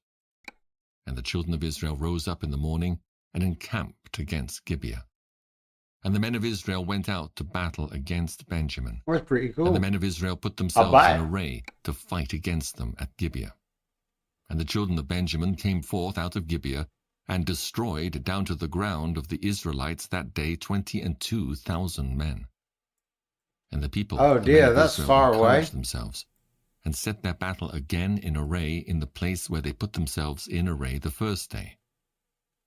And the children of Israel rose up in the morning, and encamped against Gibeah. And the men of Israel went out to battle against Benjamin. That's pretty cool. And the men of Israel put themselves in array to fight against them at Gibeah. And the children of Benjamin came forth out of Gibeah, and destroyed down to the ground of the Israelites that day 22,000 men. And the people, oh dear, that's Israel, far away, encouraged themselves, and set their battle again in array in the place where they put themselves in array the first day.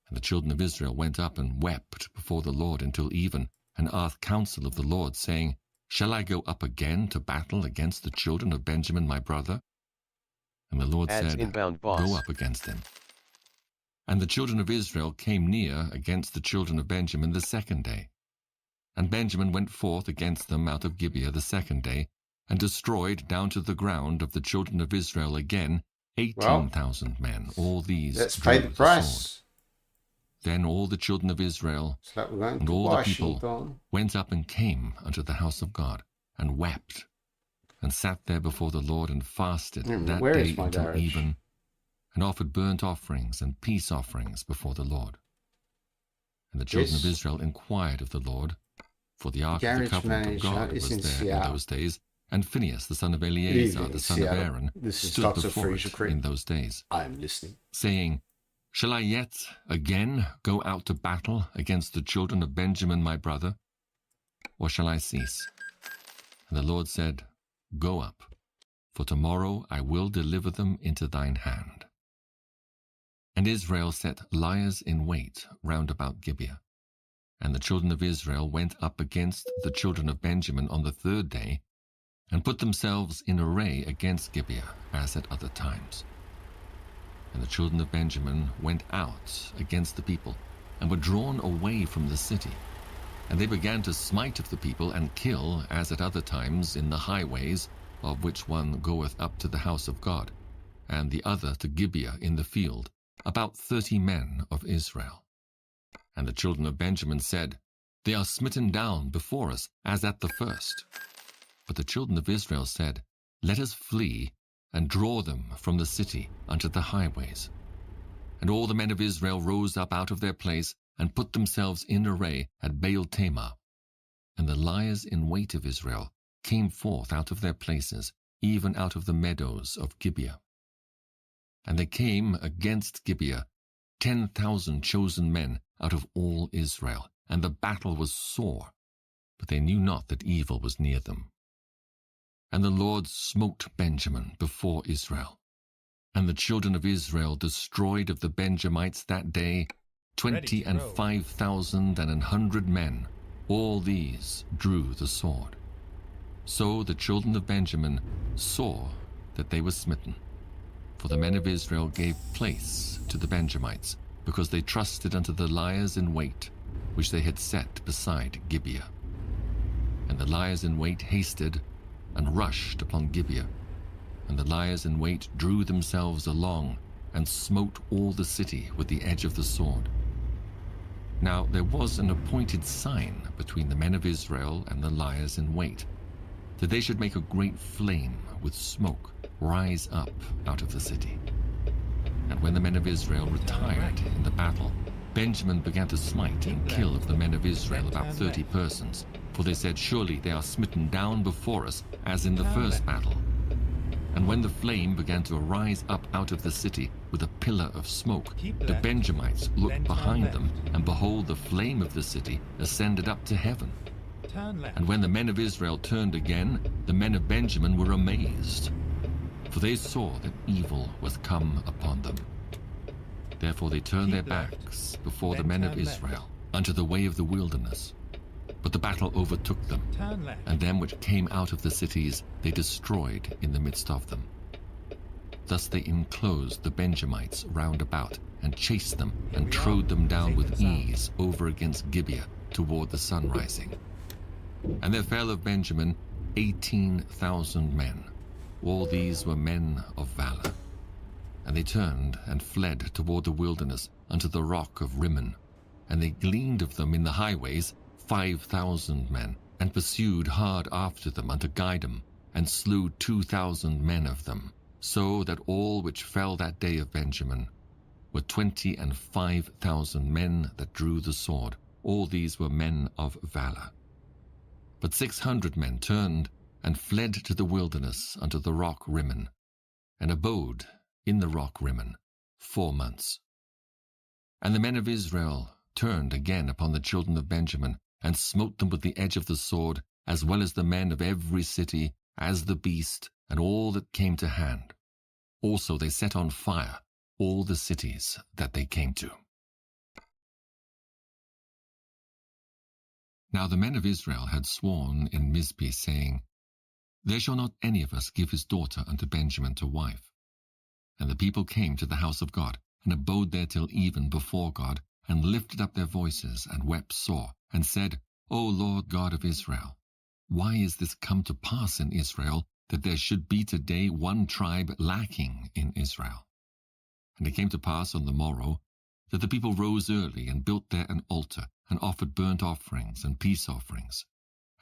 And the children of Israel went up and wept before the Lord until even, and asked counsel of the Lord, saying, Shall I go up again to battle against the children of Benjamin my brother? And the Lord said, Go up against him. And the children of Israel came near against the children of Benjamin the second day. And Benjamin went forth against them out of Gibeah the second day, and destroyed down to the ground of the children of Israel again 18,000 men. All these let's pay the price. Then all the children of Israel and all the people went up and came unto the house of God, and wept, and sat there before the Lord, and fasted that day until even, and offered burnt offerings and peace offerings before the Lord. And the children of Israel inquired of the Lord, for the ark of the covenant of God was there in those days, and Phinehas the son of Eleazar the son of Aaron stood before it in those days, I'm listening, saying, Shall I yet again go out to battle against the children of Benjamin my brother, or shall I cease? And the Lord said, Go up, for tomorrow I will deliver them into thine hand. And Israel set liers in wait round about Gibeah. And the children of Israel went up against the children of Benjamin on the third day, and put themselves in array against Gibeah as at other times. And the children of Benjamin went out against the people, and were drawn away from the city. And they began to smite of the people, and kill, as at other times, in the highways, of which one goeth up to the house of God, and the other to Gibeah in the field, about 30 men of Israel. And the children of Benjamin said, They are smitten down before us, as at the first. But the children of Israel said, Let us flee, and draw them from the city unto the highways. And all the men of Israel rose up out of their place, and put themselves in array at Baal-Tamar. And the liers in wait of Israel came forth out of their places, even out of the meadows of Gibeah. And they came against Gibeah, 10,000 chosen men out of all Israel, and the battle was sore, but they knew not that evil was near them. And the Lord smote Benjamin before Israel. And the children of Israel destroyed of the Benjamites that day 25,100 men. All these drew the sword. So the children of Benjamin saw that they were smitten. For the men of Israel gave place to the Benjamites, because they trusted unto the liers in wait, which they had set beside Gibeah. And the liers in wait hasted, and rushed upon Gibeah. And the liers in wait drew themselves along, and smote all the city with the edge of the sword. Now there was an appointed sign between the men of Israel and the liers in wait, that they should make a great flame with smoke rise up out of the city. And when the men of Israel retired in the battle, Benjamin began to smite and kill of the men of Israel about 30 persons, for they said, Surely they are smitten down before us, as in the first battle. And when the flame began to arise up out of the city with a pillar of smoke, the Benjamites looked behind them, and behold, the flame of the city ascended up to heaven. And when the men of Israel turned again, the men of Benjamin were amazed, for they saw that evil was come upon them. Therefore they turned their backs before the men of Israel unto the way of the wilderness. But the battle overtook them, and them which came out of the cities they destroyed in the midst of them. Thus they enclosed the Benjamites round about, and chased them, and trode them down with ease over against Gibeah toward the sun rising. And there fell of Benjamin 18,000 men. All these were men of valor. And they turned and fled toward the wilderness unto the rock of Rimmon. And they gleaned of them in the highways 5,000 men, and pursued hard after them unto Gidom, and slew 2,000 men of them, so that all which fell that day of Benjamin were 25,000 men that drew the sword. All these were men of valor. But 600 men turned and fled to the wilderness unto the rock Rimmon, and abode in the rock Rimmon 4 months. And the men of Israel turned again upon the children of Benjamin, and smote them with the edge of the sword, as well as the men of every city, as the beast, and all that came to hand. Also they set on fire all the cities that they came to. Now the men of Israel had sworn in Mizpeh, saying, There shall not any of us give his daughter unto Benjamin to wife. And the people came to the house of God, and abode there till even before God, and lifted up their voices, and wept sore, and said, O Lord God of Israel, why is this come to pass in Israel, that there should be today one tribe lacking in Israel? And it came to pass on the morrow, that the people rose early, and built there an altar, and offered burnt offerings and peace offerings.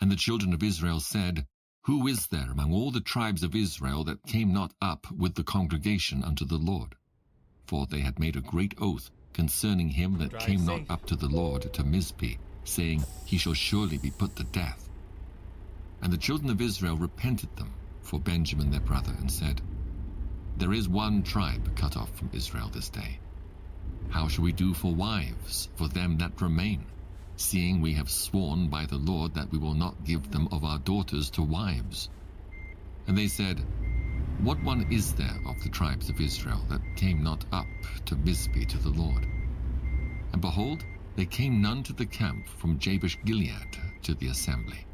And the children of Israel said, Who is there among all the tribes of Israel that came not up with the congregation unto the Lord? For they had made a great oath concerning him that came not up to the Lord to Mizpeh, saying, He shall surely be put to death. And the children of Israel repented them for Benjamin their brother, and said, There is one tribe cut off from Israel this day. How shall we do for wives for them that remain, seeing we have sworn by the Lord that we will not give them of our daughters to wives? And they said, What one is there of the tribes of Israel that came not up to Mizpeh to the Lord? And behold, there came none to the camp from Jabesh Gilead to the assembly.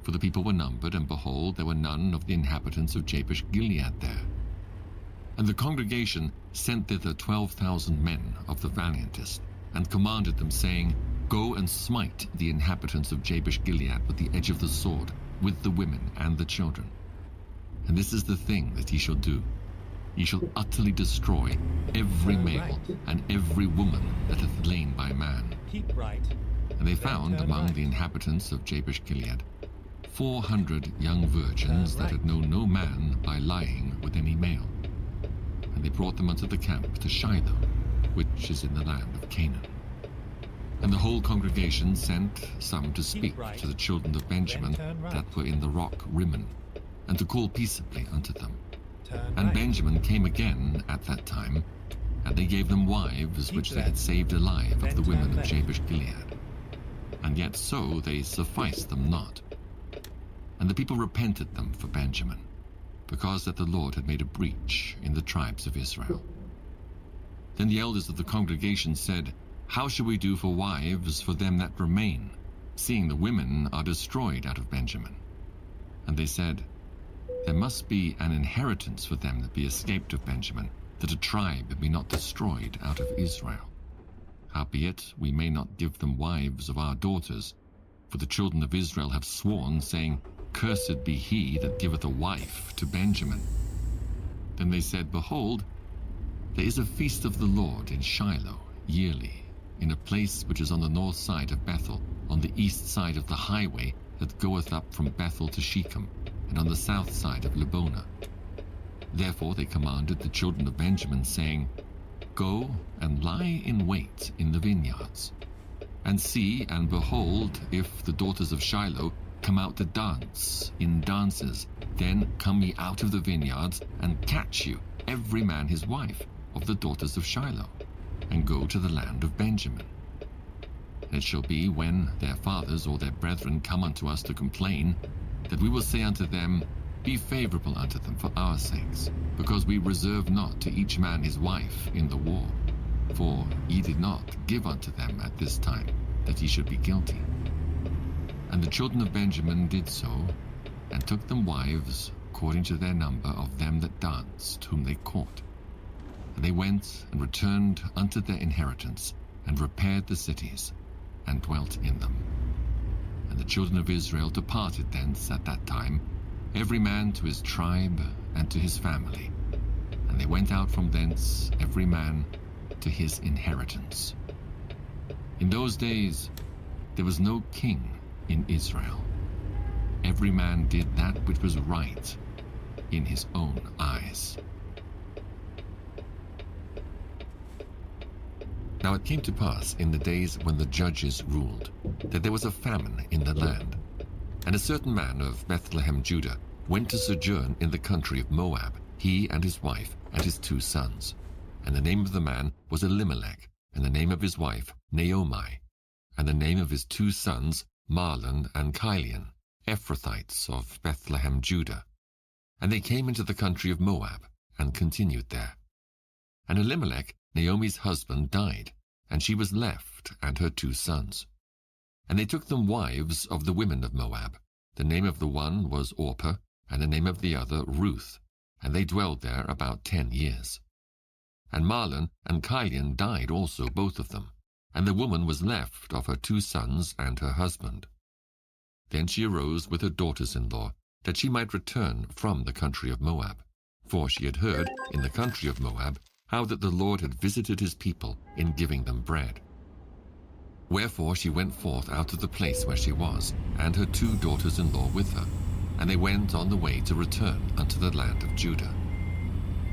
For the people were numbered, and behold, there were none of the inhabitants of Jabesh Gilead there. And the congregation sent thither 12,000 men of the valiantest, and commanded them, saying, Go and smite the inhabitants of Jabesh Gilead with the edge of the sword, with the women and the children. And this is the thing that ye shall do. Ye shall utterly destroy every male and every woman that hath lain by man. Keep right. And they found among the inhabitants of Jabesh Gilead 400 young virgins that had known no man by lying with any male. And they brought them unto the camp to Shiloh, which is in the land of Canaan. And the whole congregation sent some to speak to the children of Benjamin that were in the rock Rimmon, and to call peaceably unto them. And Benjamin came again at that time, and they gave them wives which they had saved alive of the women of Jabesh Gilead. And yet so they sufficed them not. And the people repented them for Benjamin, because that the Lord had made a breach in the tribes of Israel. Then the elders of the congregation said, How shall we do for wives for them that remain, seeing the women are destroyed out of Benjamin? And they said, There must be an inheritance for them that be escaped of Benjamin, that a tribe be not destroyed out of Israel. Howbeit we may not give them wives of our daughters, for the children of Israel have sworn, saying, Cursed be he that giveth a wife to Benjamin. Then they said, Behold, there is a feast of the Lord in Shiloh yearly, in a place which is on the north side of Bethel, on the east side of the highway that goeth up from Bethel to Shechem, and on the south side of Lebonah. Therefore they commanded the children of Benjamin, saying, Go and lie in wait in the vineyards, and see and behold, if the daughters of Shiloh come out to dance in dances, then come ye out of the vineyards, and catch you every man his wife of the daughters of Shiloh, and go to the land of Benjamin. And it shall be, when their fathers or their brethren come unto us to complain, that we will say unto them, Be favorable unto them for our sakes, because we reserve not to each man his wife in the war. For ye did not give unto them at this time, that ye should be guilty. And the children of Benjamin did so, and took them wives according to their number of them that danced, whom they caught. And they went and returned unto their inheritance, and repaired the cities, and dwelt in them. And the children of Israel departed thence at that time, every man to his tribe and to his family. And they went out from thence, every man to his inheritance. In those days there was no king in Israel. Every man did that which was right in his own eyes. Now it came to pass in the days when the judges ruled, that there was a famine in the land. And a certain man of Bethlehem, Judah, went to sojourn in the country of Moab, he and his wife and his 2 sons. And the name of the man was Elimelech, and the name of his wife Naomi, and the name of his 2 sons Mahlon and Chilion, Ephrathites of Bethlehem, Judah. And they came into the country of Moab, and continued there. And Elimelech, Naomi's husband, died, and she was left, and her 2 sons. And they took them wives of the women of Moab. The name of the one was Orpah, and the name of the other Ruth, and they dwelled there about 10 years. And Mahlon and Chilion died also, both of them, and the woman was left of her 2 sons and her husband. Then she arose with her daughters-in-law, that she might return from the country of Moab, for she had heard in the country of Moab how that the Lord had visited his people in giving them bread. Wherefore she went forth out of the place where she was, and her 2 daughters-in-law with her, and they went on the way to return unto the land of Judah.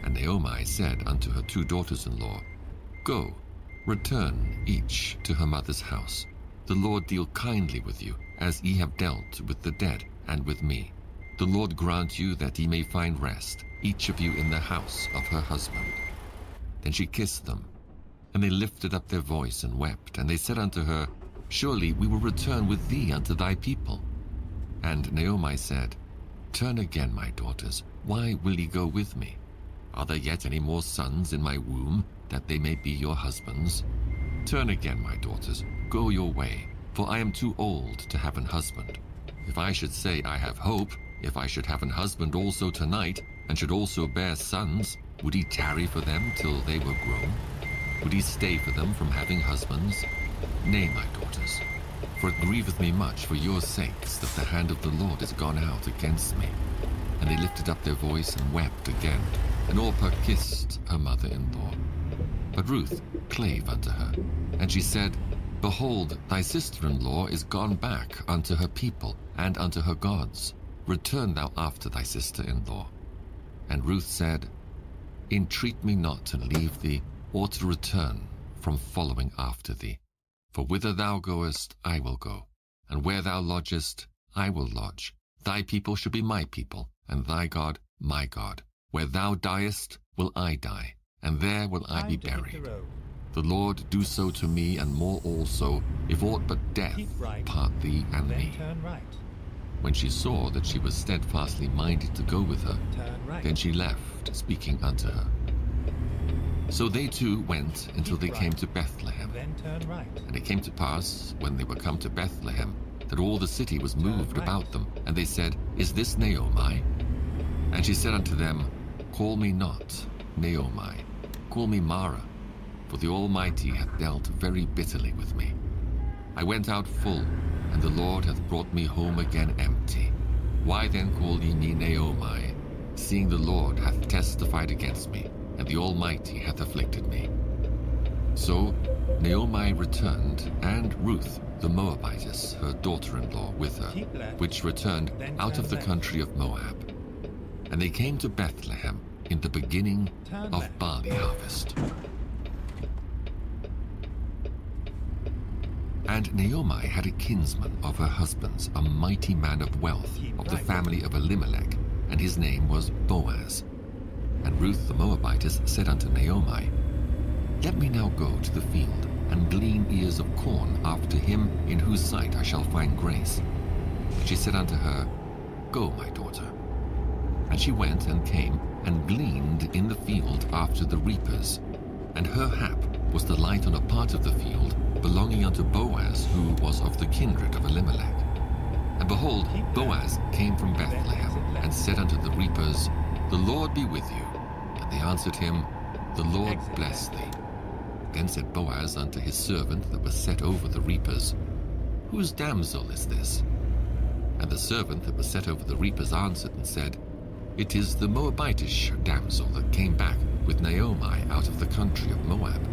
And Naomi said unto her 2 daughters-in-law, Go, return each to her mother's house. The Lord deal kindly with you, as ye have dealt with the dead and with me. The Lord grant you that ye may find rest, each of you in the house of her husband. Then she kissed them, and they lifted up their voice and wept. And they said unto her, Surely we will return with thee unto thy people. And Naomi said, Turn again, my daughters, why will ye go with me? Are there yet any more sons in my womb, that they may be your husbands? Turn again, my daughters, go your way, for I am too old to have an husband. if I should say I have hope, if I should have an husband also tonight, and should also bear sons, would he tarry for them till they were grown? Would he stay for them from having husbands? Nay, my daughters, for it grieveth me much for your sakes that the hand of the Lord is gone out against me. And they lifted up their voice and wept again, and Orpah kissed her mother-in-law. But Ruth clave unto her, and she said, Behold, thy sister-in-law is gone back unto her people and unto her gods. Return thou after thy sister-in-law. And Ruth said, Entreat me not to leave thee, or to return from following after thee. For whither thou goest, I will go, and where thou lodgest, I will lodge. Thy people shall be my people, and thy God my God. Where thou diest, will I die, and there will I be buried. The Lord do so to me, and more also, if aught but death part thee and me. Turn right. When she saw that she was steadfastly minded to go with her, Turn right. then she left, speaking unto her. So they two went until they came to Bethlehem. Then turn right. And it came to pass, when they were come to Bethlehem, that all the city was moved about them, and they said, Is this Naomi? And she said unto them, Call me not Naomi, call me Mara, for the Almighty hath dealt very bitterly with me. I went out full, and the Lord hath brought me home again empty. Why then call ye me Naomi, seeing the Lord hath testified against me, and the Almighty hath afflicted me? So Naomi returned, and Ruth the Moabitess, her daughter-in-law, with her, which returned out of the country of Moab. And they came to Bethlehem in the beginning of barley harvest. And Naomi had a kinsman of her husband's, a mighty man of wealth, of the family of Elimelech, and his name was Boaz. And Ruth the Moabitess said unto Naomi, Let me now go to the field, and glean ears of corn after him in whose sight I shall find grace. And she said unto her, Go, my daughter. And she went and came, and gleaned in the field after the reapers. And her hap was to light on a part of the field belonging unto Boaz, who was of the kindred of Elimelech. And behold, Boaz came from Bethlehem, and said unto the reapers, The Lord be with you. And they answered him, The Lord bless thee. Then said Boaz unto his servant that was set over the reapers, Whose damsel is this? And the servant that was set over the reapers answered and said, It is the Moabitish damsel that came back with Naomi out of the country of Moab.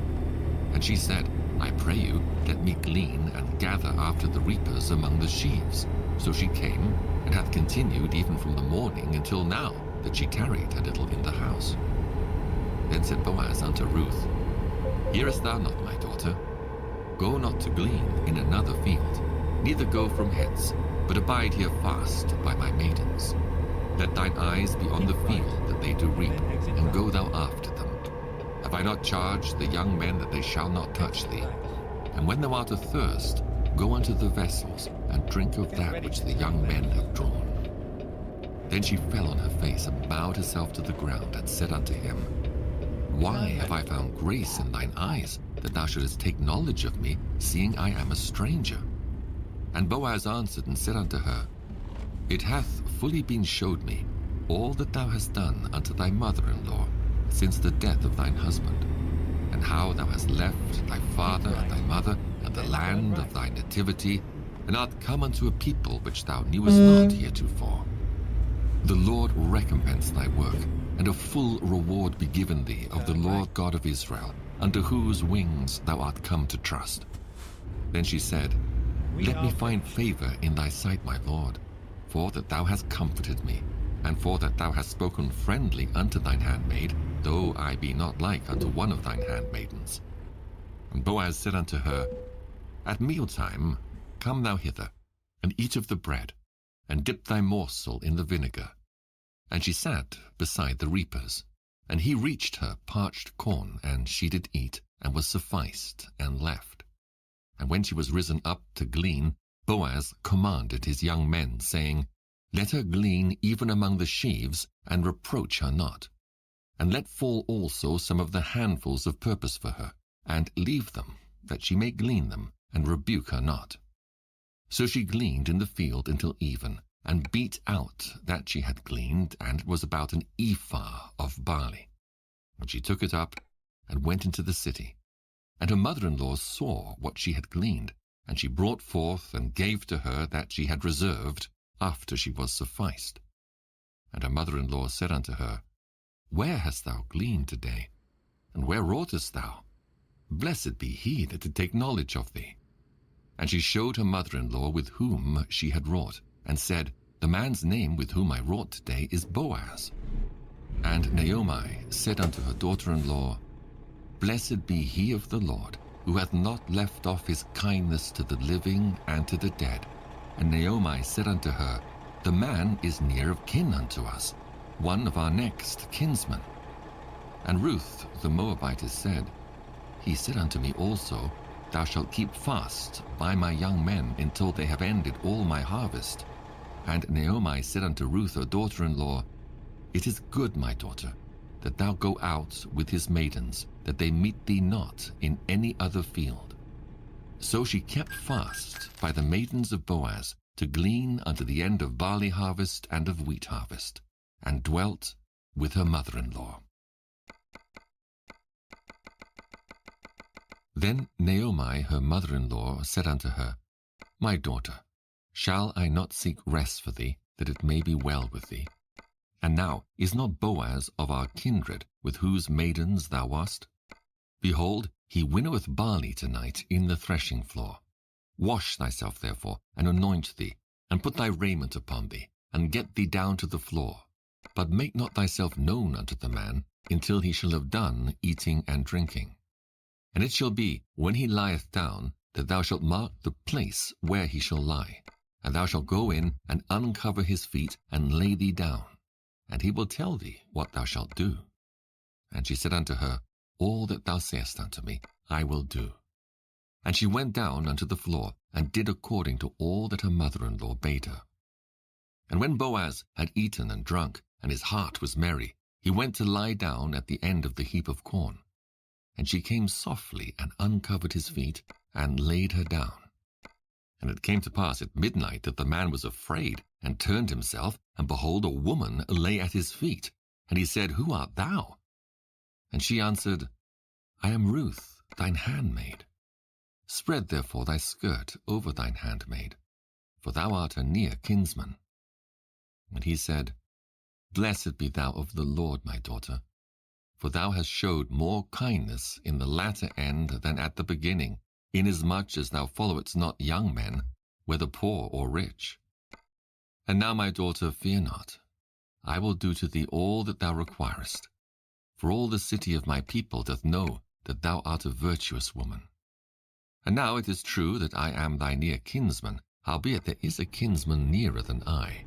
And she said, I pray you, let me glean and gather after the reapers among the sheaves. So she came, and hath continued even from the morning until now, that she tarried a little in the house. Then said Boaz unto Ruth, Hearest thou not, my daughter? Go not to glean in another field, neither go from hence, but abide here fast by my maidens. Let thine eyes be on the field that they do reap, and go thou after them. Have I not charged the young men that they shall not touch thee? And when thou art athirst, go unto the vessels, and drink of that which the young men have drawn. Then she fell on her face, and bowed herself to the ground, and said unto him, Why have I found grace in thine eyes, that thou shouldest take knowledge of me, seeing I am a stranger? And Boaz answered and said unto her, It hath fully been showed me all that thou hast done unto thy mother-in-law since the death of thine husband, and how thou hast left thy father and thy mother and the land of thy nativity, and art come unto a people which thou knewest not heretofore. The Lord recompense thy work, and a full reward be given thee of the Lord God of Israel, unto whose wings thou art come to trust. Then she said, Let me find favor in thy sight, my Lord, for that thou hast comforted me, and for that thou hast spoken friendly unto thine handmaid, though I be not like unto one of thine handmaidens. And Boaz said unto her, At mealtime come thou hither, and eat of the bread, and dip thy morsel in the vinegar. And she sat beside the reapers. And he reached her parched corn, and she did eat, and was sufficed, and left. And when she was risen up to glean, Boaz commanded his young men, saying, Let her glean even among the sheaves, and reproach her not. And let fall also some of the handfuls of purpose for her, and leave them, that she may glean them, and rebuke her not. So she gleaned in the field until even, and beat out that she had gleaned, and it was about an ephah of barley. And she took it up, and went into the city. And her mother-in-law saw what she had gleaned, and she brought forth and gave to her that she had reserved, after she was sufficed. And her mother-in-law said unto her, Where hast thou gleaned today? And where wroughtest thou? Blessed be he that did take knowledge of thee. And she showed her mother-in-law with whom she had wrought, and said, The man's name with whom I wrought today is Boaz. And Naomi said unto her daughter-in-law, Blessed be he of the Lord, who hath not left off his kindness to the living and to the dead. And Naomi said unto her, The man is near of kin unto us, one of our next kinsmen. And Ruth the Moabitess said, He said unto me also, Thou shalt keep fast by my young men until they have ended all my harvest. And Naomi said unto Ruth her daughter-in-law, It is good, my daughter, that thou go out with his maidens, that they meet thee not in any other field. So she kept fast by the maidens of Boaz, to glean unto the end of barley harvest and of wheat harvest, and dwelt with her mother-in-law. Then Naomi her mother-in-law said unto her, My daughter, shall I not seek rest for thee, that it may be well with thee? And now is not Boaz of our kindred, with whose maidens thou wast? Behold, he winnoweth barley tonight in the threshing floor. Wash thyself therefore, and anoint thee, and put thy raiment upon thee, and get thee down to the floor. But make not thyself known unto the man, until he shall have done eating and drinking. And it shall be, when he lieth down, that thou shalt mark the place where he shall lie. And thou shalt go in, and uncover his feet, and lay thee down. And he will tell thee what thou shalt do. And she said unto her, All that thou sayest unto me, I will do. And she went down unto the floor, and did according to all that her mother-in-law bade her. And when Boaz had eaten and drunk, and his heart was merry, he went to lie down at the end of the heap of corn. And she came softly, and uncovered his feet, and laid her down. And it came to pass at midnight that the man was afraid, and turned himself, and behold, a woman lay at his feet. And he said, Who art thou? And she answered, I am Ruth, thine handmaid. Spread therefore thy skirt over thine handmaid, for thou art a near kinsman. And he said, Blessed be thou of the Lord, my daughter, for thou hast showed more kindness in the latter end than at the beginning, inasmuch as thou followedst not young men, whether poor or rich. And now, my daughter, fear not. I will do to thee all that thou requirest. For all the city of my people doth know that thou art a virtuous woman. And now it is true that I am thy near kinsman, howbeit there is a kinsman nearer than I.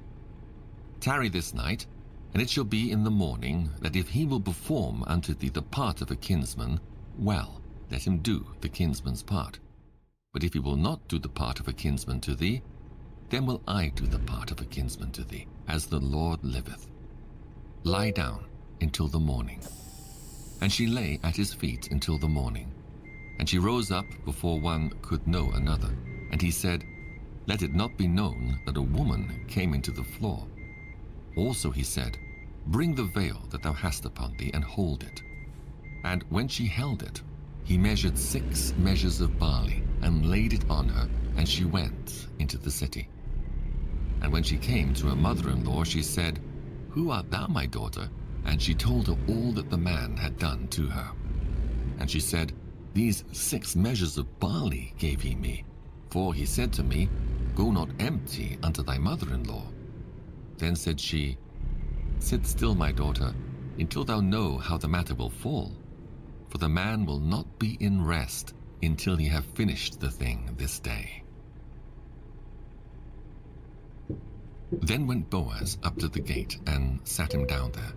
Tarry this night, and it shall be in the morning, that if he will perform unto thee the part of a kinsman, well, let him do the kinsman's part. But if he will not do the part of a kinsman to thee, then will I do the part of a kinsman to thee, as the Lord liveth. Lie down until the morning. And she lay at his feet until the morning. And she rose up before one could know another. And he said, Let it not be known that a woman came into the floor. Also he said, Bring the veil that thou hast upon thee, and hold it. And when she held it, he measured 6 measures of barley, and laid it on her, and she went into the city. And when she came to her mother-in-law, she said, Who art thou, my daughter? And she told her all that the man had done to her. And she said, These 6 measures of barley gave he me. For he said to me, Go not empty unto thy mother-in-law. Then said she, Sit still, my daughter, until thou know how the matter will fall. For the man will not be in rest until he have finished the thing this day. Then went Boaz up to the gate, and sat him down there.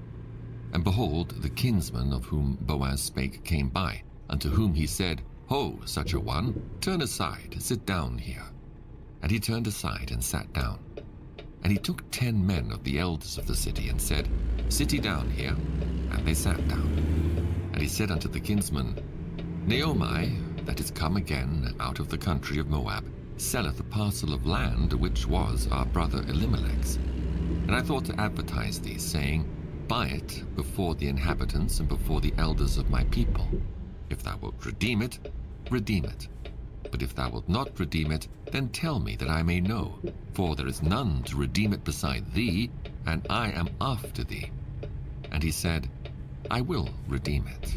And behold, the kinsman of whom Boaz spake came by, unto whom he said, Ho, such a one, turn aside, sit down here. And he turned aside and sat down. And he took 10 men of the elders of the city, and said, Sit ye down here. And they sat down. And he said unto the kinsman, Naomi, that is come again out of the country of Moab, selleth a parcel of land which was our brother Elimelech's. And I thought to advertise thee, saying, Buy it before the inhabitants and before the elders of my people. If thou wilt redeem it, redeem it. But if thou wilt not redeem it, then tell me that I may know, for there is none to redeem it beside thee, and I am after thee. And he said, I will redeem it.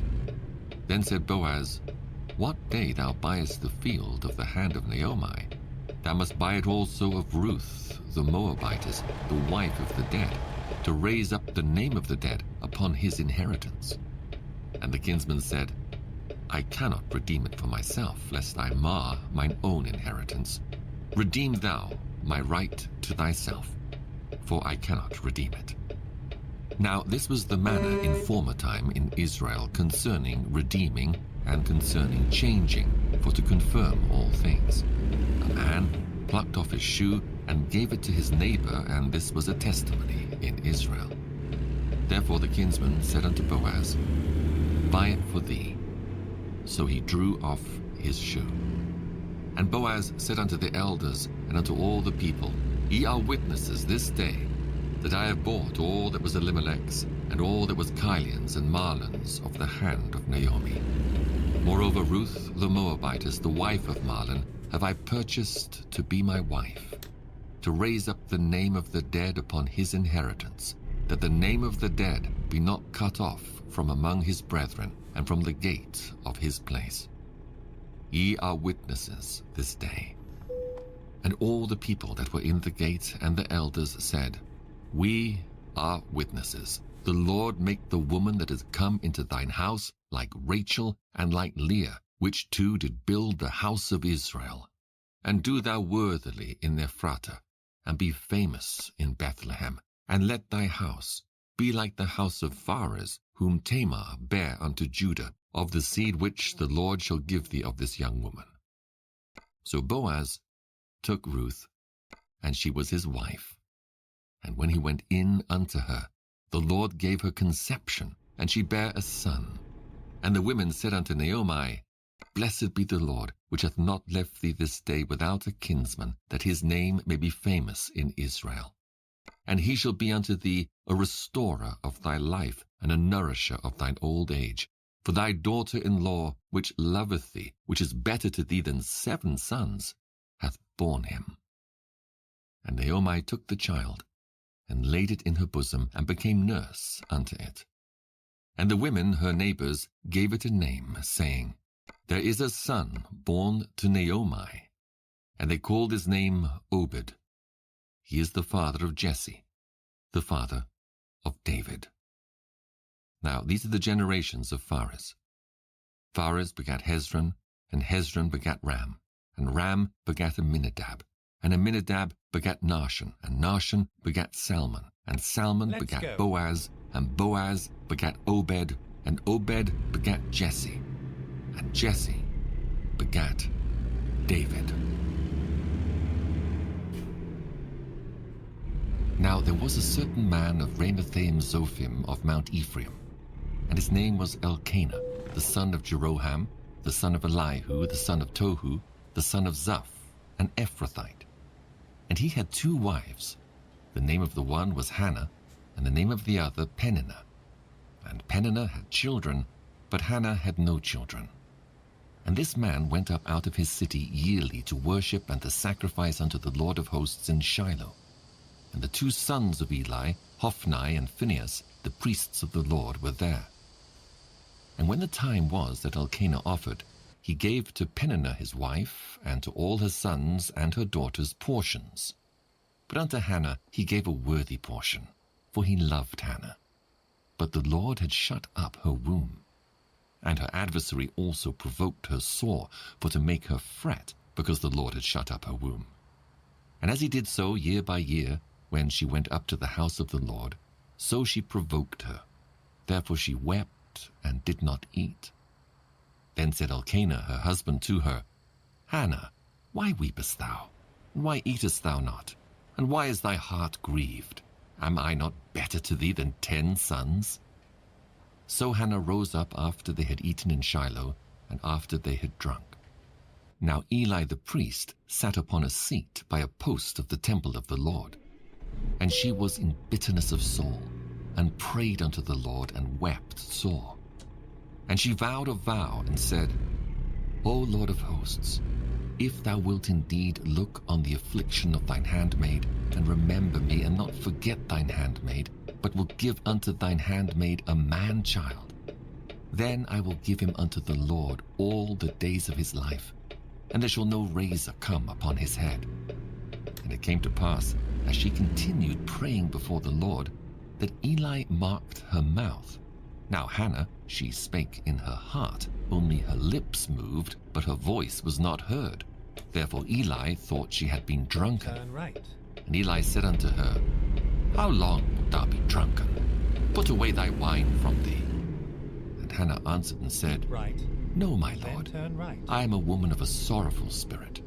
Then said Boaz, What day thou buyest the field of the hand of Naomi, thou must buy it also of Ruth the Moabitess, the wife of the dead, to raise up the name of the dead upon his inheritance. And the kinsman said, I cannot redeem it for myself, lest I mar mine own inheritance. Redeem thou my right to thyself, for I cannot redeem it. Now this was the manner in former time in Israel concerning redeeming and concerning changing, for to confirm all things. A man plucked off his shoe and gave it to his neighbor, and this was a testimony in Israel. Therefore the kinsman said unto Boaz, Buy it for thee. So he drew off his shoe. And Boaz said unto the elders and unto all the people, Ye are witnesses this day that I have bought all that was Elimelech's, and all that was Chilion's and Mahlon's of the hand of Naomi. Moreover, Ruth the Moabitess, the wife of Mahlon, have I purchased to be my wife, to raise up the name of the dead upon his inheritance, that the name of the dead be not cut off from among his brethren, and from the gate of his place. Ye are witnesses this day. And all the people that were in the gate and the elders said, We are witnesses. The Lord make the woman that is come into thine house like Rachel and like Leah, which two did build the house of Israel. And do thou worthily in Ephratah, and be famous in Bethlehem, and let thy house be like the house of Pharez, whom Tamar bare unto Judah, of the seed which the Lord shall give thee of this young woman. So Boaz took Ruth, and she was his wife. And when he went in unto her, the Lord gave her conception, and she bare a son. And the women said unto Naomi, Blessed be the Lord, which hath not left thee this day without a kinsman, that his name may be famous in Israel. And he shall be unto thee a restorer of thy life, and a nourisher of thine old age. For thy daughter-in-law, which loveth thee, which is better to thee than 7 sons, hath borne him. And Naomi took the child, and laid it in her bosom, and became nurse unto it. And the women, her neighbors, gave it a name, saying, There is a son born to Naomi. And they called his name Obed. He is the father of Jesse, the father of David. Now these are the generations of Pharez. Pharez begat Hezron, and Hezron begat Ram, and Ram begat Amminadab, and Amminadab begat Nahshon, and Nahshon begat Salmon, and Salmon begat Boaz, and Boaz begat Obed, and Obed begat Jesse, and Jesse begat David. Now there was a certain man of Ramathaim-Zophim of Mount Ephraim, and his name was Elkanah, the son of Jeroham, the son of Elihu, the son of Tohu, the son of Zaph, an Ephrathite. And he had 2 wives. The name of the one was Hannah, and the name of the other Peninnah. And Peninnah had children, but Hannah had no children. And this man went up out of his city yearly to worship and to sacrifice unto the Lord of hosts in Shiloh. And the 2 sons of Eli, Hophni and Phinehas, the priests of the Lord, were there. And when the time was that Elkanah offered, he gave to Peninnah his wife, and to all her sons and her daughters portions. But unto Hannah he gave a worthy portion, for he loved Hannah. But the Lord had shut up her womb. And her adversary also provoked her sore, for to make her fret, because the Lord had shut up her womb. And as he did so year by year, when she went up to the house of the Lord, so she provoked her. Therefore she wept and did not eat. Then said Elkanah her husband to her, Hannah, why weepest thou? And why eatest thou not? And why is thy heart grieved? Am I not better to thee than 10 sons? So Hannah rose up after they had eaten in Shiloh, and after they had drunk. Now Eli the priest sat upon a seat by a post of the temple of the Lord. And she was in bitterness of soul, and prayed unto the Lord, and wept sore. And she vowed a vow, and said, O Lord of hosts, if thou wilt indeed look on the affliction of thine handmaid, and remember me, and not forget thine handmaid, but will give unto thine handmaid a man-child, then I will give him unto the Lord all the days of his life, and there shall no razor come upon his head. And it came to pass, as she continued praying before the Lord, that Eli marked her mouth. Now Hannah, she spake in her heart, only her lips moved, but her voice was not heard. Therefore Eli thought she had been drunken. Turn right. And Eli said unto her, How long wilt thou be drunken? Put away thy wine from thee. And Hannah answered and said, Right. No, my Then lord, turn right. I am a woman of a sorrowful spirit.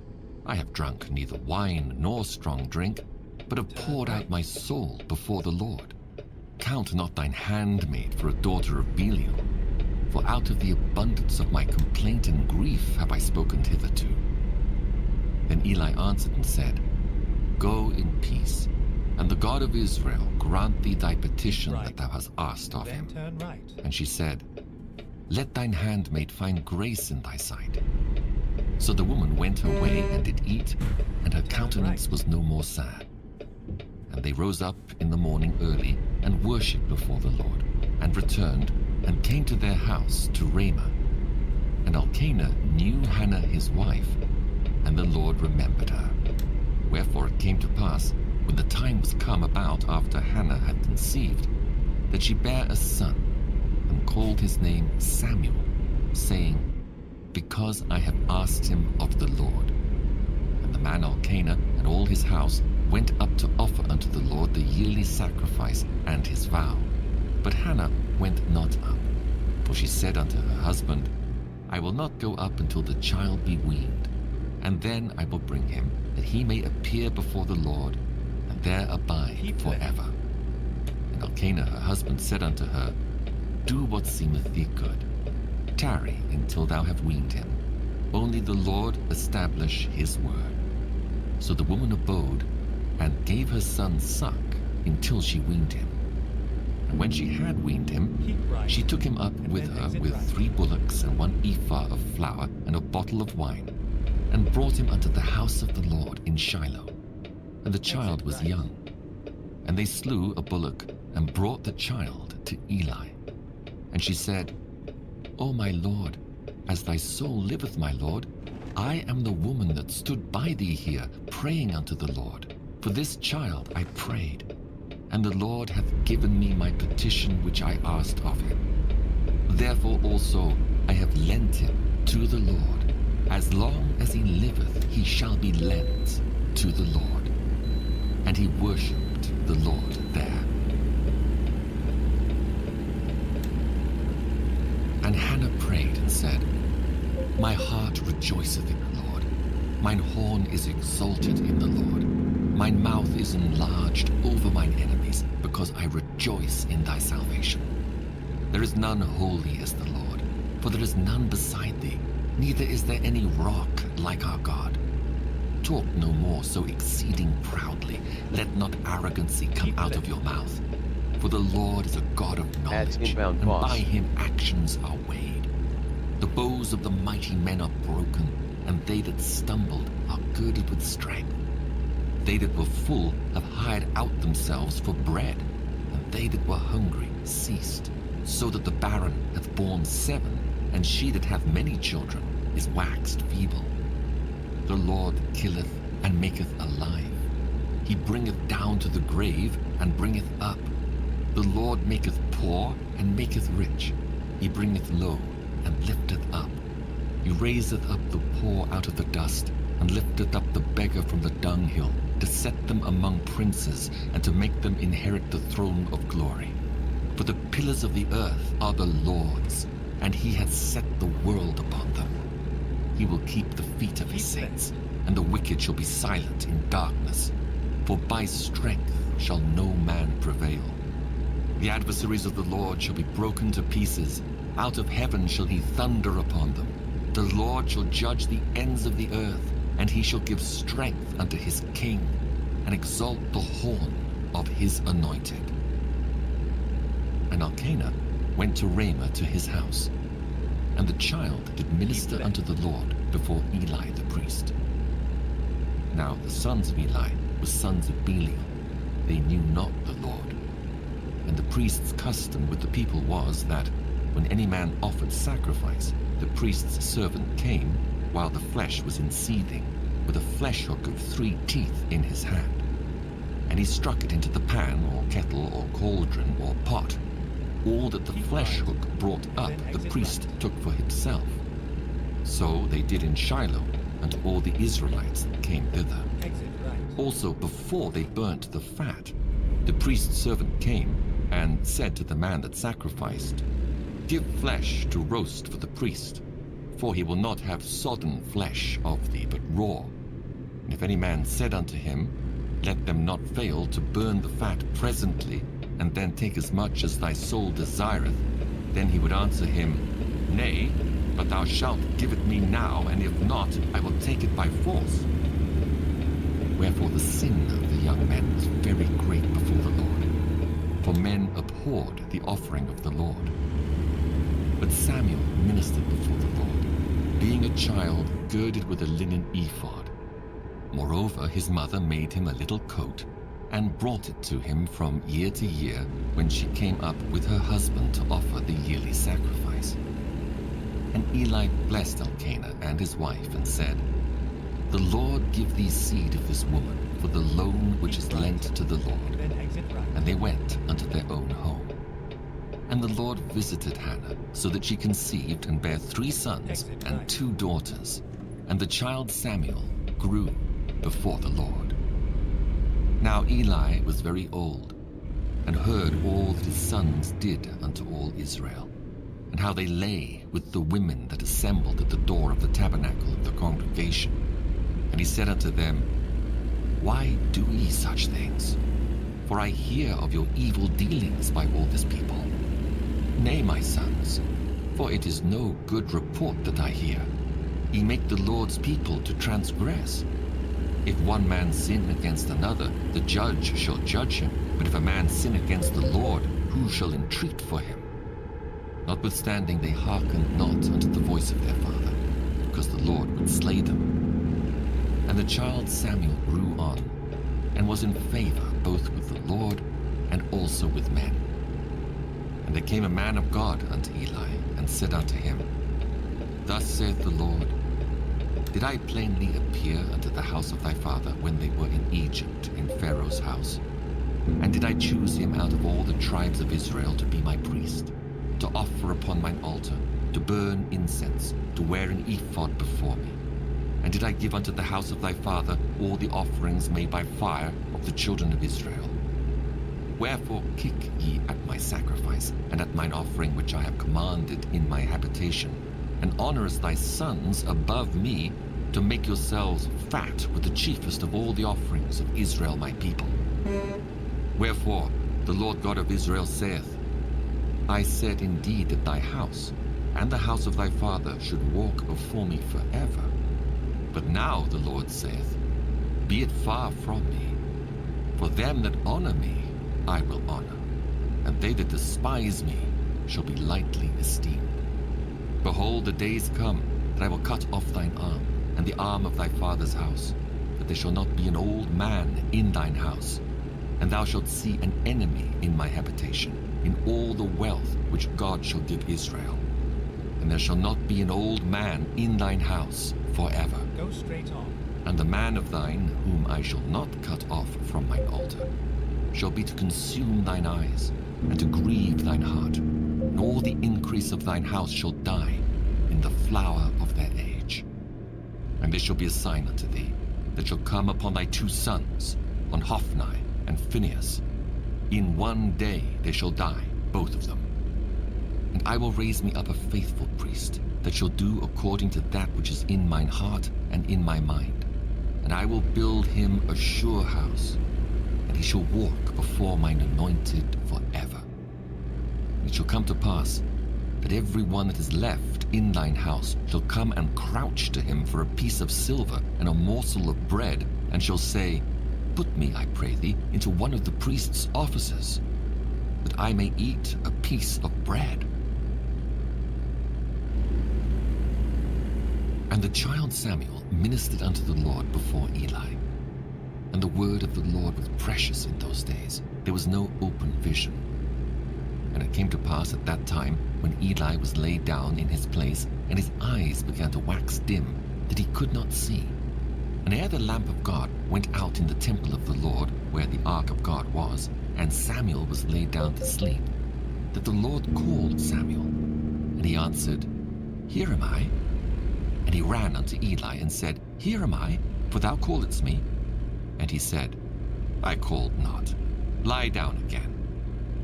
I have drunk neither wine nor strong drink, but have poured out my soul before the Lord. Count not thine handmaid for a daughter of Belial, for out of the abundance of my complaint and grief have I spoken hitherto. Then Eli answered and said, Go in peace, and the God of Israel grant thee thy petition that thou hast asked of him. Then turn right. And she said, Let thine handmaid find grace in thy sight. So the woman went her way and did eat, and her countenance was no more sad. And they rose up in the morning early, and worshipped before the Lord, and returned, and came to their house to Ramah. And Elkanah knew Hannah his wife, and the Lord remembered her. Wherefore it came to pass, when the time was come about after Hannah had conceived, that she bare a son, and called his name Samuel, saying, Because I have asked him of the Lord. And the man Elkanah and all his house went up to offer unto the Lord the yearly sacrifice and his vow. But Hannah went not up, for she said unto her husband, I will not go up until the child be weaned, and then I will bring him, that he may appear before the Lord, and there abide forever. And Elkanah her husband said unto her, Do what seemeth thee good. Tarry until thou have weaned him. Only the Lord establish his word. So the woman abode, and gave her son suck until she weaned him. And when she had weaned him, Keep right. she took him up with then her exit with right. 3 bullocks and 1 ephah of flour and a bottle of wine, and brought him unto the house of the Lord in Shiloh. And the child was right. young. And they slew a bullock, and brought the child to Eli. And she said, O my Lord, as thy soul liveth, my Lord, I am the woman that stood by thee here, praying unto the Lord. For this child I prayed, and the Lord hath given me my petition which I asked of him. Therefore also I have lent him to the Lord. As long as he liveth, he shall be lent to the Lord. And he worshipped the Lord there. And Hannah prayed and said, My heart rejoiceth in the Lord. Mine horn is exalted in the Lord. Mine mouth is enlarged over mine enemies, because I rejoice in thy salvation. There is none holy as the Lord, for there is none beside thee, neither is there any rock like our God. Talk no more so exceeding proudly. Let not arrogancy come out of your mouth. For the Lord is a God of knowledge, inbound and costs. by him actions are weighed. The bows of the mighty men are broken, and they that stumbled are girded with strength. They that were full have hired out themselves for bread, and they that were hungry ceased, so that the barren hath borne 7, and she that hath many children is waxed feeble. The Lord killeth and maketh alive. He bringeth down to the grave and bringeth up. The Lord maketh poor and maketh rich. He bringeth low and lifteth up. He raiseth up the poor out of the dust, and lifteth up the beggar from the dunghill, to set them among princes, and to make them inherit the throne of glory. For the pillars of the earth are the Lord's, and he hath set the world upon them. He will keep the feet of his saints, and the wicked shall be silent in darkness. For by strength shall no man prevail. The adversaries of the Lord shall be broken to pieces. Out of heaven shall he thunder upon them. The Lord shall judge the ends of the earth, and he shall give strength unto his king, and exalt the horn of his anointed. And Elkanah went to Ramah to his house, and the child did minister unto the Lord before Eli the priest. Now the sons of Eli were sons of Belial. They knew not the Lord. And the priest's custom with the people was that, when any man offered sacrifice, the priest's servant came, while the flesh was in seething, with a flesh hook of 3 teeth in his hand. And he struck it into the pan, or kettle, or cauldron, or pot. All that the flesh hook brought up, the priest took for himself. So they did in Shiloh unto all the Israelites that came thither. Exit right. Also, before they burnt the fat, the priest's servant came and said to the man that sacrificed, Give flesh to roast for the priest, for he will not have sodden flesh of thee, but raw. And if any man said unto him, Let them not fail to burn the fat presently, and then take as much as thy soul desireth, then he would answer him, Nay, but thou shalt give it me now, and if not, I will take it by force. Wherefore the sin of the young men was very great before the Lord, for men abhorred the offering of the Lord. But Samuel ministered before the Lord, being a child girded with a linen ephod. Moreover, his mother made him a little coat, and brought it to him from year to year when she came up with her husband to offer the yearly sacrifice. And Eli blessed Elkanah and his wife, and said, The Lord give thee seed of this woman for the loan which is lent to the Lord. Then exit right. And they went unto their own home. And the Lord visited Hannah, so that she conceived and bare 3 sons and 2 daughters. And the child Samuel grew before the Lord. Now Eli was very old, and heard all that his sons did unto all Israel, and how they lay with the women that assembled at the door of the tabernacle of the congregation. And he said unto them, Why do ye such things? For I hear of your evil dealings by all this people. Nay, my sons, for it is no good report that I hear. Ye make the Lord's people to transgress. If one man sin against another, the judge shall judge him. But if a man sin against the Lord, who shall entreat for him? Notwithstanding, they hearkened not unto the voice of their father, because the Lord would slay them. And the child Samuel grew on, and was in favor both with the Lord and also with men. And there came a man of God unto Eli, and said unto him, Thus saith the Lord, Did I plainly appear unto the house of thy father when they were in Egypt, in Pharaoh's house? And did I choose him out of all the tribes of Israel to be my priest, to offer upon mine altar, to burn incense, to wear an ephod before me? And did I give unto the house of thy father all the offerings made by fire of the children of Israel? Wherefore kick ye at my sacrifice, and at mine offering which I have commanded in my habitation, and honorest thy sons above me, to make yourselves fat with the chiefest of all the offerings of Israel my people? Wherefore the Lord God of Israel saith, I said indeed that thy house and the house of thy father should walk before me forever. But now the Lord saith, Be it far from me. For them that honor me I will honor, and they that despise me shall be lightly esteemed. Behold, the days come that I will cut off thine arm, and the arm of thy father's house, that there shall not be an old man in thine house. And thou shalt see an enemy in my habitation, in all the wealth which God shall give Israel. And there shall not be an old man in thine house forever. Go straight on. And the man of thine, whom I shall not cut off from mine altar, shall be to consume thine eyes, and to grieve thine heart. And all the increase of thine house shall die in the flower of their age. And this shall be a sign unto thee, that shall come upon thy 2 sons, on Hophni and Phinehas. In one day they shall die, both of them. And I will raise me up a faithful priest, that shall do according to that which is in mine heart and in my mind. And I will build him a sure house, and he shall walk before mine anointed forever. And it shall come to pass, that every one that is left in thine house shall come and crouch to him for a piece of silver and a morsel of bread, and shall say, Put me, I pray thee, into one of the priest's offices, that I may eat a piece of bread. And the child Samuel ministered unto the Lord before Eli. And the word of the Lord was precious in those days. There was no open vision. And it came to pass at that time, when Eli was laid down in his place, and his eyes began to wax dim, that he could not see. And ere the lamp of God went out in the temple of the Lord, where the ark of God was, and Samuel was laid down to sleep, that the Lord called Samuel. And he answered, Here am I. And he ran unto Eli and said, Here am I, for thou calledst me. And he said, I called not. Lie down again.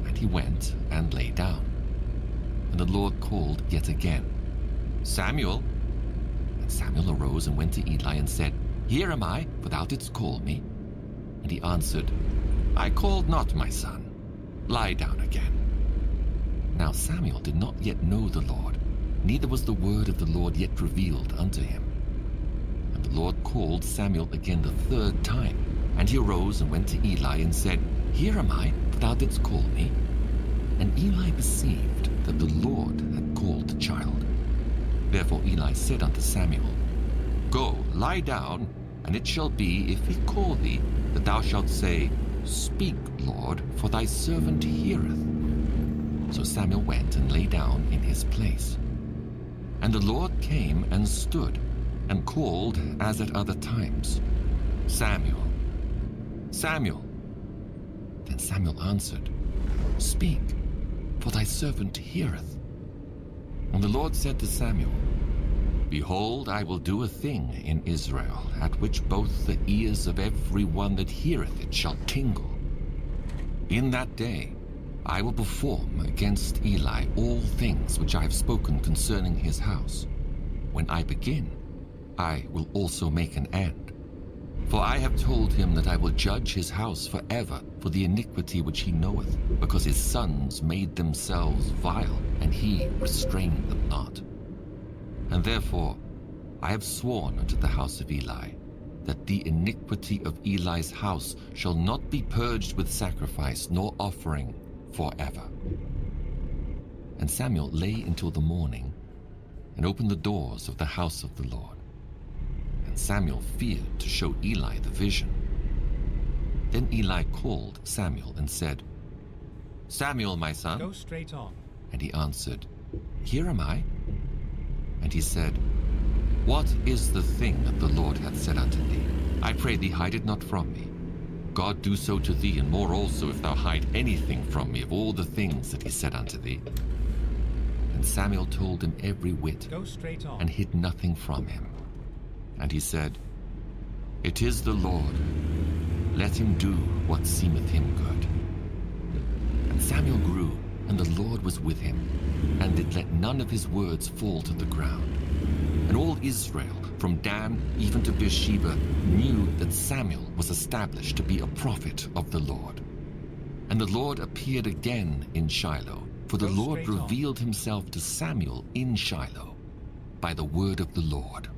And he went and lay down. And the Lord called yet again, Samuel. And Samuel arose and went to Eli and said, Here am I, for thou didst call me. And he answered, I called not, my son. Lie down again. Now Samuel did not yet know the Lord, neither was the word of the Lord yet revealed unto him. And the Lord called Samuel again the third time. And he arose and went to Eli and said, Here am I, for thou didst call me. And Eli perceived that the Lord had called the child. Therefore Eli said unto Samuel, Go, lie down, and it shall be, if he call thee, that thou shalt say, Speak, Lord, for thy servant heareth. So Samuel went and lay down in his place. And the Lord came and stood, and called as at other times, Samuel, Samuel. Then Samuel answered, Speak, for thy servant heareth. And the Lord said to Samuel, Behold, I will do a thing in Israel, at which both the ears of every one that heareth it shall tingle. In that day I will perform against Eli all things which I have spoken concerning his house. When I begin, I will also make an end. For I have told him that I will judge his house forever for the iniquity which he knoweth, because his sons made themselves vile, and he restrained them not. And therefore I have sworn unto the house of Eli, that the iniquity of Eli's house shall not be purged with sacrifice nor offering forever. And Samuel lay until the morning, and opened the doors of the house of the Lord. And Samuel feared to show Eli the vision. Then Eli called Samuel and said, Samuel, my son. Go straight on. And he answered, Here am I. And he said, What is the thing that the Lord hath said unto thee? I pray thee, hide it not from me. God do so to thee, and more also, if thou hide anything from me of all the things that he said unto thee. And Samuel told him every whit, Go straight on. and hid nothing from him. And he said, It is the Lord. Let him do what seemeth him good. And Samuel grew, and the Lord was with him, and did let none of his words fall to the ground. And all Israel, from Dan even to Beersheba, knew that Samuel was established to be a prophet of the Lord. And the Lord appeared again in Shiloh, for the Lord revealed himself to Samuel in Shiloh by the word of the Lord.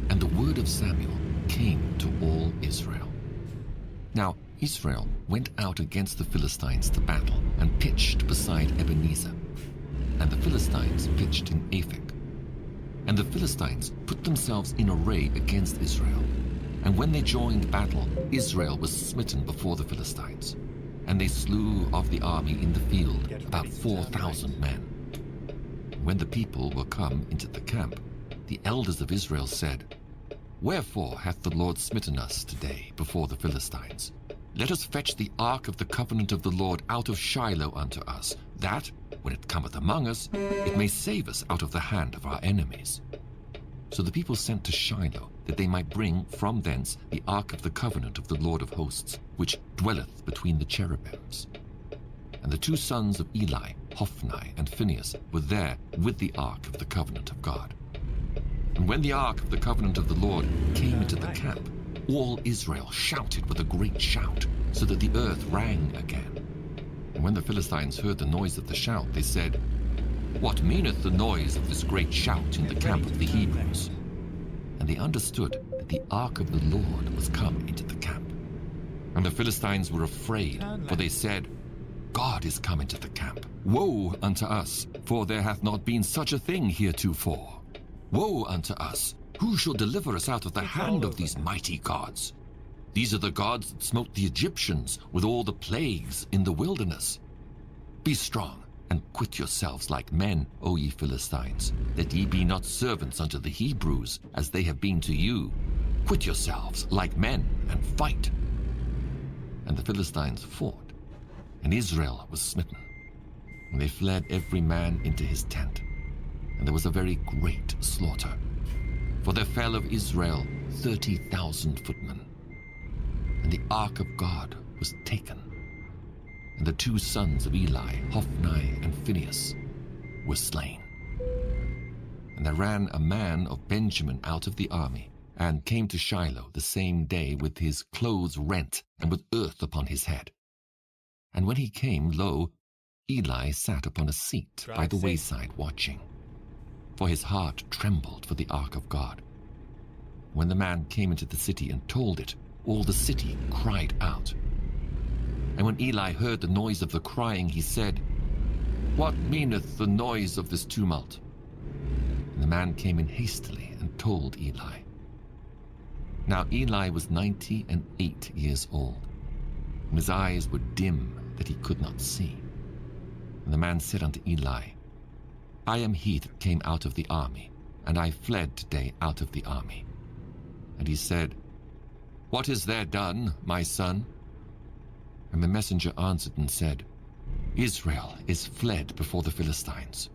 And the word of Samuel came to all Israel. Now Israel went out against the Philistines to battle, and pitched beside Ebenezer. And the Philistines pitched in Aphek. And the Philistines put themselves in array against Israel. And when they joined battle, Israel was smitten before the Philistines. And they slew of the army in the field about 4,000 men. When the people were come into the camp, the elders of Israel said, Wherefore hath the Lord smitten us today before the Philistines? Let us fetch the ark of the covenant of the Lord out of Shiloh unto us, that, when it cometh among us, it may save us out of the hand of our enemies. So the people sent to Shiloh, that they might bring from thence the ark of the covenant of the Lord of hosts, which dwelleth between the cherubims. And the two sons of Eli, Hophni and Phinehas, were there with the ark of the covenant of God. And when the ark of the covenant of the Lord came into the camp, all Israel shouted with a great shout, so that the earth rang again. And when the Philistines heard the noise of the shout, they said, "What meaneth the noise of this great shout in the camp of the Hebrews?" And they understood that the ark of the Lord was come into the camp. And the Philistines were afraid, for they said, "God is come into the camp. Woe unto us, for there hath not been such a thing heretofore. Woe unto us! Who shall deliver us out of the hand of these mighty gods? These are the gods that smote the Egyptians with all the plagues in the wilderness. Be strong, and quit yourselves like men, O ye Philistines, that ye be not servants unto the Hebrews, as they have been to you. Quit yourselves like men, and fight." And the Philistines fought, and Israel was smitten. And they fled every man into his tent, and there was a very great slaughter. For there fell of Israel 30,000 footmen. And the ark of God was taken, and the two sons of Eli, Hophni and Phinehas, were slain. And there ran a man of Benjamin out of the army, and came to Shiloh the same day with his clothes rent, and with earth upon his head. And when he came, lo, Eli sat upon a seat by the wayside watching. For his heart trembled for the ark of God. When the man came into the city and told it, all the city cried out. And when Eli heard the noise of the crying, he said, "What meaneth the noise of this tumult?" And the man came in hastily and told Eli. Now Eli was 98 years old, and his eyes were dim that he could not see. And the man said unto Eli, "I am he that came out of the army, and I fled today out of the army." And he said, "What is there done, my son?" And the messenger answered and said, "Israel is fled before the Philistines,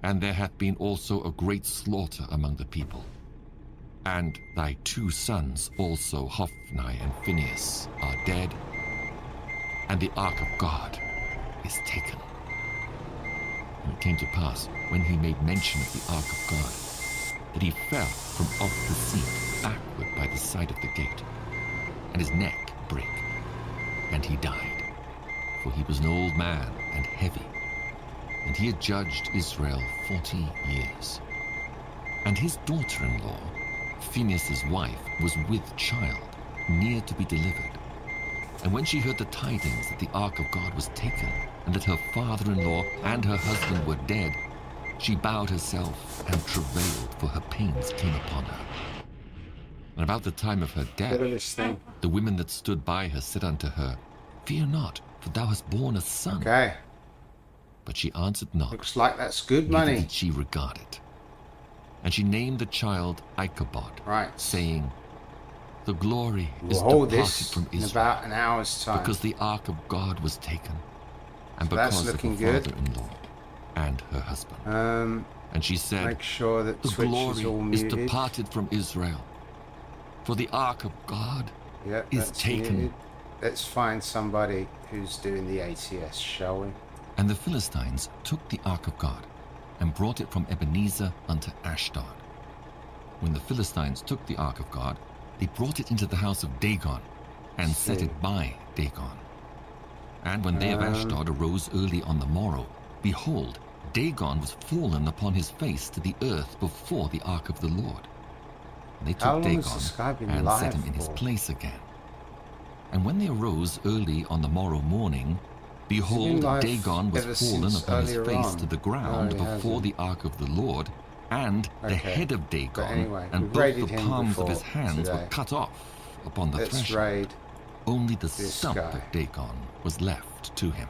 and there hath been also a great slaughter among the people. And thy two sons also, Hophni and Phinehas, are dead, and the ark of God is taken." And it came to pass, when he made mention of the ark of God, that he fell from off the seat backward by the side of the gate, and his neck brake, and he died, for he was an old man and heavy, and he had judged Israel 40 years. And his daughter-in-law, Phinehas' wife, was with child, near to be delivered. And when she heard the tidings that the ark of God was taken, and that her father-in-law and her husband were dead, she bowed herself and travailed, for her pains came upon her. And about the time of her death, the women that stood by her said unto her, "Fear not, for thou hast borne a son." Okay. But she answered not. Looks like that's good neither money. did she regard it. And she named the child Ichabod, Right. saying, "The glory We'll is hold departed this from in Israel, about an hour's time. because the ark of God was taken, and So that's because of her looking good. father-in-law and her husband." And she said, Make sure that "The Twitch glory is all is muted. departed from Israel, for the ark of God Yep, is that's taken." muted. Let's find somebody who's doing the ATS, shall we? And the Philistines took the ark of God, and brought it from Ebenezer unto Ashdod. When the Philistines took the ark of God, they brought it into the house of Dagon, and set it by Dagon. And when they of Ashdod arose early on the morrow, behold, Dagon was fallen upon his face to the earth before the ark of the Lord. And they How took long has this guy Dagon been and set him alive in his for? place again. And when they arose early on the morrow morning, behold, alive Dagon was ever fallen since upon his earlier face on? to the ground No, he before hasn't. the ark of the Lord, and the Okay. head of But Dagon anyway, and we've both raided the him palms of his before hands were today. cut off upon the Let's threshold. raid Only the this stump guy. of Dagon was left to him.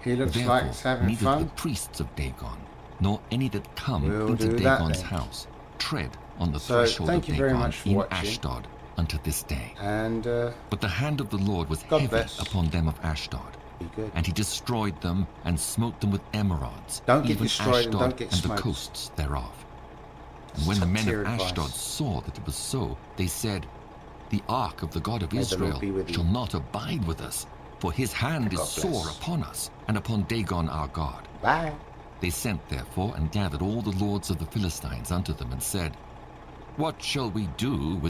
He looks Therefore, like he's having neither fun. the priests of Dagon, nor any that come We'll into do that Dagon's then. house, tread on the So, threshold thank of you very Dagon much for in watching. Ashdod unto this day. And But the hand of the Lord was God heavy bless. upon them of Ashdod, be good. and he destroyed them and smote them with emerods, Don't get even destroyed and Ashdod don't get and the smoked. coasts thereof. And when the men Top-tier of Ashdod advice. saw that it was so, they said, "The ark of the God of May the Lord Israel be with you. shall not abide with us, for his hand is God sore bless. upon us, and upon Dagon our God." Bye. They sent therefore and gathered all the lords of the Philistines unto them, and said, "What shall we do with